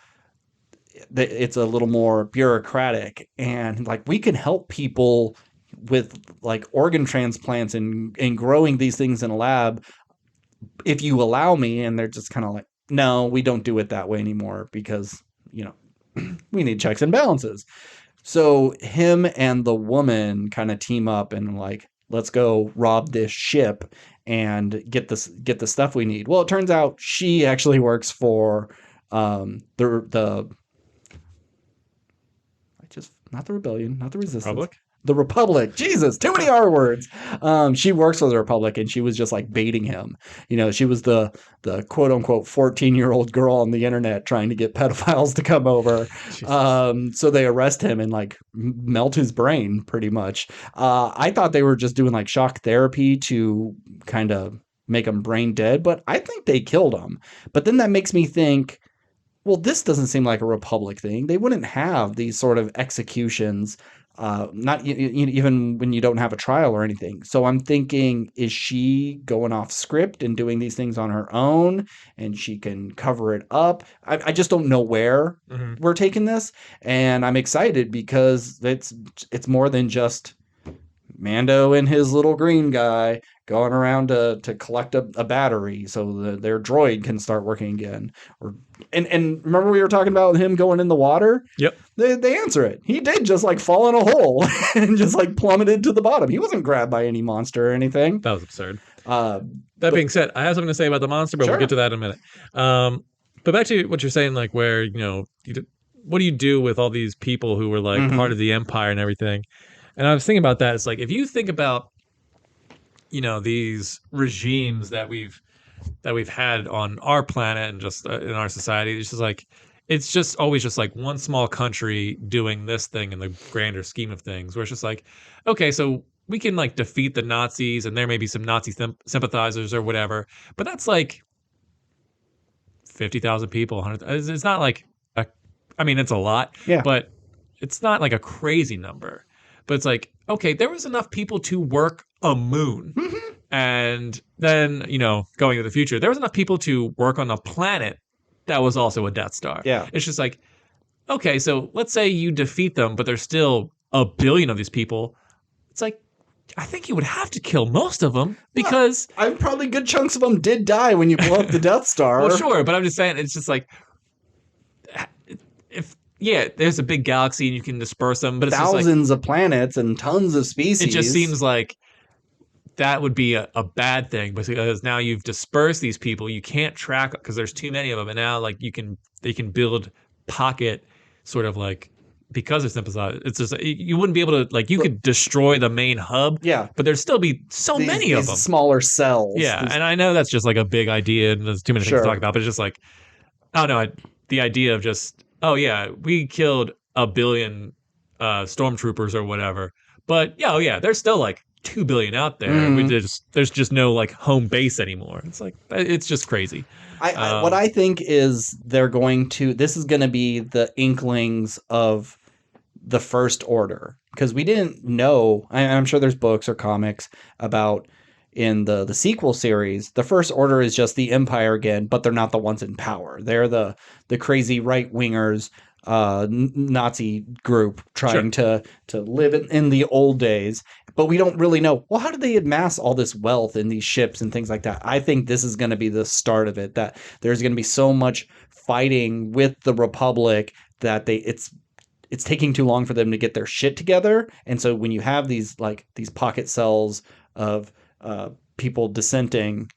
it's a little more bureaucratic, and like we can help people with like organ transplants and growing these things in a lab if you allow me. And they're just kind of like, no, we don't do it that way anymore because we need checks and balances. So him and the woman kind of team up and like, let's go rob this ship and get the stuff we need. Well, it turns out she actually works for the not the rebellion, not the resistance. Republic? The Republic. Jesus, too many R words. She works for the Republic, and she was just like baiting him. She was the quote unquote 14-year-old girl on the internet trying to get pedophiles to come over. So they arrest him and like melt his brain pretty much. I thought they were just doing like shock therapy to kind of make him brain dead, but I think they killed him. But then that makes me think, well, this doesn't seem like a Republic thing. They wouldn't have these sort of executions, not even when you don't have a trial or anything. So I'm thinking, is she going off script and doing these things on her own, and she can cover it up? I just don't know where we're taking this, and I'm excited because it's more than just Mando and his little green guy going around to collect a battery so their droid can start working again. And remember we were talking about him going in the water? Yep. They answer it. He did just like fall in a hole and just like plummeted to the bottom. He wasn't grabbed by any monster or anything. That was absurd. That being said, I have something to say about the monster, but we'll get to that in a minute. But back to what you're saying, like where, what do you do with all these people who were like part of the Empire and everything? And I was thinking about that. It's like, if you think about, these regimes that we've had on our planet and just in our society, it's just always just like one small country doing this thing in the grander scheme of things, where it's just like, okay, so we can like defeat the Nazis and there may be some Nazi sympathizers or whatever, but that's like 50,000 people, 100. It's not like it's a lot, but it's not like a crazy number. But it's like, okay, there was enough people to work a moon. And then, going to the future, there was enough people to work on a planet that was also a Death Star. Yeah. It's just like, okay, so let's say you defeat them, but there's still a billion of these people. It's like, I think you would have to kill most of them because... probably good chunks of them did die when you blow up the Death Star. Well, sure, but I'm just saying, it's just like... there's a big galaxy and you can disperse them, but it's thousands of planets and tons of species. It just seems like that would be a bad thing, because now you've dispersed these people. You can't track because there's too many of them, and now like they can build pocket sort of like, because they're sympathizers. It's just you wouldn't be able to like, you could destroy the main hub, but there'd still be many of them, smaller cells. And I know that's just like a big idea and there's too many things to talk about, but it's just like, I don't know, the idea of just, we killed a billion stormtroopers or whatever, but there's still like 2 billion out there. There's just no like home base anymore. It's like, it's just crazy. What I think is this is going to be the inklings of the First Order. because we didn't know. I'm sure there's books or comics about in the sequel series. The First Order is just the Empire again, but they're not the ones in power. They're the crazy right wingers. Nazi group trying to live in the old days, but we don't really know. Well, how did they amass all this wealth in these ships and things like that? I think this is going to be the start of it. That there's going to be so much fighting with the Republic that it's taking too long for them to get their shit together. And so when you have these pocket cells of people dissenting,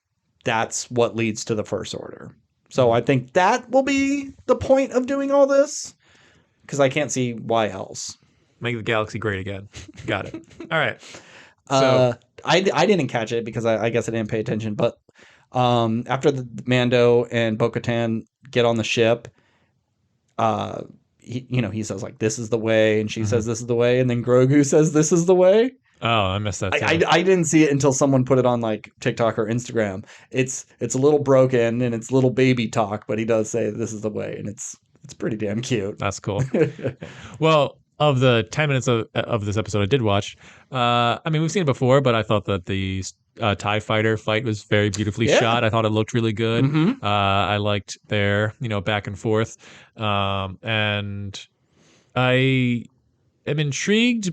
that's what leads to the First Order. So I think that will be the point of doing all this, because I can't see why else. Make the galaxy great again. Got it. All right. So I didn't catch it because I guess I didn't pay attention. But after the Mando and Bo-Katan get on the ship, he says like, "This is the way," and she says, "This is the way," and then Grogu says, "This is the way." Oh, I missed that too. I didn't see it until someone put it on like TikTok or Instagram. It's a little broken and it's little baby talk, but he does say, "This is the way," and it's pretty damn cute. That's cool. Well, of the 10 minutes of this episode I did watch, I mean, we've seen it before, but I thought that the TIE fighter fight was very beautifully shot. I thought it looked really good. I liked their, back and forth. And I am intrigued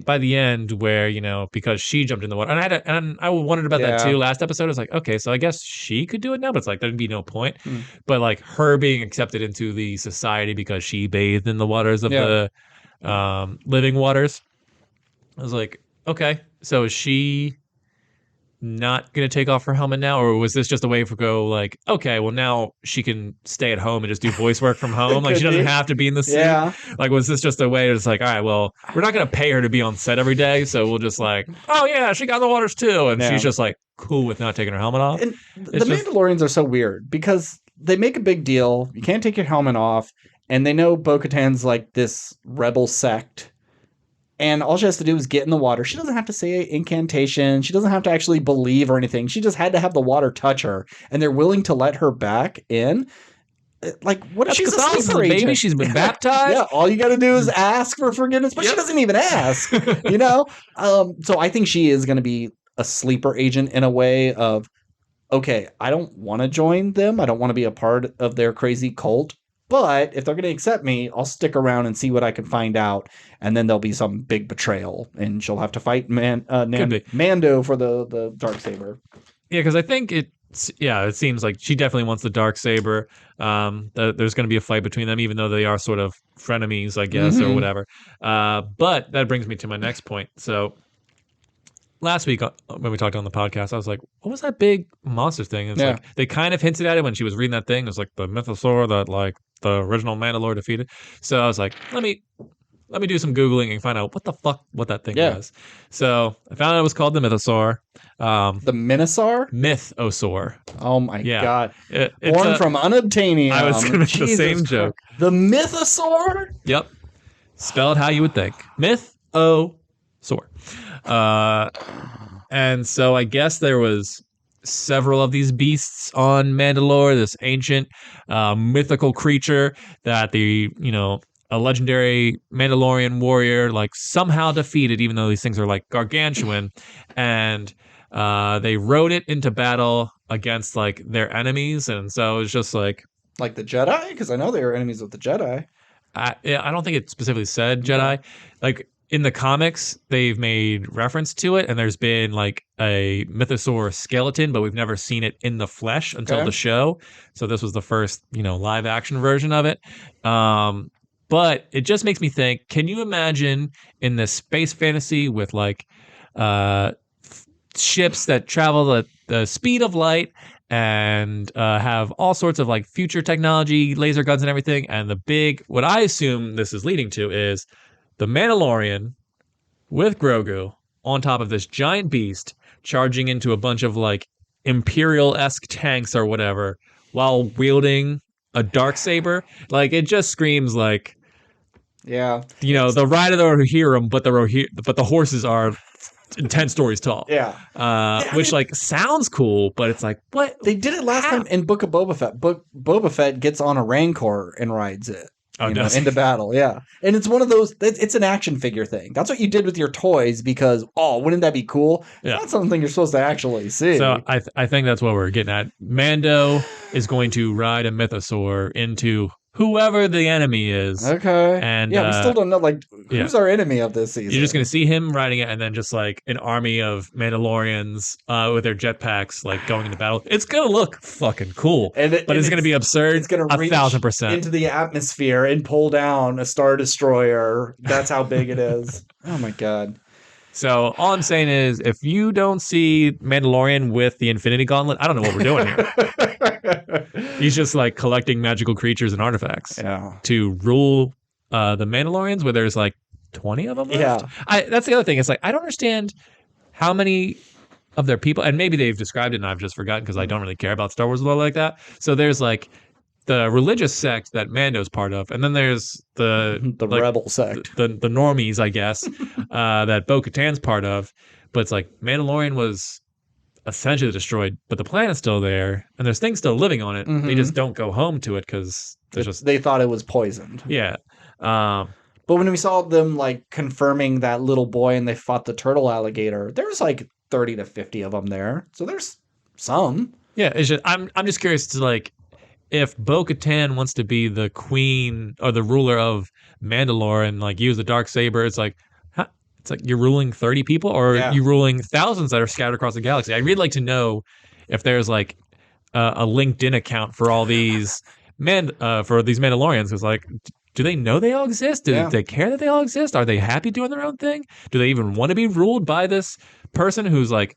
by the end where, because she jumped in the water, and I wondered about that too. Last episode, I was like, okay, so I guess she could do it now, but it's like there'd be no point. But like her being accepted into the society because she bathed in the waters of the living waters, I was like, okay, so is she not gonna take off her helmet now, or was this just a way for go like, okay, well now she can stay at home and just do voice work from home, like she doesn't have to be in the suit? Like, was this just a way to just like, all right, well, we're not gonna pay her to be on set every day, so we'll just like, oh yeah, she got in the waters too, and she's just like cool with not taking her helmet off. And the Mandalorians are so weird because they make a big deal, you can't take your helmet off, and they know Bo-Katan's like this rebel sect. And all she has to do is get in the water. She doesn't have to say incantation. She doesn't have to actually believe or anything. She just had to have the water touch her. And they're willing to let her back in. Like, what if she's a sleeper agent? Baby, she's been baptized. Yeah, all you got to do is ask for forgiveness. But she doesn't even ask, So I think she is going to be a sleeper agent in a way of, okay, I don't want to join them. I don't want to be a part of their crazy cult. But if they're going to accept me, I'll stick around and see what I can find out. And then there'll be some big betrayal. And she'll have to fight Mando for the Darksaber. Yeah, because I think it seems like she definitely wants the Darksaber. There's going to be a fight between them, even though they are sort of frenemies, I guess, or whatever. But that brings me to my next point. So last week when we talked on the podcast, I was like, what was that big monster thing? It's like they kind of hinted at it when she was reading that thing. It was like the mythosaur that like the original Mandalore defeated. So I was like, let me do some Googling and find out what that thing was. So I found out it was called the mythosaur. The Minosaur? Mythosaur. Oh my God. Born from unobtainium. I was going to make the same joke. The Mythosaur? Yep. Spelled how you would think. Mythosaur. And so I guess there was several of these beasts on Mandalore, this ancient mythical creature that a legendary Mandalorian warrior like somehow defeated, even though these things are like gargantuan, and they rode it into battle against like their enemies. And so it's just like the Jedi, because I know they were enemies with the Jedi. I don't think it specifically said Jedi. Like in the comics, they've made reference to it, and there's been like a mythosaur skeleton, but we've never seen it in the flesh until the show. So this was the first, live action version of it. But it just makes me think, can you imagine in this space fantasy with like ships that travel at the speed of light and have all sorts of like future technology, laser guns and everything, and what I assume this is leading to is the Mandalorian with Grogu on top of this giant beast charging into a bunch of like Imperial-esque tanks or whatever while wielding a Darksaber. Like, it just screams like, the ride of the Rohirrim, but the horses are 10 stories tall. Which like sounds cool, but it's like, what? They did it last time in Book of Boba Fett. Boba Fett gets on a Rancor and rides it. Oh, does into battle. Yeah. And it's one of those, it's an action figure thing. That's what you did with your toys because, oh, wouldn't that be cool? It's Yeah. not something you're supposed to actually see. So I think that's what we're getting at. Mando is going to ride a mythosaur into whoever the enemy is. Okay. And yeah, we still don't know, like, yeah. who's our enemy of this season? You're just going to see him riding it and then just like an army of Mandalorians with their jetpacks like going into battle. It's going to look fucking cool. But it's going to be absurd. It's going to reach 1,000% into the atmosphere and pull down a Star Destroyer. That's how big it is. Oh my God. So all I'm saying is, if you don't see Mandalorian with the Infinity Gauntlet, I don't know what we're doing here. He's just like collecting magical creatures and artifacts to rule the Mandalorians, where there's like 20 of them left. Yeah, that's the other thing. It's like I don't understand how many of their people, and maybe they've described it and I've just forgotten because I don't really care about Star Wars lore like that. So there's like the religious sect that Mando's part of, and then there's the like, rebel sect, the normies, I guess, that Bo-Katan's part of. But it's like Mandalorian was essentially destroyed, but the planet's still there, and there's things still living on it. Mm-hmm. They just don't go home to it because they thought it was poisoned. Yeah. But when we saw them like confirming that little boy and they fought the turtle alligator, there was like 30 to 50 of them there, so there's some. Yeah, it's just I'm just curious to like, if Bo-Katan wants to be the queen or the ruler of Mandalore and like use the Darksaber, it's like you're ruling 30 people or you're ruling thousands that are scattered across the galaxy. I'd really like to know if there's like a LinkedIn account for all these for these Mandalorians. Because like, do they know they all exist? Do they care that they all exist? Are they happy doing their own thing? Do they even want to be ruled by this person who's like,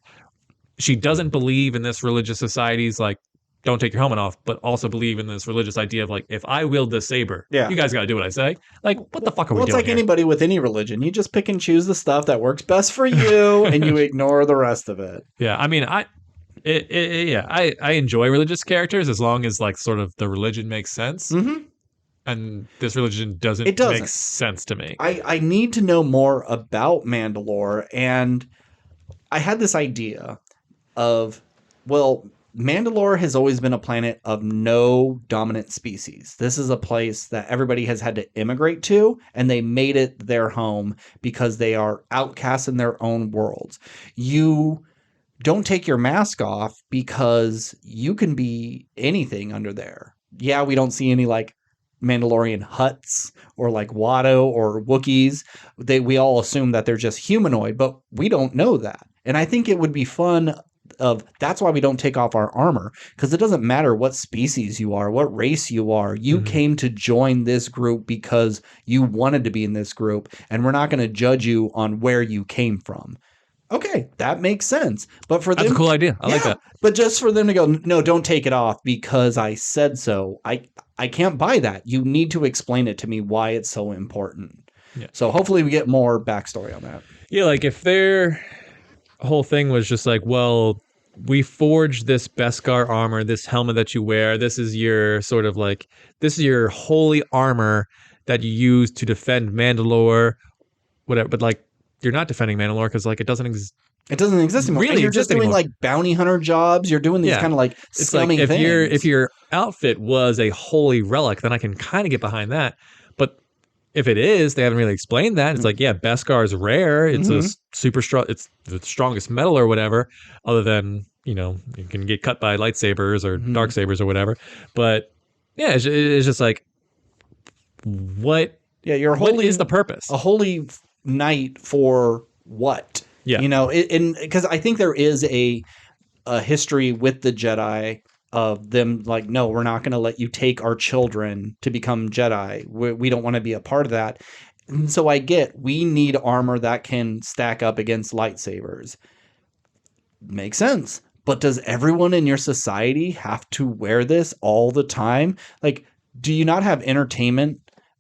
she doesn't believe in this religious society's like, don't take your helmet off, but also believe in this religious idea of like, if I wield this saber, you guys got to do what I say. Like, what the fuck are we doing? It's like anybody with any religion. You just pick and choose the stuff that works best for you, and you ignore the rest of it. Yeah, I mean, I enjoy religious characters as long as like sort of the religion makes sense. Mm-hmm. And this religion doesn't make sense to me. I need to know more about Mandalore, and I had this idea of, well, Mandalore has always been a planet of no dominant species. This is a place that everybody has had to immigrate to, and they made it their home because they are outcasts in their own worlds. You don't take your mask off because you can be anything under there. Yeah, we don't see any like Mandalorian huts or like Watto or Wookiees. We all assume that they're just humanoid, but we don't know that. And I think it would be fun that's why we don't take off our armor, because it doesn't matter what species you are, what race you are. You came to join this group because you wanted to be in this group, and we're not going to judge you on where you came from. Okay, that makes sense. But for that's a cool idea. I like that. But just for them to go, no, don't take it off because I said so. I can't buy that. You need to explain it to me why it's so important. Yeah. So hopefully we get more backstory on that. Yeah, like if their whole thing was just like, well, we forged this Beskar armor, this helmet that you wear. This is your sort of like, this is your holy armor that you use to defend Mandalore, whatever. But like, you're not defending Mandalore because like it doesn't exist. It doesn't exist anymore. Really, you're just doing like bounty hunter jobs. You're doing these kind of like scummy things. If your outfit was a holy relic, then I can kind of get behind that. But if it is, they haven't really explained that. It's like, yeah, Beskar is rare. It's a super strong. It's the strongest metal or whatever. Other than you can get cut by lightsabers or dark sabers or whatever. But yeah, it's just like what? Yeah, what is the purpose? A holy knight for what? Yeah, because I think there is a history with the Jedi of them like, no, we're not going to let you take our children to become Jedi. We don't want to be a part of that. And so we need armor that can stack up against lightsabers. Makes sense. But does everyone in your society have to wear this all the time? Like, do you not have entertainment?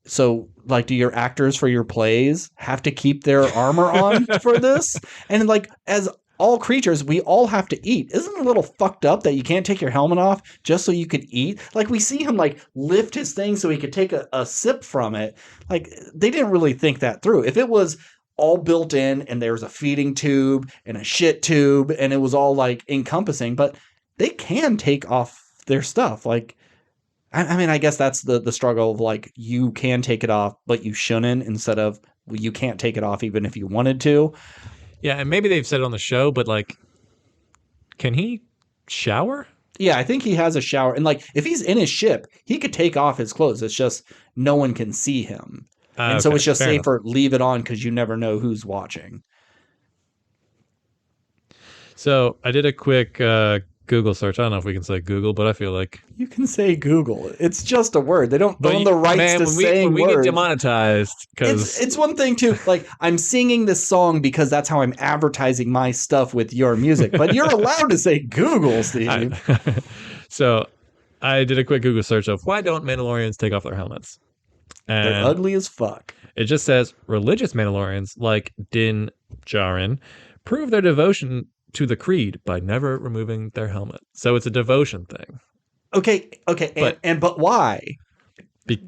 So, like, do your actors for your plays have to keep their armor on for this? And like, as all creatures, we all have to eat. Isn't it a little fucked up that you can't take your helmet off just so you could eat? Like, we see him like lift his thing so he could take a sip from it. Like, they didn't really think that through. If it was all built in and there was a feeding tube and a shit tube and it was all like encompassing, but they can take off their stuff. Like, I mean, I guess that's the struggle of like you can take it off, but you shouldn't. Instead of well, you can't take it off even if you wanted to. Yeah, and maybe they've said it on the show, but like, can he shower? Yeah, I think he has a shower, and like if he's in his ship, he could take off his clothes. It's just no one can see him, and so Okay, it's just fair enough. safer leave it on because you never know who's watching. So I did a quick Google search. I don't know if we can say Google, but I feel like. You can say Google. It's just a word. They don't own the rights Man, to when saying we get words. demonetized, because It's one thing to like I'm singing this song because that's how I'm advertising my stuff with your music, but you're allowed to say Google, Steve. So I did a quick Google search of why don't Mandalorians take off their helmets, They're and ugly as fuck. it just says religious Mandalorians like Din Djarin prove their devotion to the creed by never removing their helmet. So it's a devotion thing. Okay, But but why? be,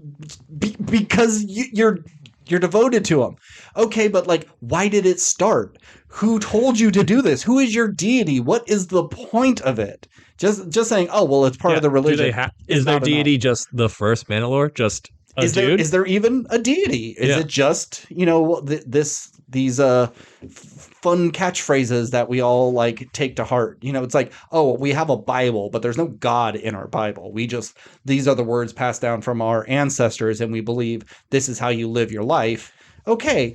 Because you're devoted to him. Okay, but like, why did it start? Who told you to do this? Who is your deity? What is the point of it? Just saying, oh well, it's part of the religion. Is their deity just the first Mandalore? Just a dude? Is there even a deity? Is it just these fun catchphrases that we all like take to heart? It's like, oh, we have a Bible, but there's no God in our Bible. These are the words passed down from our ancestors, and we believe this is how you live your life. Okay,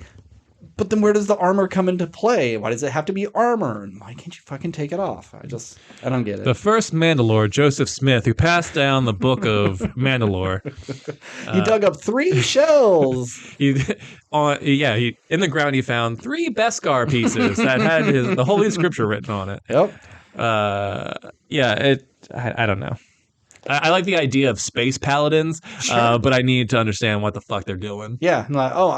but then where does the armor come into play? Why does it have to be armor? And why can't you fucking take it off? I don't get it. The first Mandalore, Joseph Smith, who passed down the book of Mandalore. He dug up 3 shells. In the ground he found 3 Beskar pieces that had the Holy Scripture written on it. Yep. I don't know. I like the idea of space paladins, Sure. but I need to understand what the fuck they're doing. Yeah, I'm like, oh,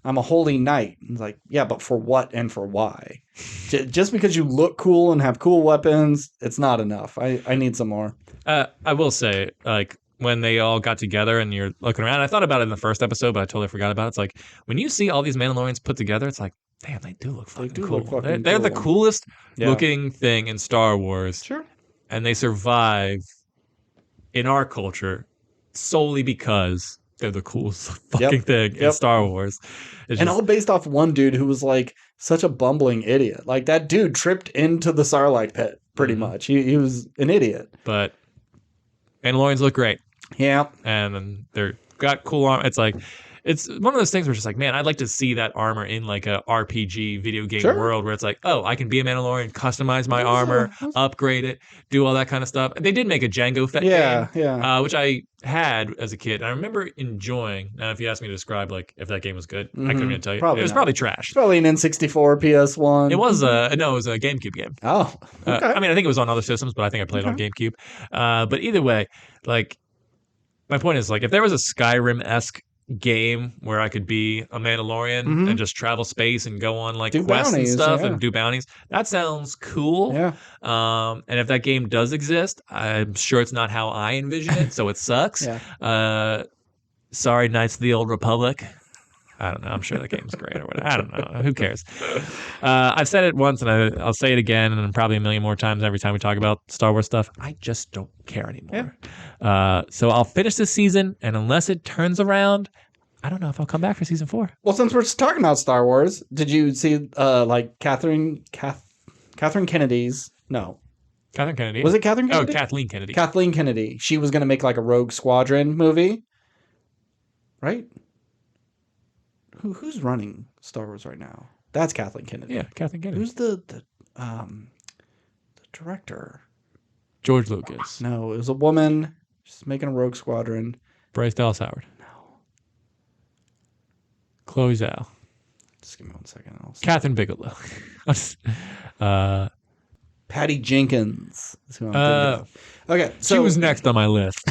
I'm a holy knight. It's like, yeah, but for what and for why? Just because you look cool and have cool weapons, it's not enough. I need some more. I will say, like, when they all got together and you're looking around, I thought about it in the first episode, but I totally forgot about it. It's like, when you see all these Mandalorians put together, it's like, damn, they do look fucking cool. They're the coolest looking thing in Star Wars. Sure. And they survive in our culture solely because they're the coolest fucking thing in Star Wars. All based off one dude who was like such a bumbling idiot. Like that dude tripped into the Sarlacc pit pretty much. He was an idiot. But Mandalorians look great. Yeah. And they're got cool armor. It's one of those things where it's just like, man, I'd like to see that armor in like a RPG video game world where it's like, oh, I can be a Mandalorian, customize my armor, upgrade it, do all that kind of stuff. They did make a Jango Fett game, which I had as a kid. I remember enjoying. Now, if you ask me to describe like if that game was good, I couldn't even tell you. It was probably trash. Probably an N64, PS1. It was it was a GameCube game. Oh, okay. I mean, I think it was on other systems, but I think I played it on GameCube. But either way, like my point is like if there was a Skyrim-esque game where I could be a Mandalorian and just travel space and go on like quests and stuff and do bounties. That sounds cool. Yeah. And if that game does exist, I'm sure it's not how I envision it, so it sucks. Sorry, Knights of the Old Republic. I don't know. I'm sure the game's great or whatever. I don't know. Who cares? I've said it once and I'll say it again and probably a million more times every time we talk about Star Wars stuff. I just don't care anymore. Yeah. So I'll finish this season, and unless it turns around, I don't know if I'll come back for season 4. Well, since we're talking about Star Wars, did you see like Catherine Kennedy's? No. Catherine Kennedy. Was it Catherine Kennedy? Oh, Kathleen Kennedy. Kathleen Kennedy. She was going to make like a Rogue Squadron movie. Right? Who's running Star Wars right now? That's Kathleen Kennedy. Yeah, Kathleen Kennedy. Who's the director? George Lucas. No, it was a woman. She's making a Rogue Squadron. Bryce Dallas Howard. No. Chloe Zhao. Just give me 1 second. Catherine Bigelow. Patty Jenkins is who I'm thinking of. Okay, so she was next on my list.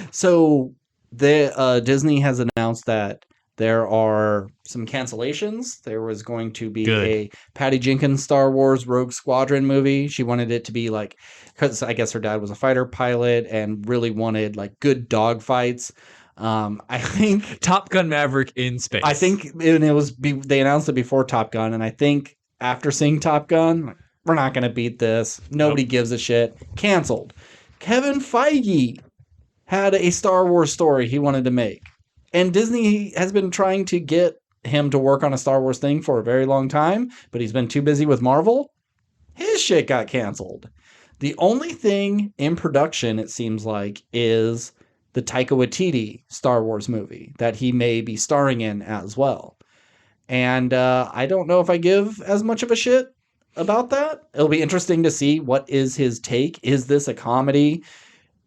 So Disney has announced that there are some cancellations. There was going to be a Patty Jenkins Star Wars Rogue Squadron movie. She wanted it to be like, because I guess her dad was a fighter pilot and really wanted like good dogfights. I think Top Gun Maverick in space. I think they announced it before Top Gun, and I think after seeing Top Gun, we're not going to beat this. Nobody gives a shit. Canceled. Kevin Feige had a Star Wars story he wanted to make. And Disney has been trying to get him to work on a Star Wars thing for a very long time, but he's been too busy with Marvel. His shit got canceled. The only thing in production, it seems like, is the Taika Waititi Star Wars movie that he may be starring in as well. And I don't know if I give as much of a shit about that. It'll be interesting to see what is his take. Is this a comedy?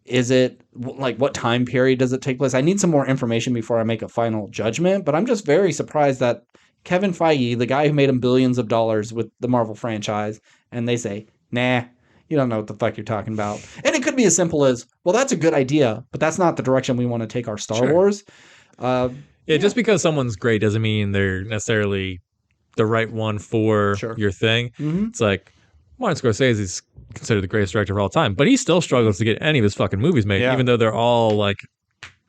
Is it like what time period does it take place? I need some more information before I make a final judgment, but I'm just very surprised that Kevin Feige, the guy who made him billions of dollars with the Marvel franchise, and they say, nah, you don't know what the fuck you're talking about. And it could be as simple as, well, that's a good idea, but that's not the direction we want to take our Star Wars. Yeah, just because someone's great doesn't mean they're necessarily the right one for your thing. Mm-hmm. It's like Martin Scorsese is considered the greatest director of all time, but he still struggles to get any of his fucking movies made, even though they're all like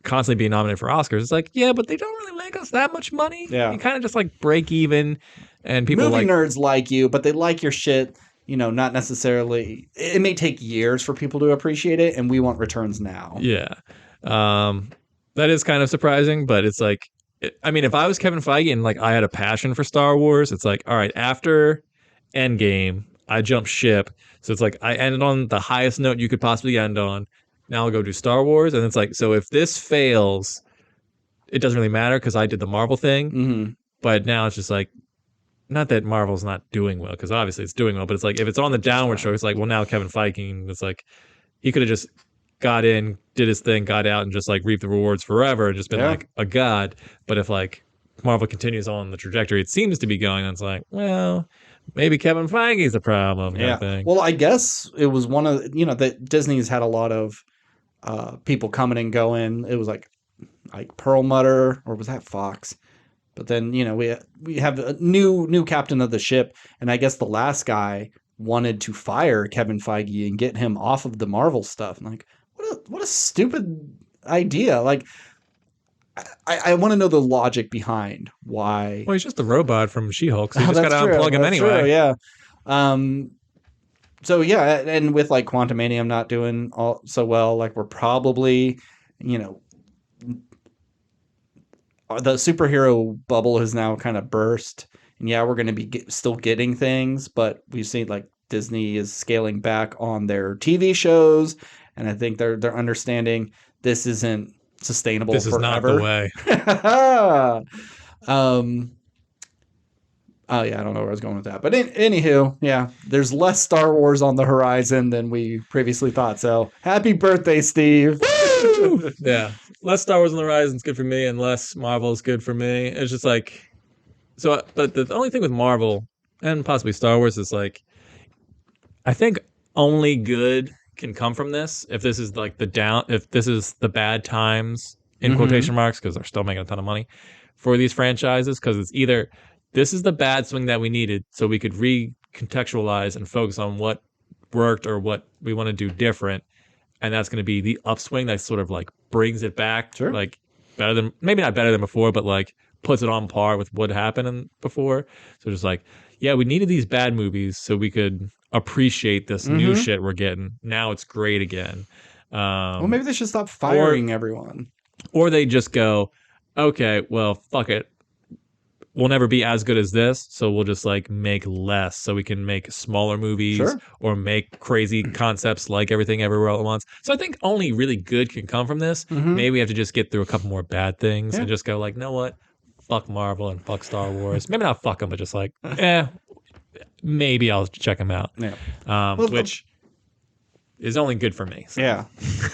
constantly being nominated for Oscars. It's like, yeah, but they don't really make us that much money. Yeah. You kind of just like break even, and people movie like nerds like you, but they like your shit. You know, not necessarily. It may take years for people to appreciate it, and we want returns now. Yeah. That is kind of surprising, but it's like, I mean, if I was Kevin Feige and like I had a passion for Star Wars, it's like, all right, after Endgame, I jumped ship. So it's like I ended on the highest note you could possibly end on. Now I'll go do Star Wars. And it's like, so if this fails, it doesn't really matter because I did the Marvel thing. Mm-hmm. But now it's just like, not that Marvel's not doing well, because obviously it's doing well, but it's like, if it's on the downward stroke, it's like, well, now Kevin Feige, it's like, he could have just got in, did his thing, got out, and just like reaped the rewards forever and just been like a god. But if like Marvel continues on the trajectory it seems to be going, then it's like, well, maybe Kevin Feige's the problem. Kind of thing. Well, I guess it was one of, that Disney's had a lot of people coming and going. It was like Perlmutter, or was that Fox? But then, we have a new captain of the ship, and I guess the last guy wanted to fire Kevin Feige and get him off of the Marvel stuff. And like, what a stupid idea. Like, I want to know the logic behind why. Well, he's just a robot from She-Hulk, so you just got to unplug him anyway. True, yeah. So yeah, and with like Quantumanium not doing so well, like we're probably, the superhero bubble has now kind of burst. And yeah, we're going to be still getting things, but we've seen like Disney is scaling back on their TV shows, and I think they're understanding this isn't sustainable this forever. This is not the way. Oh yeah, I don't know where I was going with that, but anywho, yeah, there's less Star Wars on the horizon than we previously thought. So happy birthday, Steve! Woo! Yeah, less Star Wars on the horizon is good for me, and less Marvel is good for me. It's just like, so, but the only thing with Marvel and possibly Star Wars is like, I think only good can come from this if this is like if this is the bad times in quotation marks, because they're still making a ton of money for these franchises, because it's either this is the bad swing that we needed so we could recontextualize and focus on what worked or what we want to do different, and that's going to be the upswing that sort of like brings it back, like better than, maybe not better than before, but like puts it on par with what happened before. So just like, yeah, we needed these bad movies so we could appreciate this new shit we're getting. Now it's great again. Well, maybe they should stop firing everyone. Or they just go, okay, well, fuck it. We'll never be as good as this, so we'll just like make less so we can make smaller movies or make crazy concepts like Everything Everywhere All at Once. So I think only really good can come from this. Maybe we have to just get through a couple more bad things and just go like, you know what? Fuck Marvel and fuck Star Wars. Maybe not fuck them, but just like, maybe I'll check them out. Yeah. Which is only good for me. So. Yeah.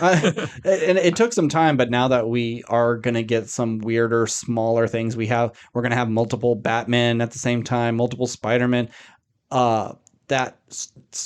And it took some time, but now that we are going to get some weirder, smaller things, we're going to have multiple Batman at the same time, multiple Spider-Man. That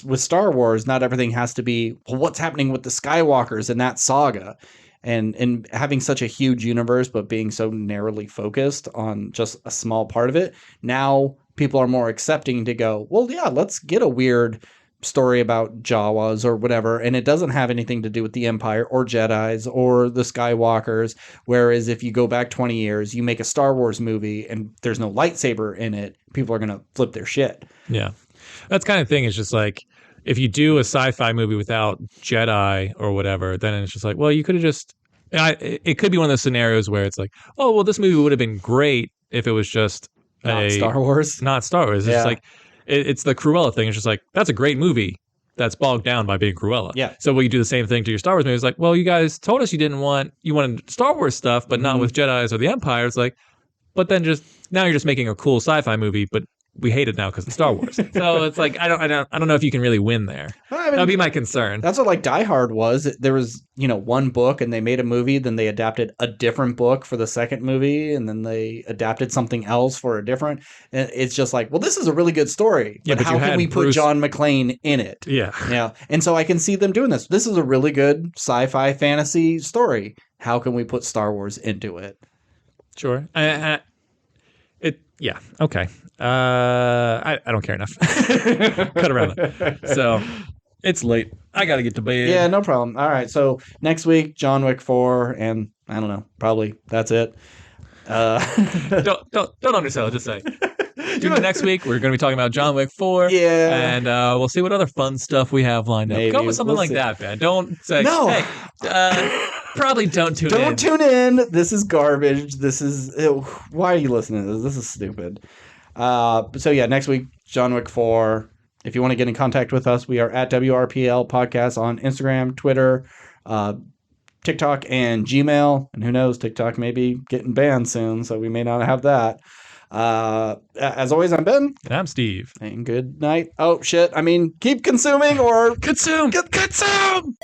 with Star Wars, not everything has to be, well, what's happening with the Skywalkers in that saga. And having such a huge universe, but being so narrowly focused on just a small part of it, now people are more accepting to go, well, yeah, let's get a weird story about Jawas or whatever, and it doesn't have anything to do with the Empire or Jedis or the Skywalkers. Whereas if you go back 20 years, you make a Star Wars movie and there's no lightsaber in it, people are going to flip their shit. Yeah. That's kind of thing. It's just like, if you do a sci-fi movie without Jedi or whatever, then it's just like, well, you could have just It could be one of those scenarios where it's like, oh, well, this movie would have been great if it was just Not Star Wars. not Star Wars. It's just Yeah. like, it's the Cruella thing. It's just like, that's a great movie that's bogged down by being Cruella. Yeah. So will you do the same thing to your Star Wars movies? Like, well, you guys told us you wanted Star Wars stuff, but not with Jedis or the Empire. It's like, but then just now you're just making a cool sci-fi movie, but we hate it now because it's Star Wars. So it's like I don't know if you can really win there. I mean, That'd be my concern. That's what like Die Hard was. There was, one book and they made a movie, then they adapted a different book for the second movie, and then they adapted something else for a different. And it's just like, well, this is a really good story, but how can we put John McClane in it? Yeah. Yeah. And so I can see them doing this. This is a really good sci-fi fantasy story. How can we put Star Wars into it? Sure. Yeah. Okay. I don't care enough. Cut around it. So it's late. I got to get to bed. Yeah, no problem. All right. So next week, John Wick 4, and I don't know, probably that's it. Don't undersell it. Just say. Tune in next week. We're going to be talking about John Wick 4. Yeah. And we'll see what other fun stuff we have lined up. Maybe. Go with something We'll see. that, man. Don't say, No. hey, probably don't tune in. Don't tune in. This is garbage. This is... why are you listening to this? This is stupid. So yeah, next week, John Wick 4. If you want to get in contact with us, we are at WRPL Podcast on Instagram, Twitter, TikTok, and Gmail. And who knows, TikTok may be getting banned soon, so we may not have that. As always, I'm Ben. And I'm Steve. And good night. Oh, shit. I mean, keep consuming or... Consume! Consume!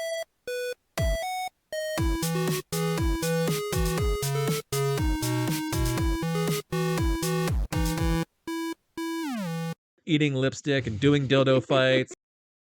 Eating lipstick and doing dildo fights.